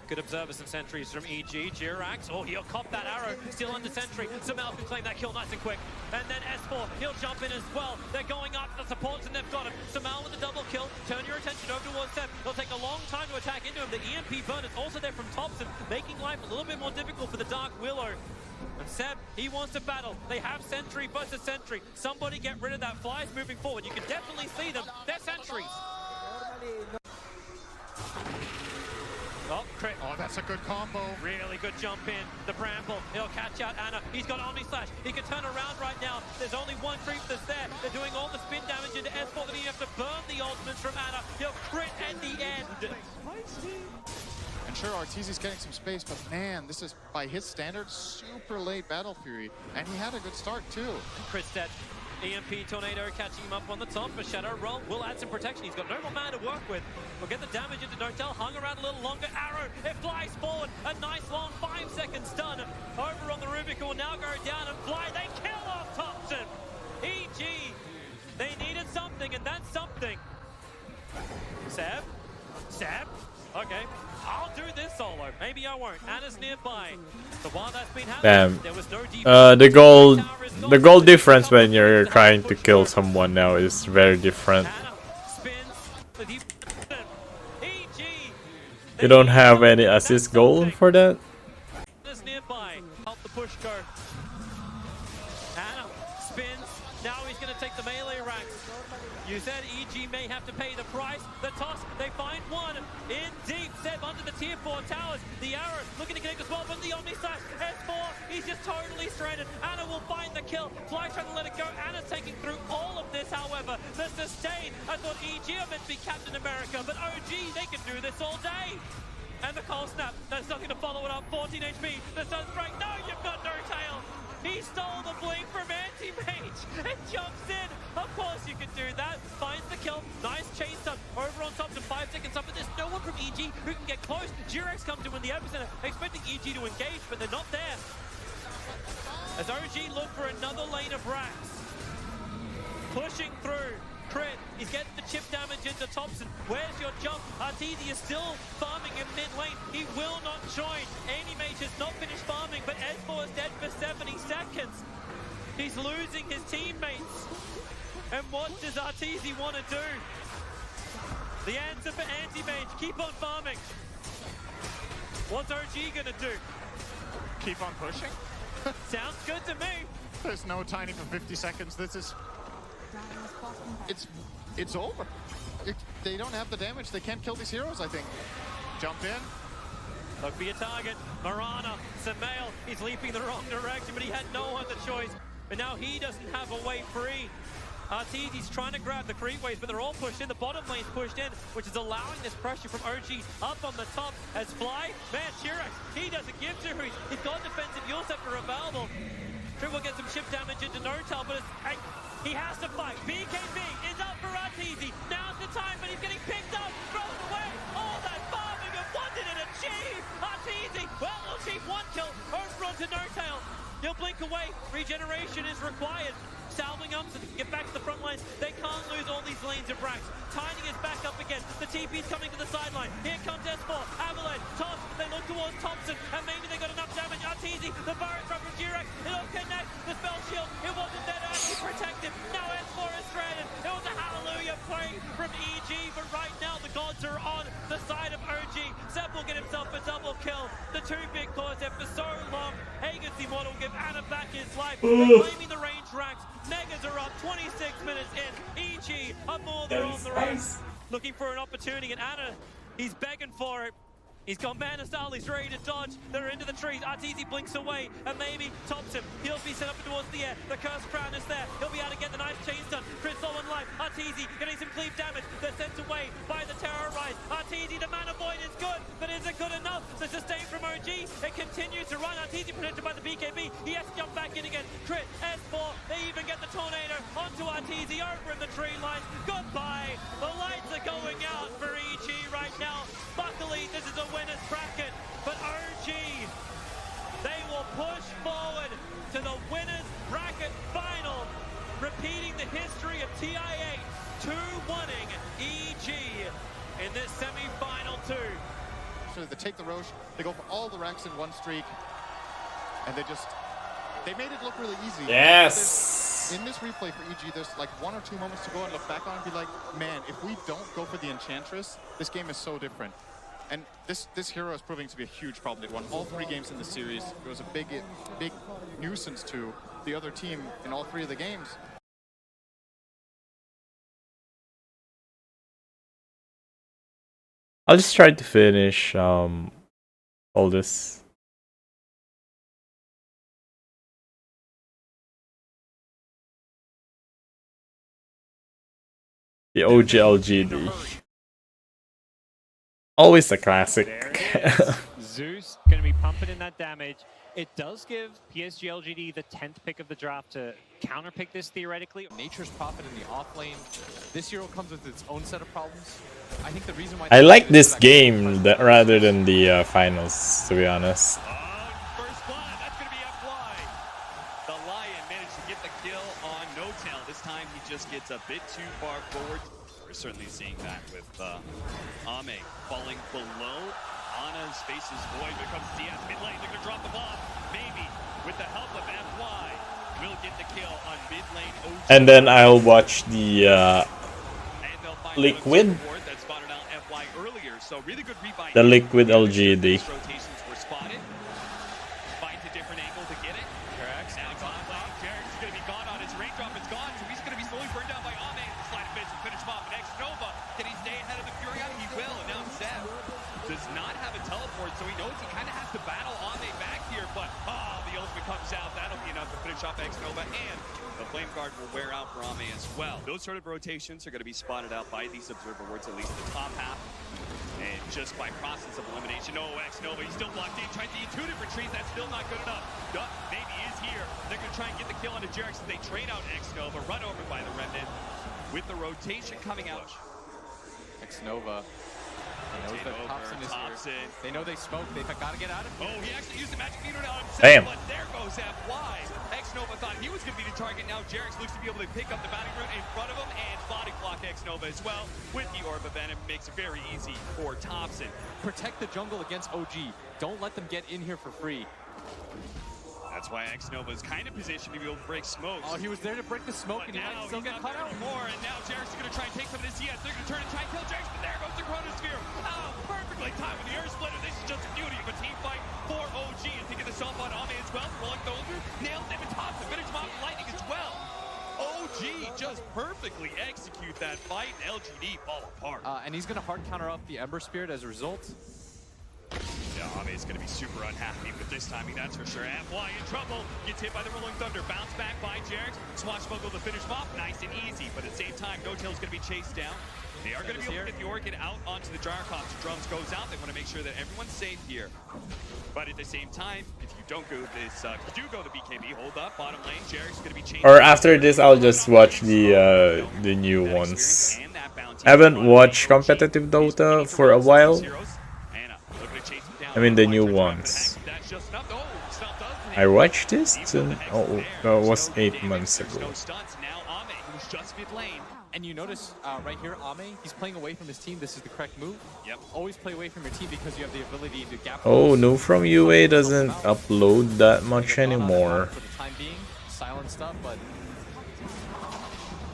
Good observers and sentries from EG. Jirax, oh, he'll cop that arrow, still under sentry. Sumail can claim that kill nice and quick. And then S4, he'll jump in as well. They're going up the supports and they've got him. Sumail with a double kill. Turn your attention over towards Seb. It'll take a long time to attack into him. The EMP burn is also there from Thompson, making life a little bit more difficult for the Dark Willow. And Seb, he wants to battle. They have sentry versus sentry. Somebody get rid of that. Flies moving forward. You can definitely see them. They're sentries. Oh. Crit. Oh, that's a good combo. Really good jump in. The Bramble. He'll catch out Ana. He's got Omni Slash. He can turn around right now. There's only one creep that's there. They're doing all the spin damage into S4. Then you have to burn the ultimates from Ana. He'll crit at the end. And sure, Arteezy's getting some space, but man, this is, by his standards, super late Battle Fury. And he had a good start, too. Crit's dead. EMP Tornado catching him up on the top. A Shadow Roll will add some protection. He's got no more mana to work with. We'll get the damage into Notel. Hung around a little longer. Arrow, it flies forward. A nice long 5-second stun. Over on the Rubicon will now go down and fly. They kill off Thompson. EG, they needed something, and that's something. Seb? Okay, I'll do this solo. Maybe I won't. Ana's nearby. So while that's been happening, there was no the goal difference when you're trying to kill someone now is very different. You don't have any assist goal for that? Ana's nearby. Help the push go. Ana spins. Now he's going to take the melee ranks. You said EG may have to pay the price. The toss, they find one in deep. Seb under the tier 4 towers. The arrow looking to connect as well, but the Omni Slash S4, he's just totally stranded. Ana will find the kill. Fly trying to let it go. Ana's taking through all of this, however. The sustain, I thought EG are meant to be Captain America, but OG, they can do this all day. And the cold snap, that's not going to follow it up. 14 HP, the Sunstrike, no, you've got no tail. He stole the blink from Anti-Mage and jumps in. Of course you can do that. Finds the kill. Nice chain stun. Over on top to 5 seconds up, but there's no one from EG who can get close. Jurex comes in with the epicenter, expecting EG to engage, but they're not there. As OG look for another lane of racks. Pushing through. Crit, he's getting the chip damage into Thompson. Where's your jump? Arteezy is still farming in mid lane. He will not join. Anti-Mage has not finished farming, but S4 is dead for 70 seconds. He's losing his teammates. And what does Arteezy want to do? The answer for Anti-Mage, keep on farming. What's OG gonna do? Keep on pushing? Sounds good to me. There's no tiny for 50 seconds. This is... It's over. They don't have the damage. They can't kill these heroes, I think. Jump in. Look for your target. Marana, Samael, he's leaping the wrong direction, but he had no other choice. But now he doesn't have a way free. Arteezy's trying to grab the creep waves, but they're all pushed in. The bottom lane's pushed in, which is allowing this pressure from OG up on the top as Fly. Man, Chirac, he doesn't give to who. He's got defensive Yule Scepter available. Triple will get some chip damage into Notel, but he has to fight. BKB is up for Arteezy. Now's the time, but he's getting picked up, thrown away. All that farming, and what did it achieve? Arteezy, well, he'll achieve one kill over onto Notel. He'll blink away. Regeneration is required. Salving up so they can get back to the front lines. They can't lose all these lanes of Brax. Tiny is back up again. The TP's coming to the sideline. Here comes S4. Avalanche. Toss. They look towards Thompson. And maybe they got enough damage. Arteezy. The Virus drop from Durex. It'll connect. The spell shield. It wasn't there to actually protect him. Now S4 is stranded. It was a hallelujah play from EG. But right now the gods are on the side of OG. Seb will get himself a double kill. The two big cores there for so long. Hagen's Immortal will give Ana back his life. They're claiming the range ranks. Megas are up 26 minutes in. EG are more than on the race. Looking for an opportunity, and Ana, he's begging for it. He's got Mana Style, he's ready to dodge. They're into the trees. Arteezy blinks away, and maybe Thompson. He'll be set up towards the air. The Cursed Crown is there. He'll be able to get the nice chain stun. Chris low on life. Arteezy getting some cleave damage. They're sent away by the Terrorize. Arteezy, the Mana Void is good, but is it good enough to sustain from OG? It continues to run. Arteezy protected by the BKB. He has to jump back in again. Crit, S4. They even get the Tornado onto Arteezy over in the tree line. Goodbye. The lights are going out for EG right now. Luckily, this is a winner's bracket, but OG, they will push forward to the winner's bracket final, repeating the history of TI8, 2-1ing EG in this semi-final 2. So they take the Roche, they go for all the ranks in one streak, and they made it look really easy. Yes! In this replay for EG, there's like 1 or 2 moments to go and look back on and be like, man, if we don't go for the Enchantress, this game is so different. And this hero is proving to be a huge problem. They won all 3 games in the series. It was a big nuisance to the other team in all 3 of the games. I'll just try to finish All this. The OG LGD. Always a classic. Zeus going to be pumping in that damage. It does give PSG LGD the 10th pick of the draft to counterpick this theoretically. Nature's Prophet in the off lane. This hero comes with its own set of problems. I think the reason why I like this game rather than the finals, to be honest. First blood, that's going to be FY. The Lion managed to get the kill on No Tail. This time he just gets a bit too far forward. We're certainly seeing that with Ame falling below. Ana's face is void. Here comes CS mid lane. They're going to drop the bomb. Maybe with the help of FY, will get the kill on mid lane. And then I'll watch the Liquid. So really good rebuy. The Liquid LGD. Rotations were spotted. Finds a different angle to get it. Correct. Now it's on lane. Jarek's going to be gone on his raindrop. It's gone. So he's going to be slowly burned down by Ame. Slide of fish and finish him off. And X-Nova, can he stay ahead of the Furion? He will. And now Zeb does not have a teleport, so he knows he kind of has to battle Ame back here. But the ultimate comes out. That'll be enough to finish off X-Nova. And the Flame Guard will wear out for Ame as well. Those sort of rotations are going to be spotted out by these observer wards, at least the top half. And just by process of elimination, X-Nova, he's still blocked in, trying to eat 2 different trees, that's still not good enough. Duck maybe is here. They're going to try and get the kill onto Jarek, so they trade out X-Nova, run over by the Remnant. With the rotation coming out. X-Nova. They know that Thompson is here. They know they smoke, they've got to get out of here. Oh, he actually used the magic meter on himself, Damn. But there goes FY. X-Nova thought he was going to be the target. Now Jarex looks to be able to pick up the bounty rune in front of him and body block X-Nova as well. With the Orb of Venom, makes it very easy for Thompson. Protect the jungle against OG. Don't let them get in here for free. That's why X-Nova is kind of positioned to be able to break smoke. Oh, he was there to break the smoke, and he might still get caught out. More, and now Jarex is going to try and take some of this. Yes, they're going to turn and try and kill Jarex, but there goes the Chronosphere. Oh, perfectly timed with the Air Splitter. This is just a beauty of a team fight for OG. And picking this off on Ame as well. Rolling Thunder, nails him and Thompson. Finish him off with lightning as well. OG just perfectly execute that fight, and LGD fall apart. And he's going to hard counter off the Ember Spirit as a result. Yeah, Ame is going to be super unhappy with this timing, that's for sure. FY in trouble, gets hit by the Rolling Thunder, bounce back by Jarex, Swashbuckle to finish him off, nice and easy, but at the same time, No Tail's going to be chased down. They are going to be able to get the Orchid out onto the Gyrocopter. Drums goes out, they want to make sure that everyone's safe here. But at the same time, if you don't go this, if you do go to BKB, hold up, bottom lane, Jarex is going to be chased. Or after this, I'll just watch the new ones. I haven't watched competitive Dota for a while. I mean the new ones. I watched this that was 8 months ago. And you notice right here, Ame, he's playing away from his team. This is the correct move. Yep. Always play away from your team because you have the ability to gap. Oh, no, from UA doesn't upload that much anymore. For the time being, silent stuff, but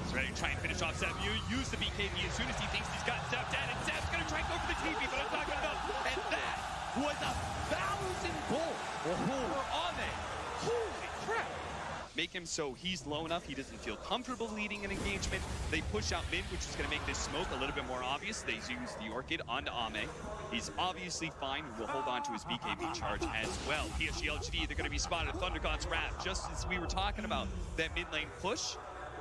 he's ready to try and finish off Zeb. You use the BKB as soon as he thinks he's got Zeb dead, and Zeb's going to try and go for the TP, but it's not good enough. And that was 1,000 gold for Ame. Holy crap! Make him so he's low enough, he doesn't feel comfortable leading an engagement. They push out mid, which is going to make this smoke a little bit more obvious. They use the Orchid onto Ame. He's obviously fine. He will hold on to his BKB charge as well. PSG LGD, they're going to be spotted at Thundergod's Wrath. Just as we were talking about, that mid lane push,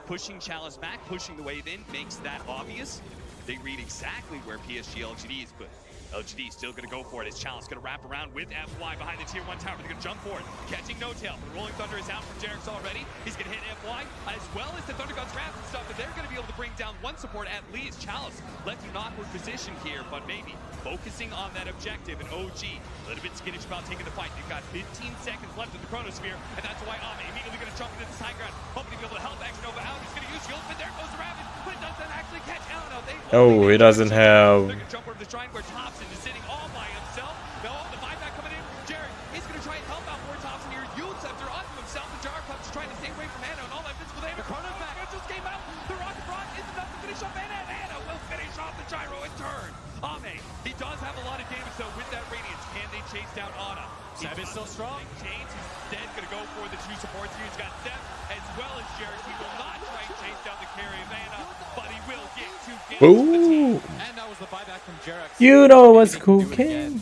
pushing Chalice back, pushing the wave in, makes that obvious. They read exactly where PSG LGD is, but LGD still going to go for it. His Chalice going to wrap around with FY behind the tier 1 tower. They're going to jump for it. Catching No Tail. The Rolling Thunder is out from Jarex already. He's going to hit FY as well as the Thunder God's Wrath and stuff, but they're going to be able to bring down one support at least. Chalice left in an awkward position here, but maybe focusing on that objective. And OG, a little bit skittish about taking the fight. They've got 15 seconds left in the Chronosphere, and that's why Ame immediately going to jump into this high ground, hoping to be able to help X-Nova out. He's going to use shield, but there goes the Ravage, but it doesn't actually catch out. Oh, he doesn't have. They're going to jump over the shrine where Thompson is sitting all by himself. No, the buyback coming in. Jared, he's going to try and help out more Thompson here. Yule Scepter onto himself. The Gyrocopter is trying to stay away from Anna, and all that physical damage. Chrono's back. It just came out. The Rocket Rock is enough to finish off Anna, and Anna will finish off the Gyro in turn. Ame, he does have a lot of damage though with that Radiance. Can they chase down Anna? Zeb is still strong. Chains, he's dead. Going to go for the 2 supports here. He's got Zeb as well as Jared. He will not try and chase down the carry of Anna, but he will get 2 kills. Ooh. And that was the buyback from Jarex. You know what's cooking?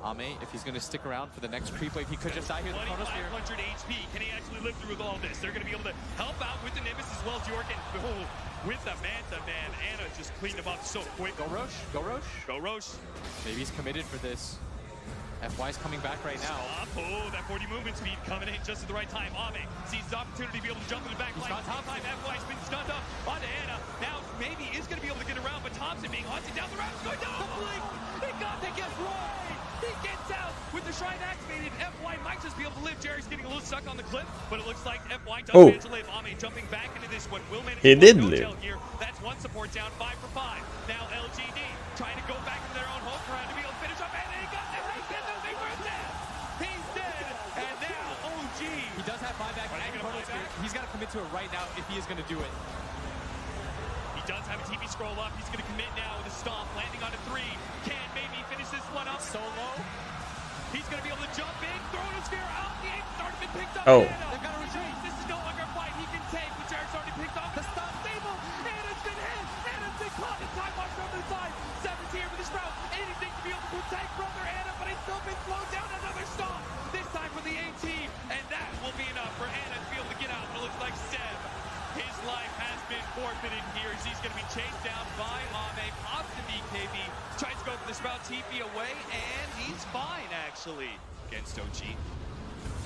Ame, if he's going to stick around for the next creep wave, he could just die here. 2,500 HP. Can he actually live through with all this? They're going to be able to help out with the Nimbus as well as York. And with the Manta, man, Anna just cleaned him up so quick. Go Roche, go Roche. Go Roche. Maybe he's committed for this. FY's coming back right now. Oh, that 40 movement speed coming in just at the right time. Ame sees the opportunity to be able to jump in the back line. Top time, FY's been stunned up onto Anna. Now maybe is going to be able to get around, but Thompson being haunted down the route. Going down the blink. He got to get right. He gets out with the shrine activated. FY might just be able to live. Jerry's getting a little stuck on the cliff, but it looks like FY does manage to live. Ame jumping back into this one. Will manage he did live. Here. That's one support down, 5 for 5. Now LGD trying to go back into their own home ground to be able to finish up, and he got there. He's dead, and now OG. He does have buyback. He's got to commit to it right now if he is going to do it. He does have a TP scroll up. He's going to commit now with a stomp, landing on a 3. Can maybe finish this one up. So low. He's going to be able to jump in, throw a sphere out. The aim's already been picked up. Oh. They've got to retreat. This is no longer a fight he can take. But Jared's already picked off the stop stable. Anna's been hit. Anna's been caught. The time watch from the side. 7's here with his route. Anything to be able to protect brother Anna, but he's still been slowed down. Another stop. This time for the AT, and that will be enough for Anna to be able to get out. But it looks like Seb, his life has been forfeited here as he's going to be chased down by Ame. Pops the BKB, tries to go for the Sprout TP away, and he's fine actually against OG.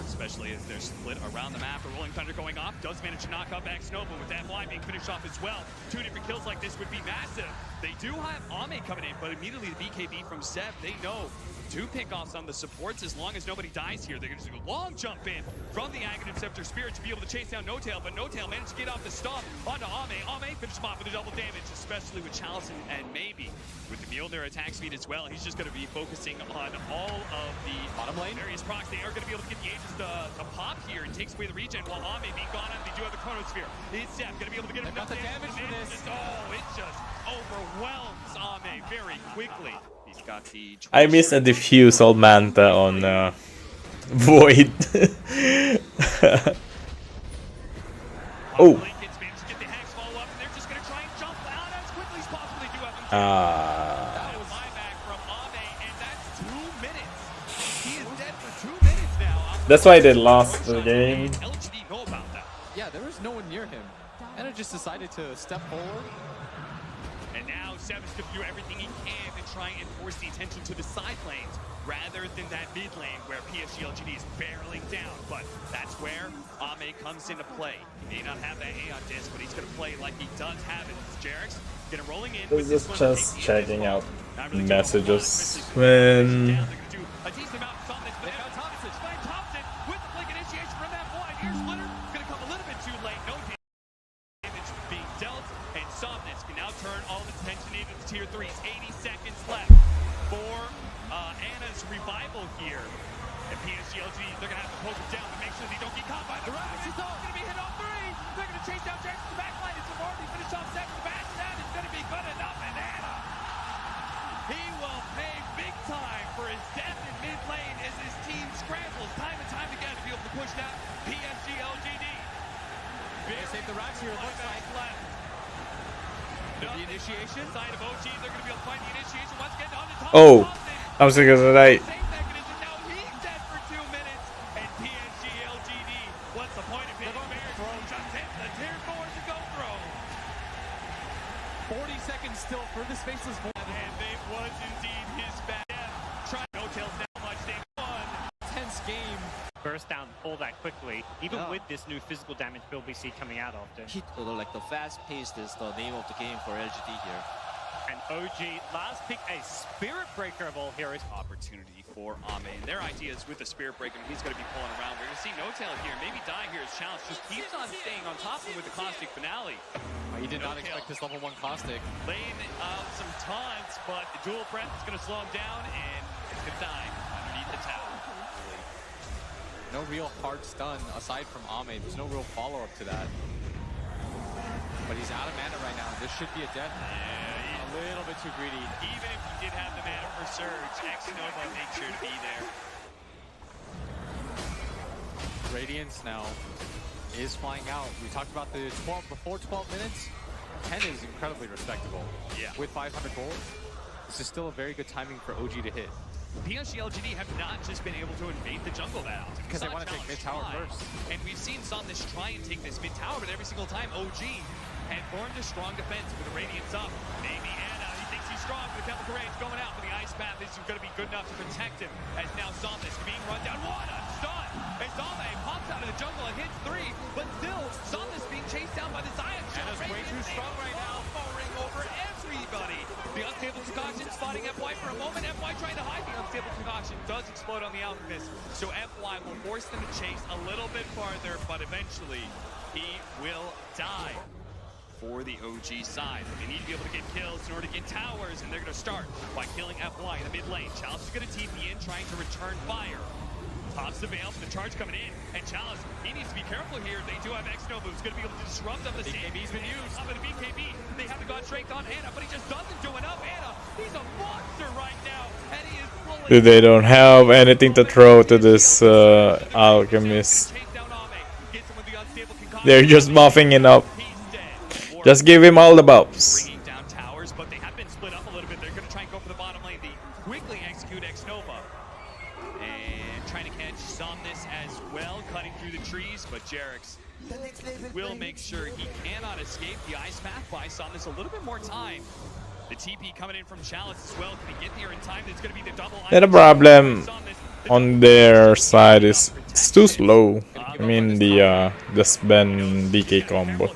Especially as they're split around the map. The Rolling Thunder going off, does manage to knock up X-Nova with that fly being finished off as well. 2 different kills like this would be massive. They do have Ame coming in, but immediately the BKB from Seb, they know 2 pickoffs on the supports as long as nobody dies here. They're going to do a long jump in from the Aghanim Scepter Spirit to be able to chase down No-Tail, but No-Tail managed to get off the stomp onto Ame. Ame finished him off with a double damage, especially with Chalice and maybe with the Mjolnir attack speed as well. He's just going to be focusing on all of the bottom lane various procs. They are going to be able to get the Aegis to pop here and takes away the regen while Ame being gone, and they do have the Chronosphere. Is Seb going to be able to get him enough damage for this? Oh, it just overwhelms Ame very quickly. He's got the I missed a diffuse old Manta on Void. Oh. That's why they lost the game. Yeah, there was no one near him. Anna just decided to step forward. And now Seb is going to do everything he can to try and force the attention to the side lanes rather than that mid lane where PSG LGD is barreling down. But that's where Ame comes into play. He may not have that Aeon disc, but he's going to play like he does have it. Jarek's going to rolling in with this one. Just checking out messages when a decent amount of Thompson with the blink initiation from that one. Here's Litter, going to come a little bit too late. No damage being dealt, and Somnus can now turn all of his attention into the tier 3s. 80 seconds left for Anna's revival here. And PSG LG, they're going to have to poke him down to make sure they don't get caught by the rush. He's all going to be hit on 3. They're going to chase down Jackson to the back line. It's already finished off 7. The back down is going to be good enough, and Anna, he will pay big time for his death in mid lane as his team scrambles time and time again to be able to push down PSG LGD. They save the racks here, it looks like. Left. The initiation side of OG, they're going to be able to find the initiation once again on the top. Oh, I was thinking of that. Now he's dead for 2 minutes, and PSG LGD, what's the point of hitting Bear? Just hit the tier 4 to go throw. 40 seconds still for the spaceless void. And it was indeed his bad death. Try No-Tails now much day 1. Tense game. Burst down all that quickly, even with this new physical damage build we see coming out often. Like the fast pace is the name of the game for LGD here. And OG last pick a Spirit Breaker of all heroes. Opportunity for Ame. And their idea is with the Spirit Breaker, he's going to be pulling around. We're going to see No-Tail here. Maybe die here as Challenge just keeps on staying on top of him with the Caustic Finale. He did not expect this level 1 Caustic. Laying out some taunts, but the dual breath is going to slow him down, and he's going to die underneath the tower. No real hard stun aside from Ame. There's no real follow-up to that. But he's out of mana right now. This should be a death. Yeah, a little bit too greedy. Even if he did have the mana for Surge, X-Nova made sure to be there. Radiance now is flying out. We talked about the 12 before 12 minutes. 10 is incredibly respectable. Yeah. With 500 gold, this is still a very good timing for OG to hit. PSG LGD have not just been able to invade the jungle that often. Because they want to take mid tower first. And we've seen Somnus try and take this mid tower, but every single time OG had formed a strong defense with the Radiance up. Maybe Anna, he thinks he's strong, but the Chemical Rage going out, but the Ice Path is going to be good enough to protect him. As now Somnus being run down. What a stun! As Ame pops out of the jungle and hits 3, but still, Somnus being chased down by the Zion. Anna's way too strong right now. Ring over everybody. The Unstable Concoction spotting FY for a moment. FY trying to hide the Unstable Concoction. Does explode on the Alchemist. So FY will force them to chase a little bit farther, but eventually he will die. For the OG side, they need to be able to get kills in order to get towers, and they're going to start by killing FY in the mid lane. Chalice is going to TP in, trying to return fire. Pops the Veil for the charge coming in, and Chalice, he needs to be careful here. They do have X-Nova, who's going to be able to disrupt them. The BKB's been used. Up at the BKB, they haven't gone straight on Anna, but he just doesn't do enough. Anna, he's a monster right now, and he is fully... Dude, they don't have anything to throw to this Alchemist. They're just buffing it up. Just give him all the buffs. Bringing down towers, but they have been split up a little bit. They're going to try and go for the bottom lane. They quickly execute X-Nova. And trying to catch Somnus as well, cutting through the trees, but Jerix will make sure he cannot escape the Ice Path. By Somnus a little bit more time. The TP coming in from Chalice as well. Can he get there in time? It's going to be the double. The problem on their side is it's too slow. I mean the Sven DK combo.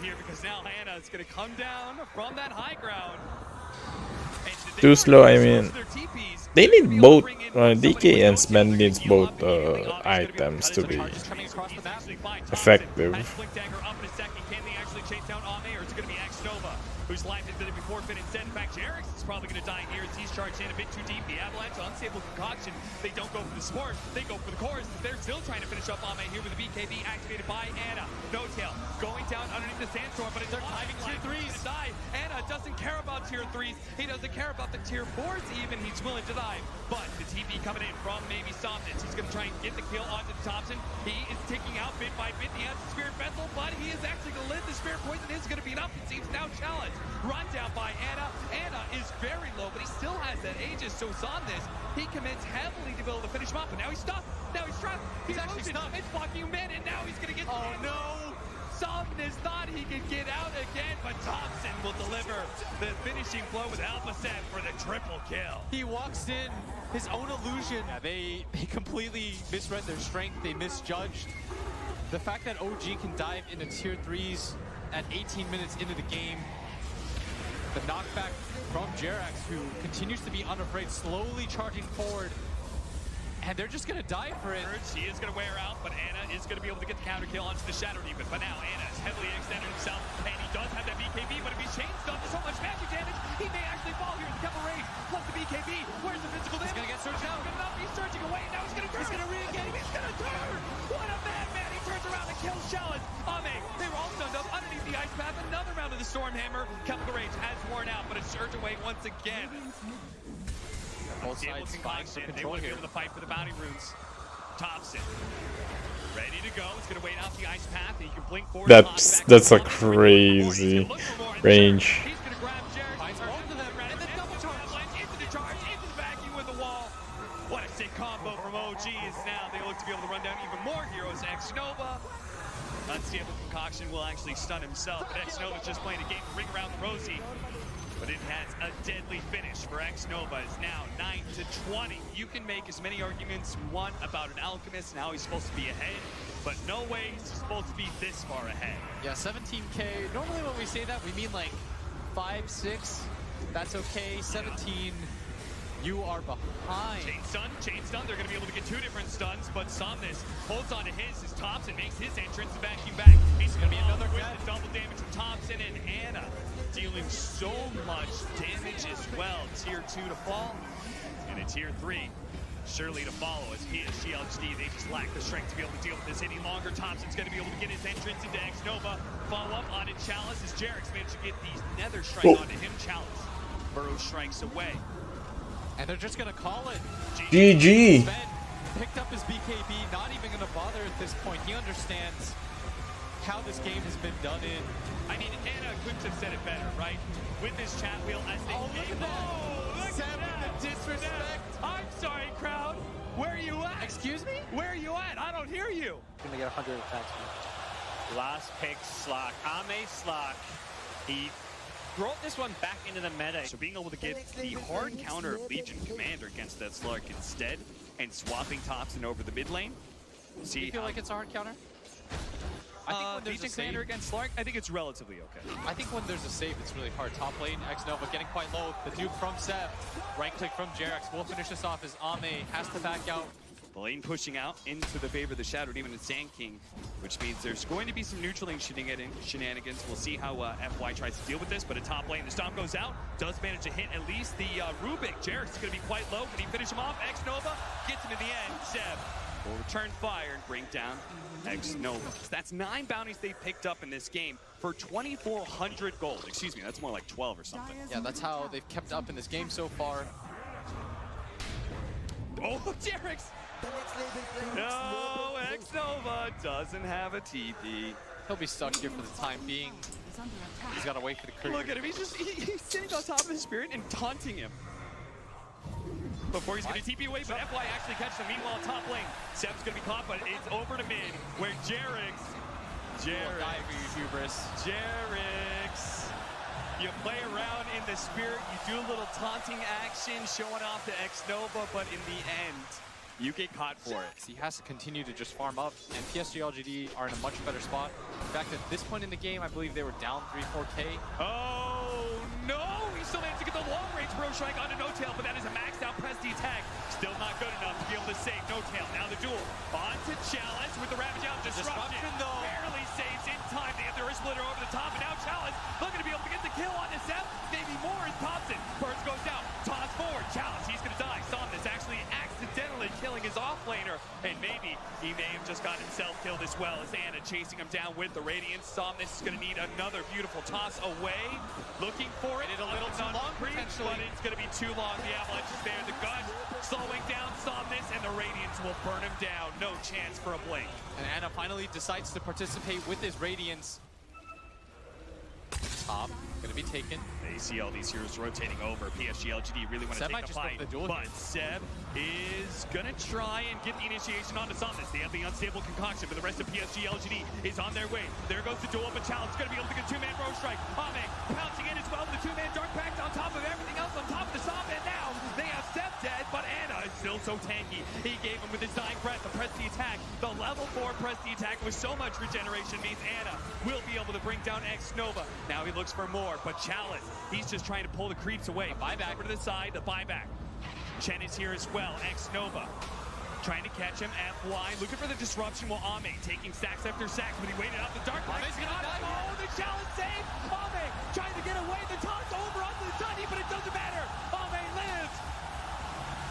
Come down from that high ground. Too slow, I mean. They need both. DK and Sven needs both items to be effective. Whose life is going to be forfeit instead. In fact, Jerix is probably going to die here as he's charged in a bit too deep. The Avalanche, Unstable Concoction, they don't go for the support, they go for the chorus. They're still trying to finish up Ame here with the BKB activated by Anna. No tail going down underneath the sandstorm, but it's timing tier 3s to die. Anna doesn't care about tier 3s. He doesn't care about the tier 4s even. He's willing to die. But the TP coming in from maybe Somnus. He's going to try and get the kill onto Thompson. He is ticking out bit by bit. He has the Spirit Vessel, but he is actually going to live. The Spirit Poison is going to be enough. It seems now challenge. Run down by Anna. Anna is very low, but he still has that Aegis. So Somnus, he commits heavily to be able to finish him up, but now he's stuck. Now he's trapped. He's actually stuck. It's blocking him in, and now he's going to get... Oh, no! Somnus thought he could get out again, but Thompson will deliver the finishing blow with Alpha Set for the triple kill. He walks in, his own illusion. Yeah, they completely misread their strength. They misjudged. The fact that OG can dive into tier 3s at 18 minutes into the game. The knockback from Jerax, who continues to be unafraid, slowly charging forward. And they're just going to die for it. She is going to wear out, but Anna is going to be able to get the counter kill onto the Shadow Demon. But now Anna is heavily extended himself, and he does have that BKB, but if he's chain stunned to so much magic damage, he may actually fall here in the Chemical Rage. Plus the BKB, where's the physical damage? He's going to get surged out. Good enough, he's surging away, now he's going to turn. He's going to re-engage, he's going to turn! What a madman! He turns around and kills Chalice. Ame, they were all stunned up underneath the Ice Path. Another round of the Stormhammer. Chemical Rage has worn out, but it's surged away once again. Both sides vying for control here. They will be here. able to fight for the bounty runes. Thompson, ready to go. He's going to wait out the Ice Path. He can blink forward. That's a crazy range. He's going to grab Jared. Finds both of them. And the double charge. Into the charge. Into the vacuum with the wall. What a sick combo from OGs. Now they look to be able to run down even more heroes. X-Nova. Unstable Concoction will actually stun himself. But X-Nova's just playing a game to ring around the Rosie. But it has a deadly finish for X-Nova. It's now 9-20. You can make as many arguments you want about an Alchemist and how he's supposed to be ahead, but no way he's supposed to be this far ahead. Yeah, 17K. Normally when we say that, we mean like 5, 6. That's okay. 17, you are behind. Chain stun. They're going to be able to get 2 different stuns, but Somnus holds on to his as Thompson makes his entrance and vacuum back. He's going to be another with the double damage from Thompson, and Anna dealing so much damage as well. Tier 2 to fall, and a Tier 3 surely to follow as PSG LGD. They just lack the strength to be able to deal with this any longer. Thompson's going to be able to get his entrance into X-Nova. Follow up on it. Chalice as Jerix managed to get these Nether Strike onto him. Chalice. Burrow strikes away. And they're just going to call it. GG. Sven picked up his BKB, not even going to bother at this point. He understands how this game has been done in. I mean, Anna couldn't have said it better, right? With this chat wheel as they look the disrespect. I'm sorry, crowd. Where are you at? Excuse me? Where are you at? I don't hear you. Gonna get 100 attacks. Last pick, Slark. Ame Slark. He brought this one back into the meta. So being able to get the hard counter of Legion Commander against that Slark instead and swapping Thompson over the mid lane. Do you feel like it's a hard counter? I think when there's Legion a Commander save, against Slark, I think it's relatively okay. I think when there's a save, it's really hard. Top lane, X-Nova getting quite low. The dupe from Seb. Right click from Jerax. We'll finish this off as Ame has to back out. The lane pushing out into the favor of the Shadow Demon and Sand King, which means there's going to be some neutral lane shenanigans. We'll see how FY tries to deal with this, but a top lane, the Stomp goes out, does manage to hit at least the Rubik. Jerax is going to be quite low. Can he finish him off? X-Nova gets him in the end. Seb will return fire and bring down X-Nova. That's 9 bounties they picked up in this game for 2,400 gold. Excuse me, that's more like 12 or something. Yeah, that's how they've kept up in this game so far. Oh, Jerax! No, X-Nova doesn't have a TP. He'll be stuck here for the time being. He's got to wait for the courier. Look at him, he's sitting on top of his spirit and taunting him. Before he's going to TP away, but FY actually catches him. Meanwhile, top lane, Seb's going to be caught, but it's over to mid, where Jerax, you play around in the spirit, you do a little taunting action, showing off to X-Nova, but in the end, you get caught for it. He has to continue to just farm up, and PSG LGD are in a much better spot. In fact, at this point in the game, I believe they were down 3-4K. Oh, no! He still managed to get the long-range bro strike onto No-Tail, but that is a maxed-out Presti attack. Still not good enough to be able to save No-Tail. Now the duel onto Chalice with the Ravage out. Disruption, though. Barely saves in time. They have their splitter over the top, and now Chalice looking to be able to get the kill on the Seb. Maybe more as Thompson. Burst goes down. Toss forward. Chalice, he's going to die. Somnus actually accidentally killing his off-laner, and maybe he may have just got himself killed as well as Anna chasing him down with the Radiance. Somnus is going to need another beautiful toss away. Looking for it. A little too long, potentially. But it's going to be too long. The Avalanche is there. The gun slowing down Somnus, and the Radiance will burn him down. No chance for a blink. And Anna finally decides to participate with his Radiance. Top, gonna be taken. They see all these heroes rotating over. PSG LGD really want to take the fight, but Seb is gonna try and get the initiation onto Somnus. They have the unstable concoction, but the rest of PSG LGD is on their way. There goes the duel, but Challenge gonna be able to get a 2-man bro strike. Ame pouncing in as well with the 2-man Dark Pact on top of everything else, on top of the Somnus, and now they have Seb dead, but Anna is still so tanky. He gave him with his dying breath the Presti attack. The level 4 Presti attack with so much regeneration means Anna will be able to bring down X-Nova. Now he looks for more, but Chalice, he's just trying to pull the creeps away. Buyback over to the side, the buyback. Chen is here as well. X-Nova trying to catch him. FY looking for the disruption while Ame taking stacks after stacks, but he waited out the dark. Ame's gonna die. Oh, the Chalice save! Ame trying to get away. The toss over onto the Sunny, but it doesn't matter. Ame lives.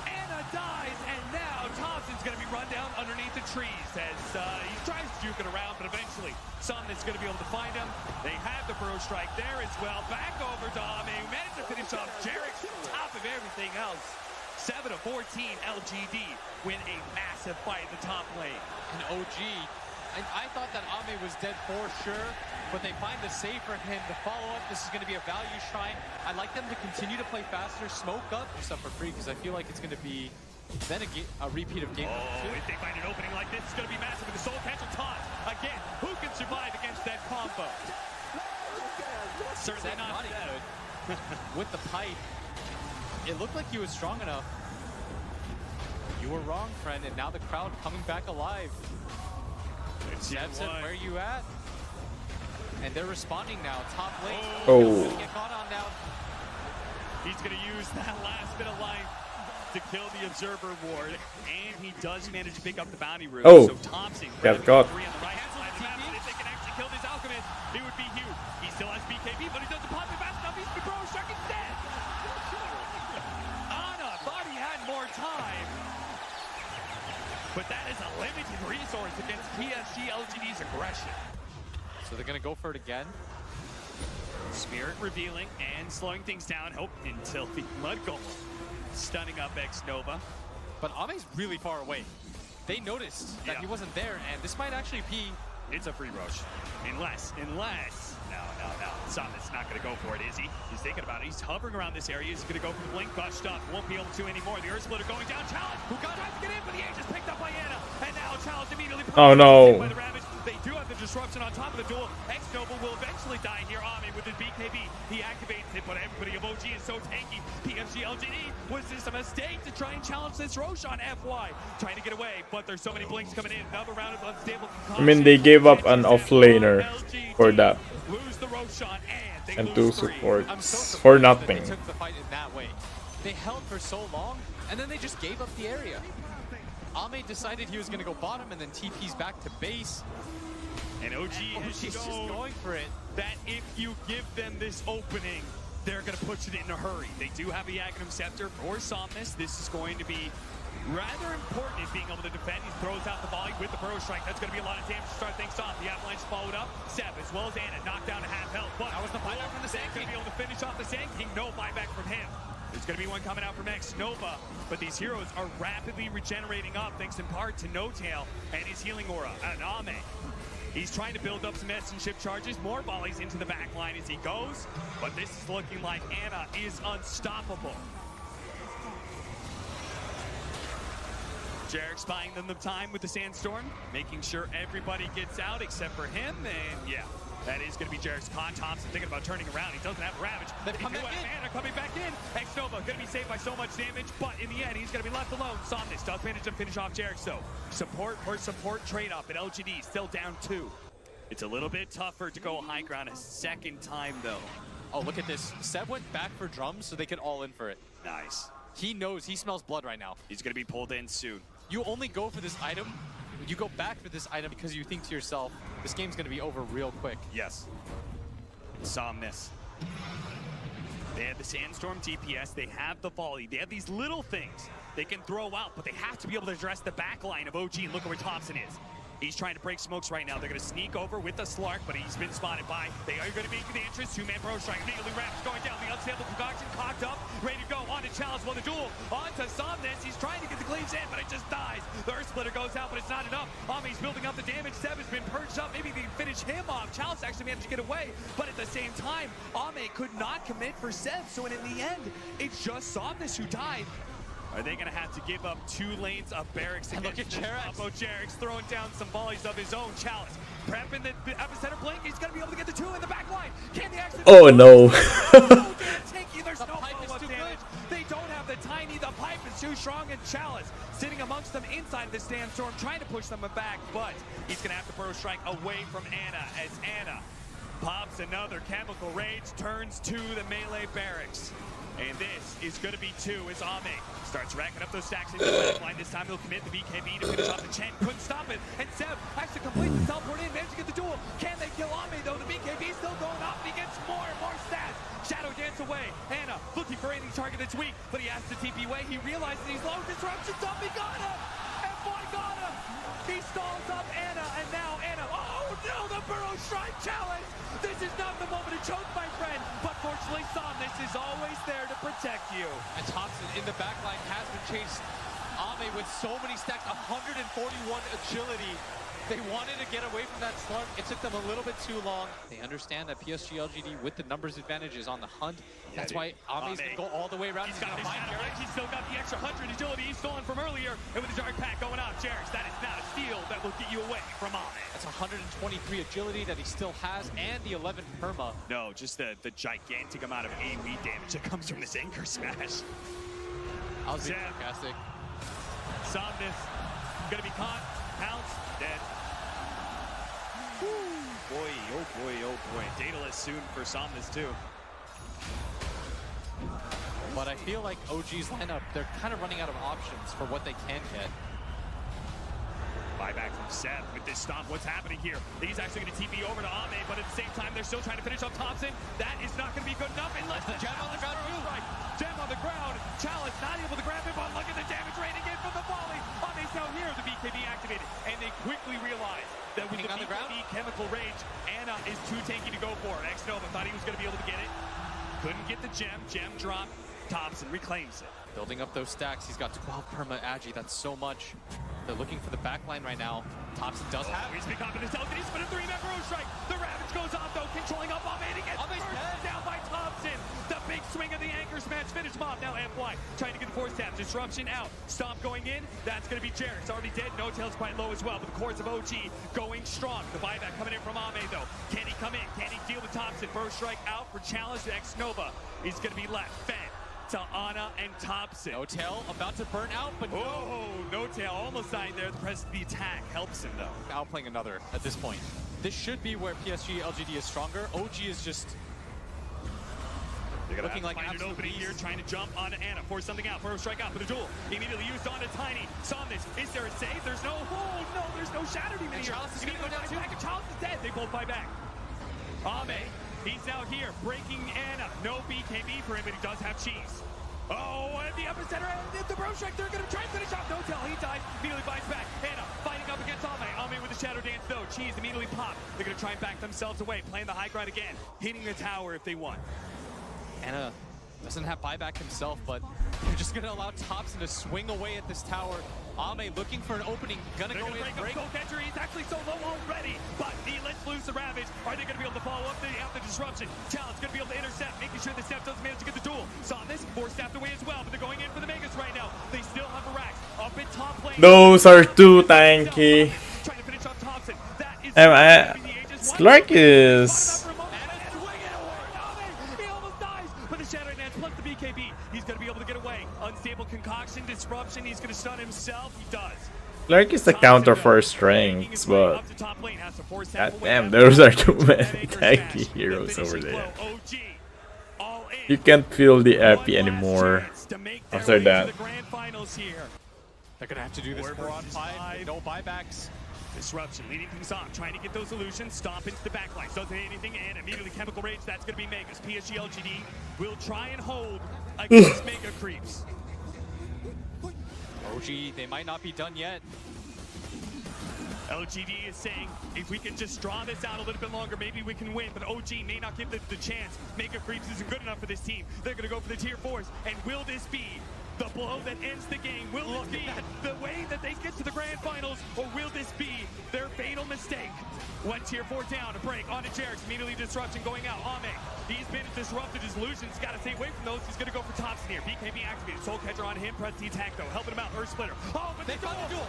Anna dies, and now Thompson's gonna be run down underneath the trees as he tries to juke it around, but eventually Somnus gonna be able to find him. They have the bro strike there as well. Back over to Ame, who managed to finish off Jerax top of everything else. 7-14 LGD win a massive fight in the top lane. And OG, I thought that Ame was dead for sure, but they find the save for him. The follow-up, this is going to be a value shrine. I'd like them to continue to play faster, smoke up, do stuff for free, because I feel like it's going to be then a repeat of game two. If they find an opening like this, it's going to be massive with the soul catcher toss. Again, who can survive against that combo? Certainly not good. With the pipe, it looked like he was strong enough. You were wrong, friend, and now the crowd coming back alive. Seb said, where are you at? And they're responding now. Top lane. Oh. Get caught on now. He's going to use that last bit of life to kill the Observer Ward, and he does manage to pick up the bounty room. Oh. So Thompson, Yeah, God. 3 on the right hand side of the map, but if they can actually kill this Alchemist, it would be huge. He still has BKB, but he doesn't pop it fast enough. He's the bro struck instead. Anna thought he had more time, but that is a limited resource against PSG LGD's aggression. So they're going to go for it again. Spirit revealing and slowing things down. Hope until the Mud Golem stunning up X-Nova. But Ame's really far away. They noticed that he wasn't there, and this might actually be... It's a free rush. Unless... No. Something's not going to go for it, is he? He's thinking about it. He's hovering around this area. He's going to go for the blink, gushed up. Won't be able to anymore. The Earth Splitter going down. Challenge, who got time to get in, but the Age is picked up by Anna. And now Challenge immediately Oh no. by the Ravage. They do have the disruption on top of the duel. X-Nova will eventually die here. Ame with his BKB. He activates it, but everybody of OG is so tanky. PFG LGD, was this a mistake to try and challenge this Roshan FY? Trying to get away, but there's so many blinks coming in. Another round of unstable I mean, they gave up an offlaner for that. Lose the Roshan And 2 supports for nothing. They took the fight in that way. They held for so long, and then they just gave up the area. Ame decided he was going to go bottom, and then TP's back to base. And OG has just going for it. That if you give them this opening, they're going to push it in a hurry. They do have the Agnum Scepter for Somnus. This is going to be rather important in being able to defend. He throws out the volley with the Burrow Strike. That's going to be a lot of damage to start things off. The Avalanche followed up. Seb, as well as Anna, knocked down to half health. But that was the buyback from the Sand King. Going to be able to finish off the Sand King. No buyback from him. There's going to be one coming out from X-Nova, but these heroes are rapidly regenerating up thanks in part to No-Tail and his healing aura. And Ame, he's trying to build up some S and ship charges, more volleys into the back line as he goes, but this is looking like Anna is unstoppable. Jarek spying them the time with the Sandstorm, making sure everybody gets out except for him, and yeah. That is going to be Jarek's con. Thompson thinking about turning around. He doesn't have Ravage. They come back in. Anna coming back in. X-Nova going to be saved by so much damage, but in the end, he's going to be left alone. Somnus does manage to finish off Jarek, so support for support trade-off at LGD, still down 2. It's a little bit tougher to go high ground a second time, though. Oh, look at this. Seb went back for drums so they could all in for it. Nice. He knows. He smells blood right now. He's going to be pulled in soon. You only go for this item. You go back for this item because you think to yourself, this game's going to be over real quick. Yes. Somnus. They have the Sandstorm DPS. They have the volley. They have these little things they can throw out, but they have to be able to address the back line of OG. And look at where Thompson is. He's trying to break smokes right now. They're going to sneak over with the Slark, but he's been spotted by. They are going to make the entrance. 2-man Burrow Strike. Immediately Ravage going down. The unstable concoction cocked up, ready to go. On to Challenge. Well, the duel on to Somnus. He's trying to get the cleaves in, but it just dies. The Earth Splitter goes out, but it's not enough. Ame's building up the damage. Seb has been purged up. Maybe they can finish him off. Challenge actually managed to get away, but at the same time, Ame could not commit for Seb. So in the end, it's just Somnus who died. Are they going to have to give up 2 lanes of barracks? And look at Jarek's. Jarek's throwing down some volleys of his own. Chalice prepping the epicenter blink. He's going to be able to get the 2 in the back line. Can they actually? Oh no. There's no follow-up damage. They don't have the tiny. The pipe is too strong, and Chalice sitting amongst them inside the Sandstorm, trying to push them back, but he's going to have to Burrow Strike away from Anna as Anna pops another Chemical Rage, turns to the melee barracks. And this is going to be 2 as Ame starts racking up those stacks into the backline. This time he'll commit the BKB to finish off the Chen. Couldn't stop it. And Seb has to complete the teleport in. Managed to get the duel. Can they kill Ame though? The BKB is still going up. And he gets more and more stats. Shadow dance away. Anna looking for any target that's weak, but he has to TP away. He realizes he's low. Disruption's up. He got him. And boy, got him. He stalls up Anna, and now Anna. Oh no, the Burrow Strike challenge. This is not the moment to choke, my friend. But fortunately, Somnus is always there to protect you. And Thompson in the backline has been chased. Ame with so many stacks, 141 agility. They wanted to get away from that slug. It took them a little bit too long. They understand that PSG LGD with the numbers advantage is on the hunt. That's why Ame's going to go all the way around. He's got his Jarek. He's still got the extra 100 agility he's stolen from earlier. And with the Jarek pack going off, Jarek, that is not a steal that will get you away from Ame. That's 123 agility that he still has, and the 11 perma. No, just the gigantic amount of AoE damage that comes from this anchor smash. I was being sarcastic. Somnus gonna be caught, pounced, dead. Boy, oh boy, oh boy. Daedalus soon for Somnus too. But I feel like OG's lineup, they're kind of running out of options for what they can get. Buyback from Seb with this stomp. What's happening here? He's actually going to TP over to Ame, but at the same time, they're still trying to finish off Thompson. That is not going to be good enough unless the gem on the ground. Right. Gem on the ground. Chalice not able to grab it, but look at the damage rating in from the volley. Ame's now here. The BKB activated, and they quickly realize that with the BKB Chemical Rage, Anna is too tanky to go for. X-Nova thought he was going to be able to get it. Couldn't get the gem. Gem drop. Thompson reclaims it. Building up those stacks. He's got 12 perma agi. That's so much. They're looking for the back line right now. Thompson does have. He's been caught in his he's been a 3-man throw strike. The Ravage goes off though, controlling up on man. He gets burst down by Thompson. The big swing of the anchor smash. Finish him off now. Fly trying to get the force tap. Disruption out. Stomp going in. That's going to be Jared. It's already dead. No Tail's quite low as well. But the cores of OG going strong. The buyback coming in from Ame though. Can he come in? Can he deal with Thompson? First strike out for challenge to X Nova. He's going to be left. Fed to Ana and Thompson. No Tail about to burn out, but no Tail almost dying there. The press of the attack helps him though. Outplaying another at this point. This should be where PSG LGD is stronger. OG is just looking like an opening here, trying to jump onto Ana, force something out, first strike out for the duel. Immediately used onto Tiny. Saw this. Is there a save? There's no. Oh no, there's no Shatter Demon here. Chalice is going to go down too. Chalice is dead. They both buy back. Ame, he's out here breaking Ana. No BKB for him, but he does have cheese. Oh, and the epicenter, and the bro strike, they're going to try and finish off. No Tail, he died, immediately buys back. Ana fighting up against Ame. Ame with the Shadow Dance though. Cheese immediately popped. They're going to try and back themselves away, playing the high ground again, hitting the tower if they want. Ana doesn't have buyback himself, but you're just going to allow Thompson to swing away at this tower. Ame looking for an opening, gonna go in, break. He's actually so low already, but he lets loose the Ravage. Are they going to be able to follow up the disruption? Talon's going to be able to intercept, making sure the Steph doesn't manage to get the duel. Saw this, force staffed away as well, but they're going in for the Megas right now. They still have a Rax up in top lane. Those are too tanky. Trying to finish off Thompson. That is Slark is. Plus the BKB, he's going to be able to get away. Unstable concoction, disruption, he's going to stun himself. He does. Slark is the counter for strengths, but goddamn, those are too many tanky heroes over there. You can't feel the epi anymore after that. They're going to have to do this 4-on-5, no buybacks. Disruption, leading things off, trying to get those illusions, stomp into the backline, doesn't hit anything, and immediately Chemical Rage, that's going to be Megas. PSG LGD will try and hold against Mega Creeps. OG, they might not be done yet. LGD is saying, if we can just draw this out a little bit longer, maybe we can win, but OG may not give the chance. Mega Creeps isn't good enough for this team. They're going to go for the tier 4s, and will this be the blow that ends the game? Will this be the way that they get to the grand finals, or will this be their fatal mistake? One tier 4 down, a break onto Jerix, immediately disruption going out. Ame, he's been disrupted, his illusions, got to stay away from those. He's going to go for Thompson here. BKB activated, Soul Catcher on him, press the attack though, helping him out, Earth Splitter. Oh, but they caught Ame,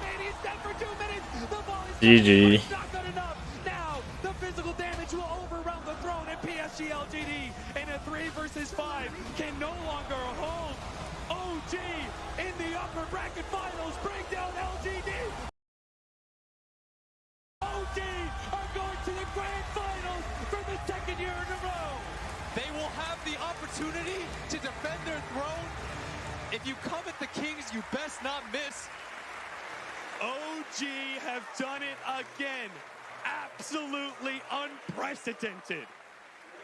and he's dead for 2 minutes. The ball is GG. not good enough. Now, the physical damage will overwhelm the throne, and PSG LGD in a 3 versus 5 can no longer hold. OG in the upper bracket finals, bring down LGD. OG are going to the grand finals for the 2nd year in a row. They will have the opportunity to defend their throne. If you come at the Kings, you best not miss. OG have done it again. Absolutely unprecedented.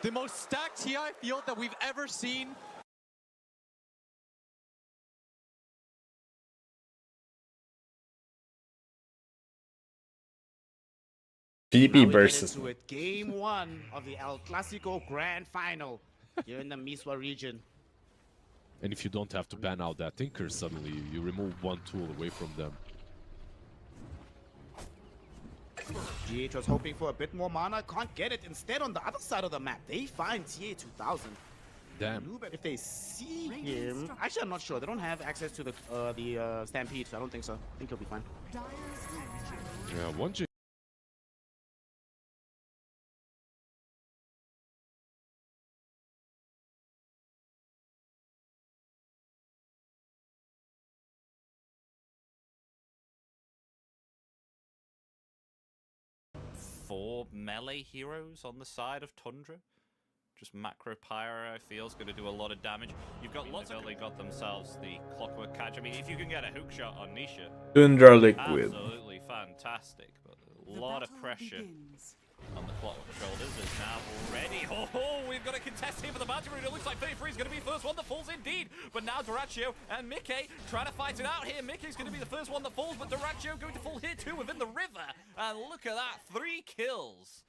The most stacked TI field that we've ever seen. PP versus Game 1 of the El Clasico Grand Final here in the Miswa region. And if you don't have to ban out that Tinker, suddenly you remove one tool away from them. GH was hoping for a bit more mana, can't get it. Instead, on the other side of the map, they find TA2000. Damn. If they see him, actually I'm not sure. They don't have access to the Stampede, so I don't think so. I think he'll be fine. Yeah, one G. Four melee heroes on the side of Tundra. Just Macro Pyro, I feel, is going to do a lot of damage. You've got lots of... They got themselves the Clockwork Catch. I mean, if you can get a hook shot on Nisha... Tundra Liquid. Absolutely fantastic, but a lot of pressure on the Clockwork shoulders is now already... Oh, we've got a contest here for the Bounty Rune. It looks like 33 is going to be the first one that falls indeed. But now Duraccio and Mickey trying to fight it out here. Mickey's going to be the first one that falls, but Duraccio going to fall here too within the river. And look at that, 3 kills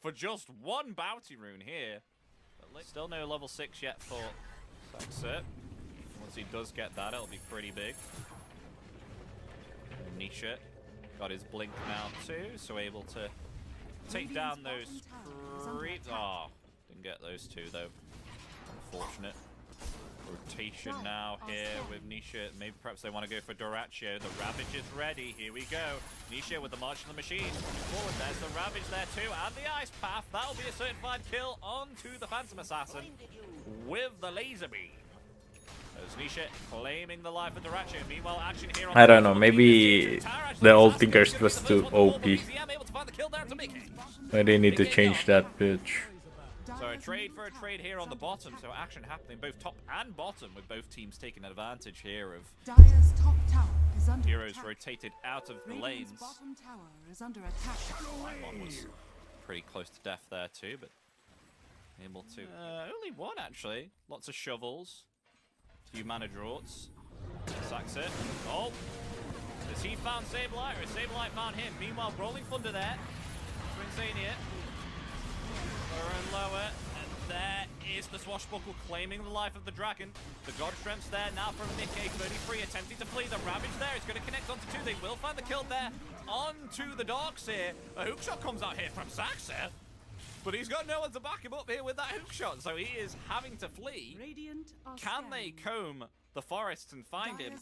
for just 1 Bounty Rune here. But still no level 6 yet for Saxert. Once he does get that, it'll be pretty big. Nisha got his blink now too, so able to take down those creeps. Oh, didn't get those two though. Unfortunate. Rotation now here with Nisha. Maybe perhaps they want to go for Doraccio. The Ravage is ready. Here we go. Nisha with the March of the Machine. Coming forward. There's the Ravage there too. And the Ice Path. That'll be a certified kill onto the Phantom Assassin with the Laser Beam. There's Nisha claiming the life of Doraccio. Meanwhile, action here on I don't know, maybe the old Tinkers was too OP. They need to change that pitch. So a trade for a trade here on the bottom. So action happening both top and bottom, with both teams taking advantage here of Dire's top tower is under heroes attack. rotated out of the lanes. Bottom tower is under attack. One was pretty close to death there too, but able to only one actually. Lots of shovels. 2 mana draughts. Sacks it. Oh! Has he found Sableye, or has Sableye found him? Meanwhile, Rolling Thunder there. Insania. Lower and lower. And there is the Swashbuckle claiming the life of the dragon. The God Strength's there now from Nikkei. 33 attempting to flee. The Ravage there is going to connect onto 2. They will find the kill there. Onto the Darks here. A hookshot comes out here from Saxa. But he's got no one to back him up here with that hookshot, so he is having to flee. Can they comb the forests and find him?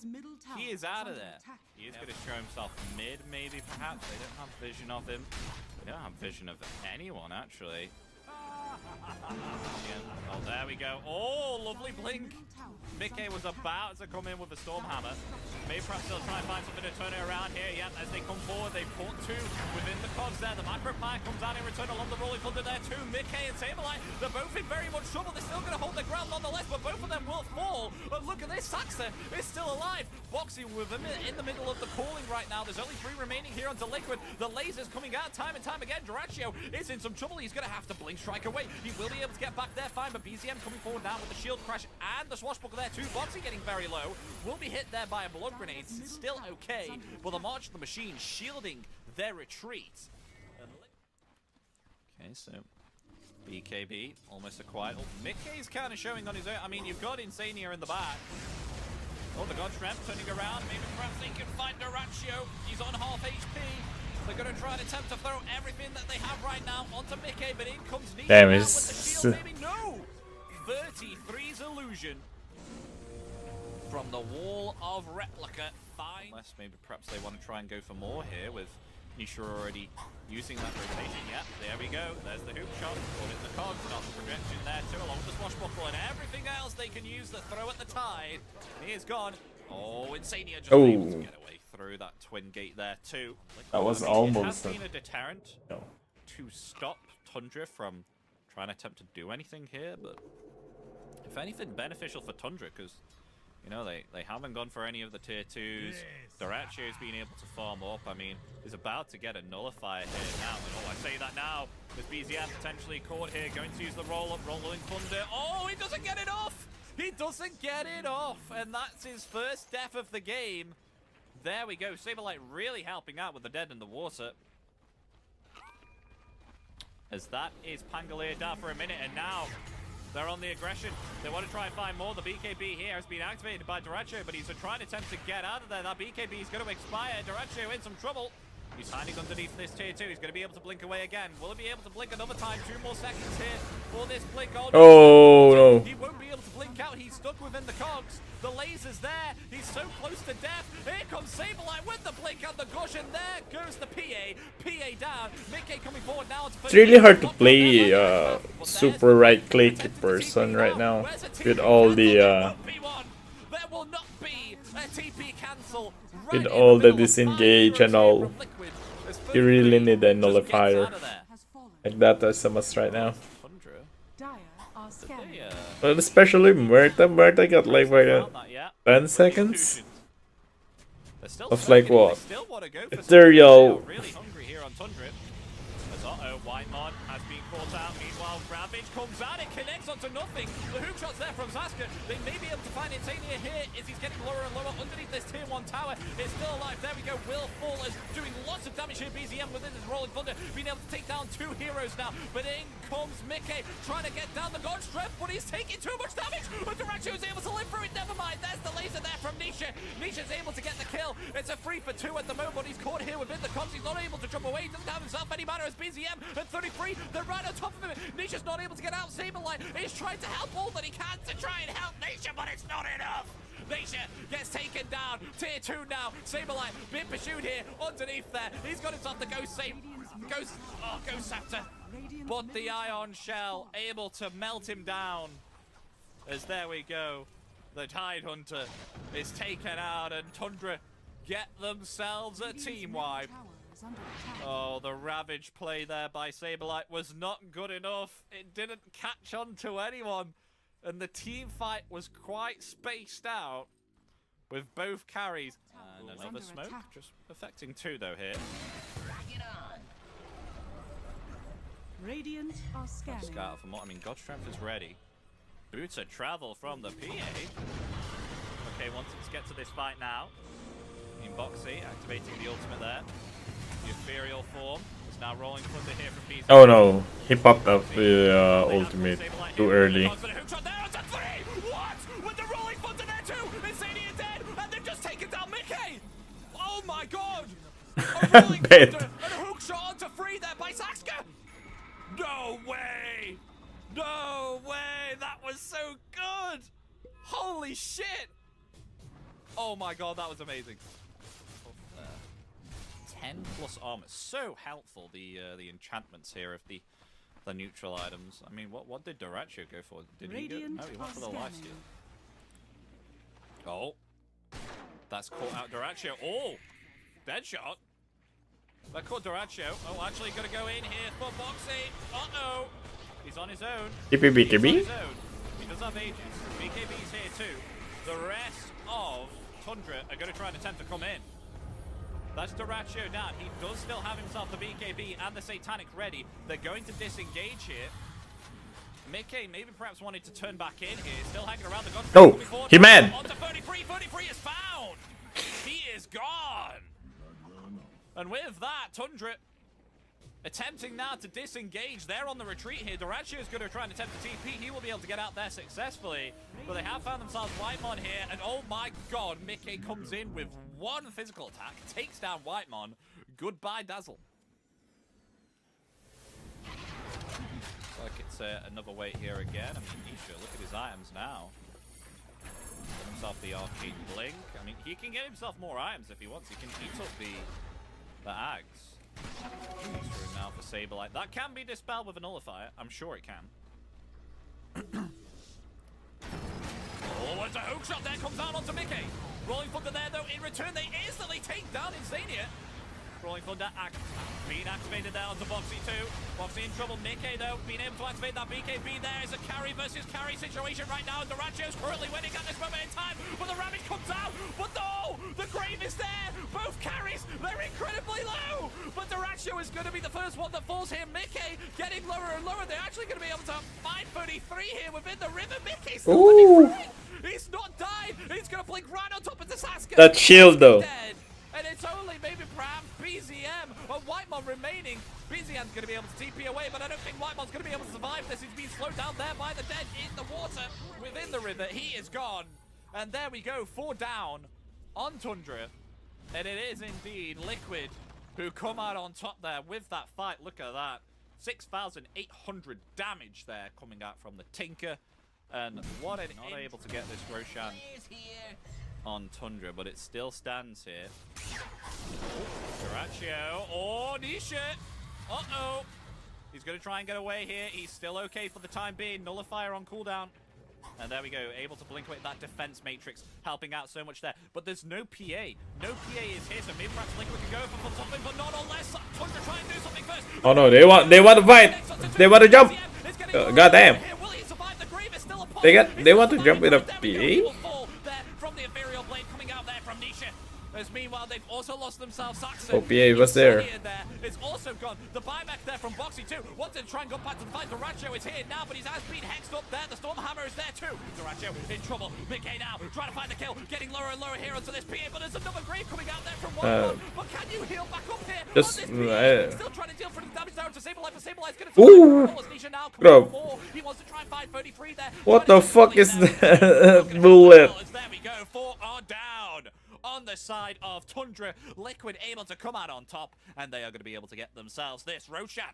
He is out of there. He is going to show himself mid, maybe, perhaps. They don't have vision of him. They don't have vision of anyone, actually. Oh, there we go. Oh, lovely blink. Mickey was about to come in with a Stormhammer. Maybe perhaps they'll try and find something to turn it around here. Yeah, as they come forward, they've caught 2 within the cogs there. The Micropire comes out in return along the Rolling Thunder there too. Mickey and Sableye, they're both in very much trouble. They're still going to hold their ground nonetheless, but both of them will fall. But look at this, Saxa is still alive. Boxy with him in the middle of the calling right now. There's only 3 remaining here onto Liquid. The lasers coming out time and time again. Doraccio is in some trouble. He's going to have to blink strike away. He will be able to get back there fine, but BZM coming forward now with the shield crash and the Swashbuckle there too. Boxy getting very low. Will be hit there by a blood grenade. Still okay, but the March of the Machine shielding their retreat. Okay, so BKB almost a quiet. Oh, Mickey's kind of showing on his own. I mean, you've got Insania in the back. Oh, the God Shrimp turning around. Maybe perhaps they can find Doraccio. He's on half HP. They're going to try and attempt to throw everything that they have right now onto Mickey, but in comes Nisha. Damn, with the shield. Maybe no. 33's illusion from the wall of replica. Fine. Unless maybe perhaps they want to try and go for more here with Nisha already using that rotation. Yeah, there we go. There's the hoop shot. Caught in the cogs. Not the projection there too, along with the Swashbuckle and everything else they can use the throw at the tide. He is gone. Oh, Insania just able to get away through that twin gate there too. That was it almost has been a deterrent to stop Tundra from trying to attempt to do anything here, but if anything, beneficial for Tundra, because you know they haven't gone for any of the tier 2s. Doraccio's been able to farm up. I mean, he's about to get a nullifier here now. And oh, I say that now with BZM potentially caught here, going to use the roll-up, Rolling Thunder. Oh, he doesn't get it off! He doesn't get it off, and that's his first death of the game. There we go. Saberlight really helping out with the dead in the water. As that is Pangolier down for a minute, and now they're on the aggression. They want to try and find more. The BKB here has been activated by Doraccio, but he's trying to attempt to get out of there. That BKB is going to expire. Doraccio in some trouble. He's hiding underneath this tier 2. He's going to be able to blink away again. Will he be able to blink another time? 2 more seconds here for this blink. Oh, no. He won't be able to blink out. He's stuck within the cogs. The laser's there. He's so close to death. Here comes Saberlight with the blink and the gush, and there goes the PA. PA down. Mickey coming forward now. It's really hard to play super right-click person right now with all the there will not be a TP cancel. with all the disengage and all. You really need a nullifier. Like that as a must right now. But especially Murta. Murta got like 10 seconds of like what? Ethereal. Whitemon has been caught out. Meanwhile, Ravage comes out. It connects onto nothing. The hook shot's there from Zaska. They may be able to find Insania here as he's getting lower and lower underneath this tier 1 tower. It's still alive. There we go. Will Fall is doing lots of damage here. BZM within his Rolling Thunder, being able to take down 2 heroes now. But in comes Mickey, trying to get down the God Strength, but he's taking too much damage. But Doraccio is able to live through it. Never mind. Sableye. There's the laser there from Nisha. Nisha's able to get the kill. It's a 3 for 2 at the moment. He's caught here within the comms. He's not able to jump away. He doesn't have himself any mana as BZM at 33. They're right on top of him. Nisha's not able to get out. Sableye is trying to help all that he can to try and help Nisha, but it's not enough. Nisha gets taken down. Tier 2 now. Sableye being pursued here underneath there. He's got himself the Ghost Scepter. But the Ion Shell able to melt him down. As there we go. The Tide Hunter is taken out and Tundra get themselves a team wipe. Oh, the Ravage play there by Sableye was not good enough. It didn't catch on to anyone. And the team fight was quite spaced out with both carries. And another smoke, just affecting 2 though here. Radiant are scanning. Scout for more. I mean, God Strength is ready. Boots a travel from the PA. Okay, wanting to get to this fight now. In Boxy, activating the ultimate there. The ethereal form is now rolling thunder here from BZ. Oh no, he popped up the ultimate too early. What? With the rolling thunder there too! Insania dead, and they've just taken down Mickey! Oh my god! A rolling thunder and a hook shot onto 3 there by Saxka! No way! No way! That was so good! Holy shit! Oh my god, that was amazing. 10 plus armor, so helpful. The enchantments here of the neutral items. I mean, what did Doracio go for? Did he go? No, he went for the lifesteal. Oh, that's caught out Doracio. Oh, dead shot. That caught Doracio. Oh, actually gonna go in here for Boxy. Uh-oh. He's on his own. BKB? He does have Aegis. BKB's here too. The rest of Tundra are gonna try and attempt to come in. That's Doracio down. He does still have himself the BKB and the Satanic ready. They're going to disengage here. Mickey maybe perhaps wanted to turn back in here. Still hanging around the gun. Oh, he mad. On to 33. 33 is found. He is gone. And with that, Tundra attempting now to disengage. They're on the retreat here. Doracio is going to try and attempt to TP. He will be able to get out there successfully. But they have found themselves Whitemon here. And oh my god, Mickey comes in with 1 physical attack. Takes down Whitemon. Goodbye, Dazzle. Looks like it's another wait here again. I mean, Nisha, look at his items now. Get himself the Arcane Blink. I mean, he can get himself more items if he wants. He can eat up the Ags. Through now for Sableye. That can be dispelled with a nullifier. I'm sure it can. Oh, it's a hook shot there. Comes out onto Mickey. Rolling Thunder there, though. In return, they instantly take down Insania. Rolling Thunder being activated there onto Boxy too. Boxy in trouble. Mickey, though, being able to activate that BKB there is a carry versus carry situation right now. Doracio's currently winning at this moment in time. But the Ravage comes out. But no! The Grave is there! Both carries, they're incredibly low! But Doracio is going to be the first one that falls here. Mickey getting lower and lower. They're actually going to be able to find 33 here within the river. Mickey's still winning. He's not died. He's going to blink right on top of the Saska. That shield though. Dead. And it's only maybe perhaps BZM or Whitemon remaining. BZM's going to be able to TP away, but I don't think Whitemon's going to be able to survive this. He's being slowed down there by the dead in the water within the river. He is gone. And there we go, 4 down on Tundra. And it is indeed Liquid who come out on top there with that fight. Look at that. 6,800 damage there coming out from the Tinker. And what an not able to get this Roshan on Tundra, but it still stands here. Doracio. Oh, Nisha. Uh-oh. He's going to try and get away here. He's still okay for the time being. Nullifier on cooldown. And there we go. Able to blink away that defense matrix. Helping out so much there. But there's no PA. No PA is here, so maybe perhaps Liquid can go for something, but not unless Tundra try and do something first. Oh no, they want to fight. They want to jump. God damn. They want to jump with a PA? From the Ethereal Blade coming out there from Nisha. As meanwhile, they've also lost themselves. Saxon. Oh, PA was there. It's also gone. The buyback there from Boxy too. Wanted to try and go back to the fight. Doracio is here now, but he's has been hexed up there. The Stormhammer is there too. Doracio in trouble. Mickey now trying to find the kill. Getting lower and lower here onto this PA, but there's another grave coming out there from one. But can you heal back up here? Just still trying to deal for the damage there to Sableye. But Sableye's going to Nisha now coming more. He wants to try and find 33 there. What the fuck is that bullet? There we go. 4 are down on the side of Tundra. Liquid able to come out on top, and they are going to be able to get themselves this. Roshan.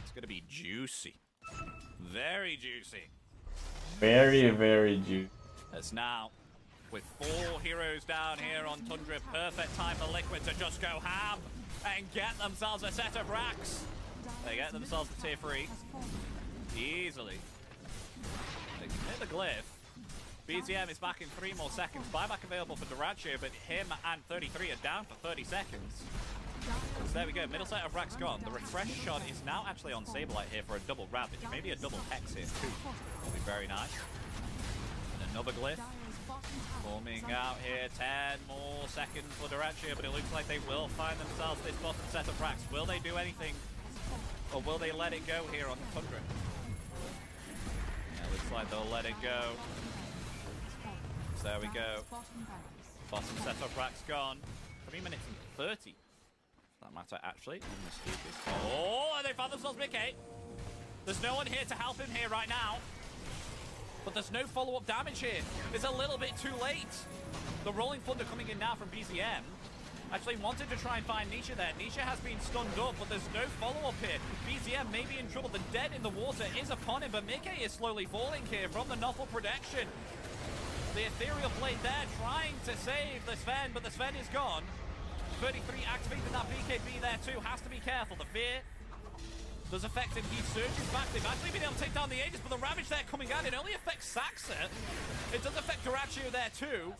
It's going to be juicy. Very juicy. Very, very juicy. As now, with 4 heroes down here on Tundra, perfect time for Liquid to just go ham and get themselves a set of racks. They get themselves a tier 3 easily. They can hit the glyph. BZM is back in 3 more seconds. Buyback available for Duraccio, but him and 33 are down for 30 seconds. So there we go, middle set of racks gone. The refresh shot is now actually on Saberlight here for a double Ravage. Maybe a double Hex here too. Will be very nice. And another glyph. Forming out here, 10 more seconds for Duraccio, but it looks like they will find themselves this bottom set of racks. Will they do anything? Or will they let it go here on Tundra? Yeah, looks like they'll let it go. So there we go. Bottom set of racks gone. 3 minutes and 30. That matter actually. Oh, and they found themselves Mickey. There's no one here to help him here right now. But there's no follow-up damage here. It's a little bit too late. The Rolling Thunder coming in now from BZM. Actually wanted to try and find Nisha there. Nisha has been stunned up, but there's no follow-up here. BZM may be in trouble. The dead in the water is upon him, but Mickey is slowly falling here from the Nuffle protection. The Ethereal Blade there trying to save the Sven, but the Sven is gone. 33 activating that BKB there too. Has to be careful. The fear does affect him. He surges back. They've actually been able to take down the Aegis, but the Ravage there coming out. It only affects Saxa. It does affect Duraccio there too.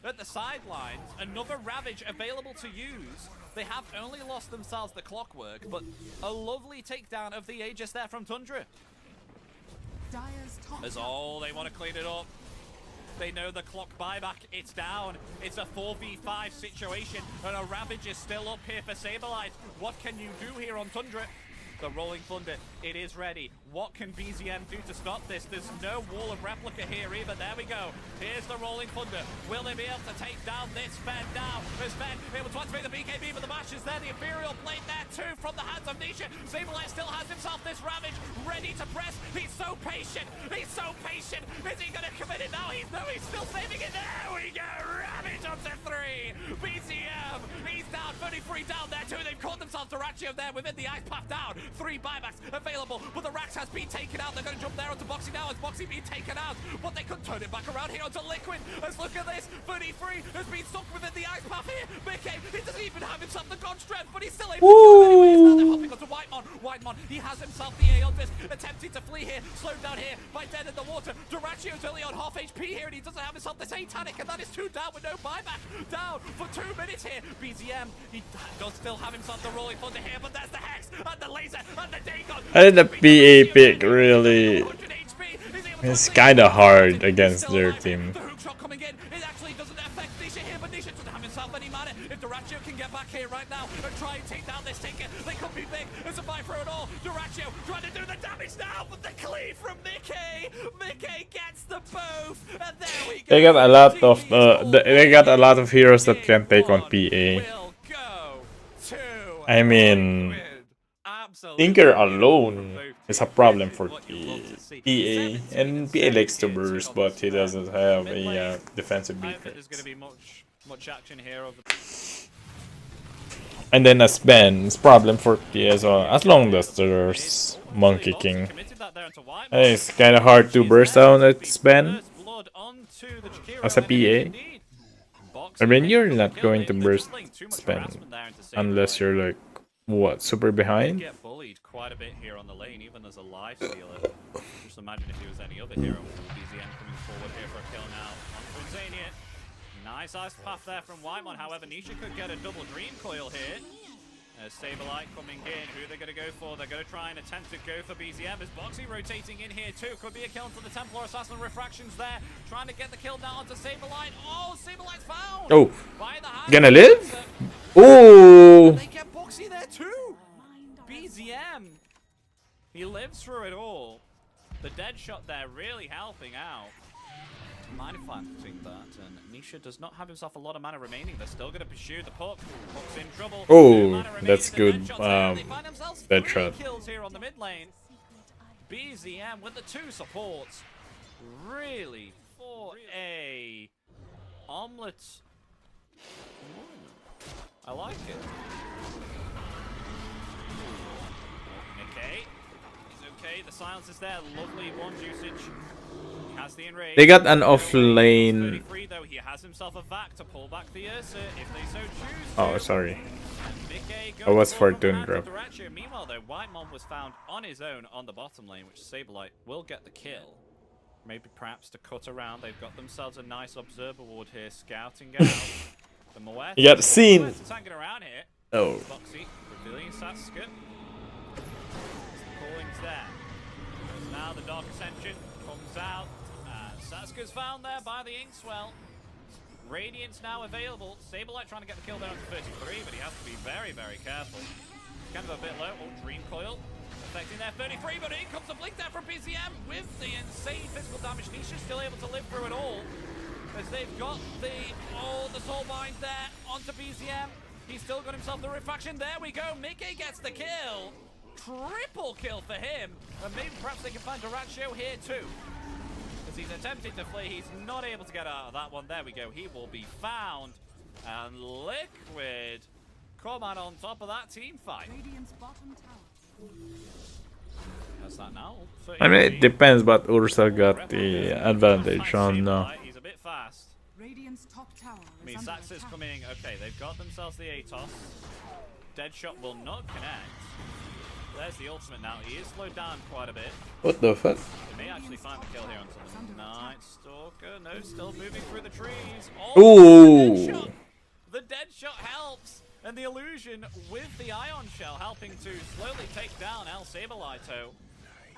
At the sidelines, another Ravage available to use. They have only lost themselves the Clockwork, but a lovely takedown of the Aegis there from Tundra. As all they want to clean it up. They know the clock buyback, it's down. It's a 4v5 situation, and a Ravage is still up here for Saberlight. What can you do here on Tundra? The Rolling Thunder, it is ready. What can BZM do to stop this? There's no wall of replica here either. There we go. Here's the Rolling Thunder. Will they be able to take down this Sven now? This Sven able to activate the BKB, but the Bash is there. The Imperial Blade there too from the hands of Nisha. Saberlight still has himself this Ravage ready to press. He's so patient. He's so patient. Is he going to commit it now? He's still saving it. There we go. Ravage onto 3. BZM, he's down. 33 down there too. They've caught themselves Duraccio there within the ice path down. 3 buybacks available, but the Rax has been taken out. They're going to jump there onto Boxy now as Boxy being taken out, but they could turn it back around here onto Liquid. Let's look at this. 33 has been stuck within the ice path here. Mickey, he doesn't even have himself the God Strength, but he's still able to do it anyways. Now they're hopping onto Whitemon. Whitemon, he has himself the Aeon Disc, attempting to flee here, slowed down here by dead in the water. Duracio's only on half HP here, and he doesn't have himself the Satanic, and that is 2 down with no buyback. Down for 2 minutes here. BZM, he does still have himself the Rolling Thunder here, but there's the Hex, and the Laser, and the Dagon. I think the PA pick really is kind of hard against their team. The hook shot coming in, it actually doesn't affect Nisha here, but Nisha doesn't have himself any mana. If Duraccio can get back here right now and try and take down this ticket, they could be big. It's a fight for it all. Duraccio trying to do the damage now, but the cleave from Mickey. Mickey gets the both, and there we go. They got a lot of they got a lot of heroes that can take on PA. I mean, Tinker alone is a problem for PA, and PA likes to burst, but he doesn't have a defensive defense. Much action here over. And then a Sven is problem for PA as well, as long as there's Monkey King. And it's kind of hard to burst down at Sven as a PA. I mean, you're not going to burst Sven unless you're like, what, super behind? Get bullied quite a bit here on the lane, even as a life stealer. Just imagine if he was any other hero. BZM coming forward here for a kill now on Zania. Nice ice path there from Whitemon. However, Nisha could get a double Dream Coil here. Saberlight coming in. Who they're going to go for? They're going to try and attempt to go for BZM. As Boxy rotating in here too. Could be a kill to the Templar Assassin. Refractions there. Trying to get the kill now onto Saberlight. Oh, Saberlight's found! Oh, gonna live? Oh! They get Boxy there too! BZM! He lives through it all. The dead shot there really helping out. Mind if I'm doing that? And Nisha does not have himself a lot of mana remaining. They're still going to pursue the puck. Puck's in trouble. Oh, that's good. Dead shot. Kills here on the mid lane. BZM with the 2 supports. Really for a omelet. I like it. Okay. He's okay. The silence is there. Lovely one usage. Has the enrage. They got an off lane. 33 though. He has himself a vac to pull back the Ursa if they so choose. Oh, sorry. I was Fortune drop. Meanwhile, though, Whitemon was found on his own on the bottom lane, which Saberlight will get the kill. Maybe perhaps to cut around. They've got themselves a nice observer ward here, scouting out. The Moet. You got seen. Hanging around here. Oh. Foxy revealing Sasuke. The calling's there. There's now the Dark Ascension comes out. Sasuke's found there by the Inkswell. Radiance now available. Saberlight trying to get the kill there on 33, but he has to be very, very careful. Kind of a bit low. Oh, Dream Coil affecting their 33, but in comes the blink there from BZM with the insane physical damage. Nisha's still able to live through it all as they've got the Soulbind there onto BZM. He's still got himself the Refaction. There we go. Mickey gets the kill. Triple kill for him. And maybe perhaps they can find Duratio here too. As he's attempting to flee, he's not able to get out of that one. There we go. He will be found. And Liquid come out on top of that team fight. How's that now? I mean, it depends, but Ursa got the advantage on. He's a bit fast. Radiant's top tower I mean, Sax is coming. Okay, they've got themselves the Atos. Deadshot will not connect. There's the ultimate now. He is slowed down quite a bit. What the fuck? They may actually find the kill here on someone. Night Stalker. No, still moving through the trees. Ooh. The Deadshot helps. And the illusion with the Ion Shell helping to slowly take down El Saberlighto.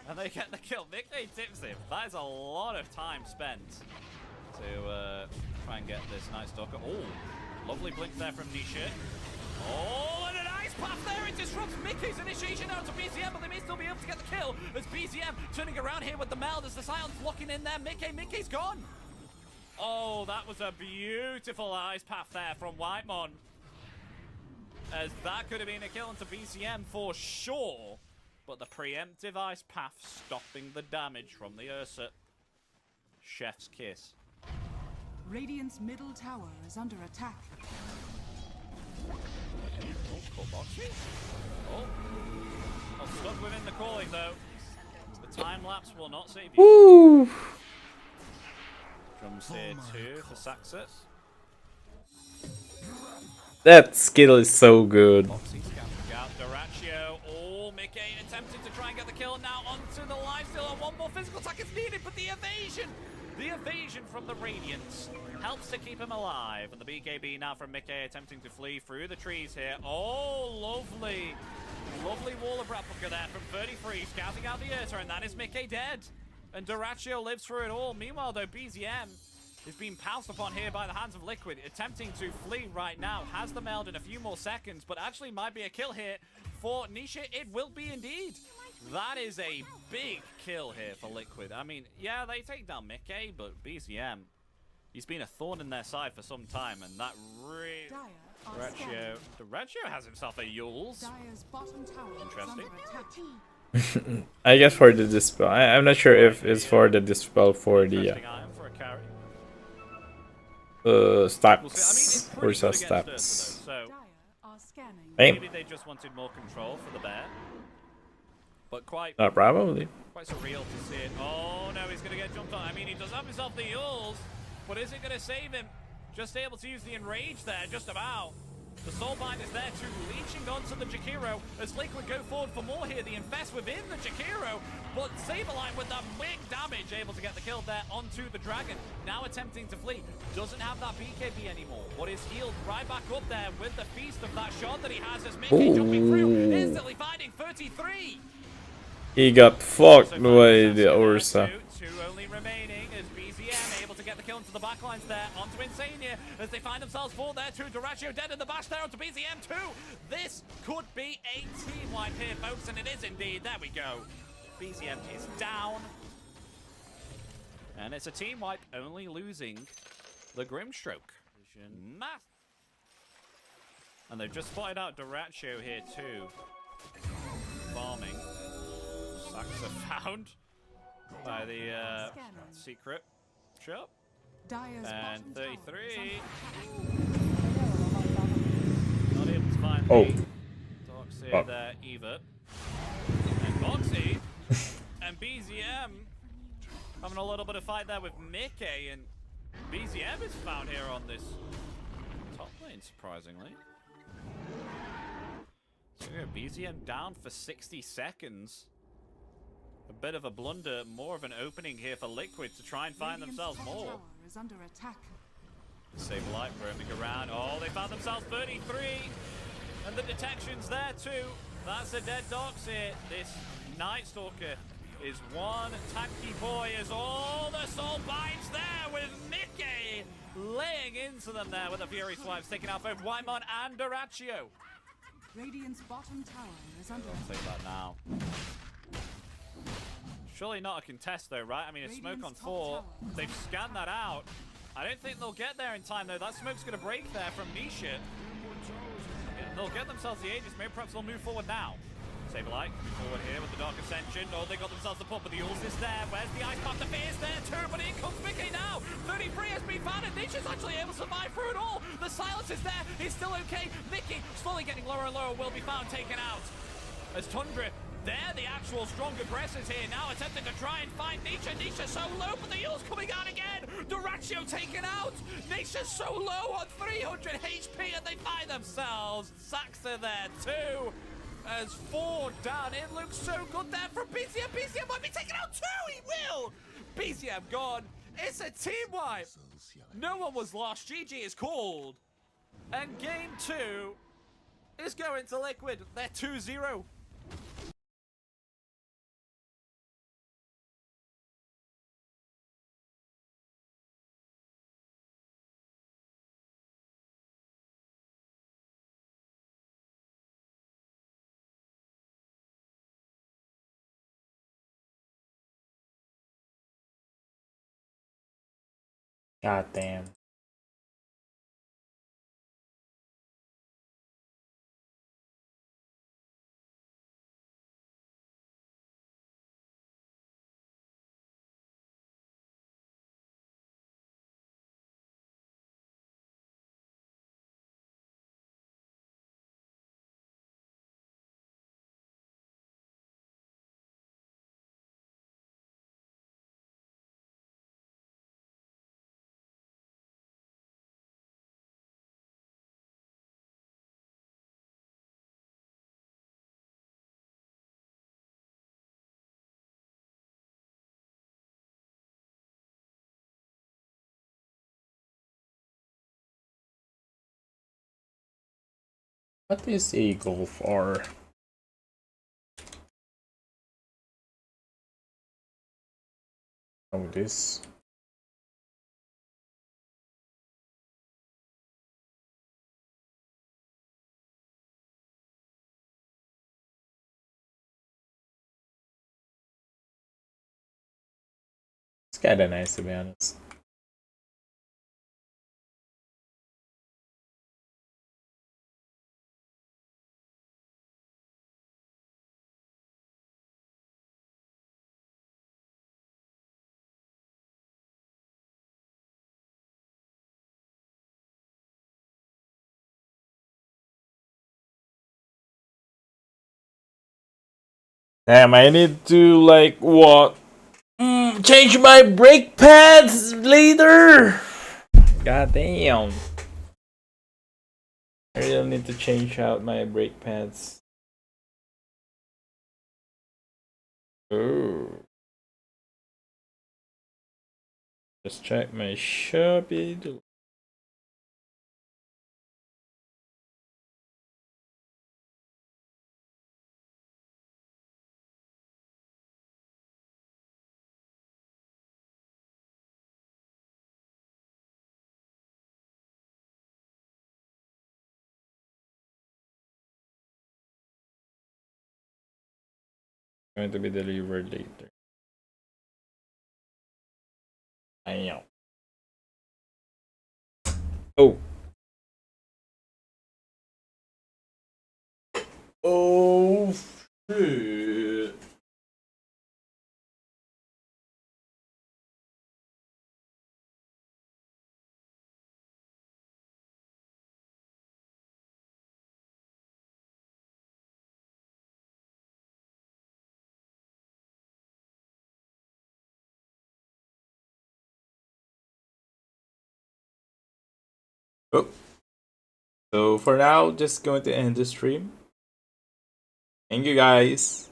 And they get the kill. Victor tips him. That is a lot of time spent to try and get this Night Stalker. Oh, lovely blink there from Nisha. Oh, and an ice path there. It disrupts Mickey's initiation out to BZM, but they may still be able to get the kill as BZM turning around here with the meld as the silence locking in there. Mickey's gone. Oh, that was a beautiful ice path there from Whitemon. As that could have been a kill into BCM for sure. But the preemptive ice path stopping the damage from the Ursa. Chef's kiss. Radiant's middle tower is under attack. Oh, stuck within the calling though. The time lapse will not save you. Woo! Drums here too for Saxit. That skill is so good. Duratio, Mickey attempting to try and get the kill now onto the lifesteal, and one more physical attack is needed, but the evasion from the Radiance helps to keep him alive, and the BKB now from Mickey attempting to flee through the trees here. Oh, lovely wall of replica there from 33, scouting out the Ursa, and that is Mickey dead, and Duratio lives through it all. Meanwhile though, BZM is being pounced upon here by the hands of Liquid, attempting to flee right now. Has the meld in a few more seconds, but actually might be a kill here for Nisha. It will be indeed. That is a big kill here for Liquid. I mean, yeah, they take down Mickey, but BCM, he's been a thorn in their side for some time, and that really... Duratio has himself a Yules. Interesting. I guess for the dispel. I'm not sure if it's for the dispel for the stats or stats. Maybe they just wanted more control for the bear. But quite probably. Quite surreal to see it. Oh no, he's gonna get jumped on. I mean, he does have himself the Yules, but is it gonna save him? Just able to use the enrage there, just about. The Soulbind is there too, leeching onto the Jakiro as Liquid go forward for more here. The Infest within the Jakiro, but Saberlight with that big damage, able to get the kill there onto the Dragon. Now attempting to flee, doesn't have that BKB anymore, but is healed right back up there with the feast of that shot that he has as Mickey jumping through, instantly finding 33. He got fucked by the Ursa. Two only remaining as BZM able to get the kill into the backlines there onto Insania as they find themselves four there too. Duratio dead in the bash there onto BZM too. This could be a team wipe here, folks, and it is indeed. There we go. BZM is down. And it's a team wipe, only losing the Grimstroke. Math. And they've just spotted out Duratio here too. Farming. Saxa found by the secret. matchup. Dire's And bottom tower 33. is Not able to find Oh. the Docs here Fuck. there, Eva. And Boxy. And BZM having a little bit of fight there with Mickey. And BZM is found here on this top lane, surprisingly. So BZM down for 60 seconds. A bit of a blunder, more of an opening here for Liquid to try and find themselves more. tower is under attack. Saberlight roaming around. Oh, they found themselves 33. And the detection's there too. That's a dead Docs here. This Night Stalker is one tanky boy as all the soul binds there with Mickey laying into them there with the Fury Swipes, taking out both Wymon and Duraccio. Radiant's bottom tower is under I'll take that now. Surely not a contest though, right? I mean, a smoke on 4. They've scanned that out. I don't think they'll get there in time though. That smoke's going to break there from Nisha. They'll get themselves the Aegis. Maybe perhaps they'll move forward now. Saberlight coming forward here with the Dark Ascension. Oh, they got themselves the pop, but the Ult is there. Where's the Ice Path? The Fear's there too, but in comes Mickey now. 33 has been found, and Nisha's actually able to survive through it all. The silence is there. He's still okay. Mickey slowly getting lower and lower, will be found taken out. As Tundra, they're the actual strong aggressors here, now attempting to try and find Nisha. Nisha's so low, but the Ult's coming out again. Duraccio taken out. Nisha's so low on 300 HP, and they find themselves. Saxa there too. As 4 down, it looks so good there from BZM. BZM might be taken out too, he will! BZM gone. It's a team wipe. No one was lost. GG is called. And game 2 is going to Liquid. They're 2-0. God damn. What is Eagle for? Oh, this. It's kinda nice, to be honest. Damn, I need to, like, what? Change my brake pads later! God damn. I really need to change out my brake pads. Oh. Just check my Shopee. Going to be delivered later. I know. Oh. Oh shit. Oh. So for now, just going to end the stream. Thank you guys.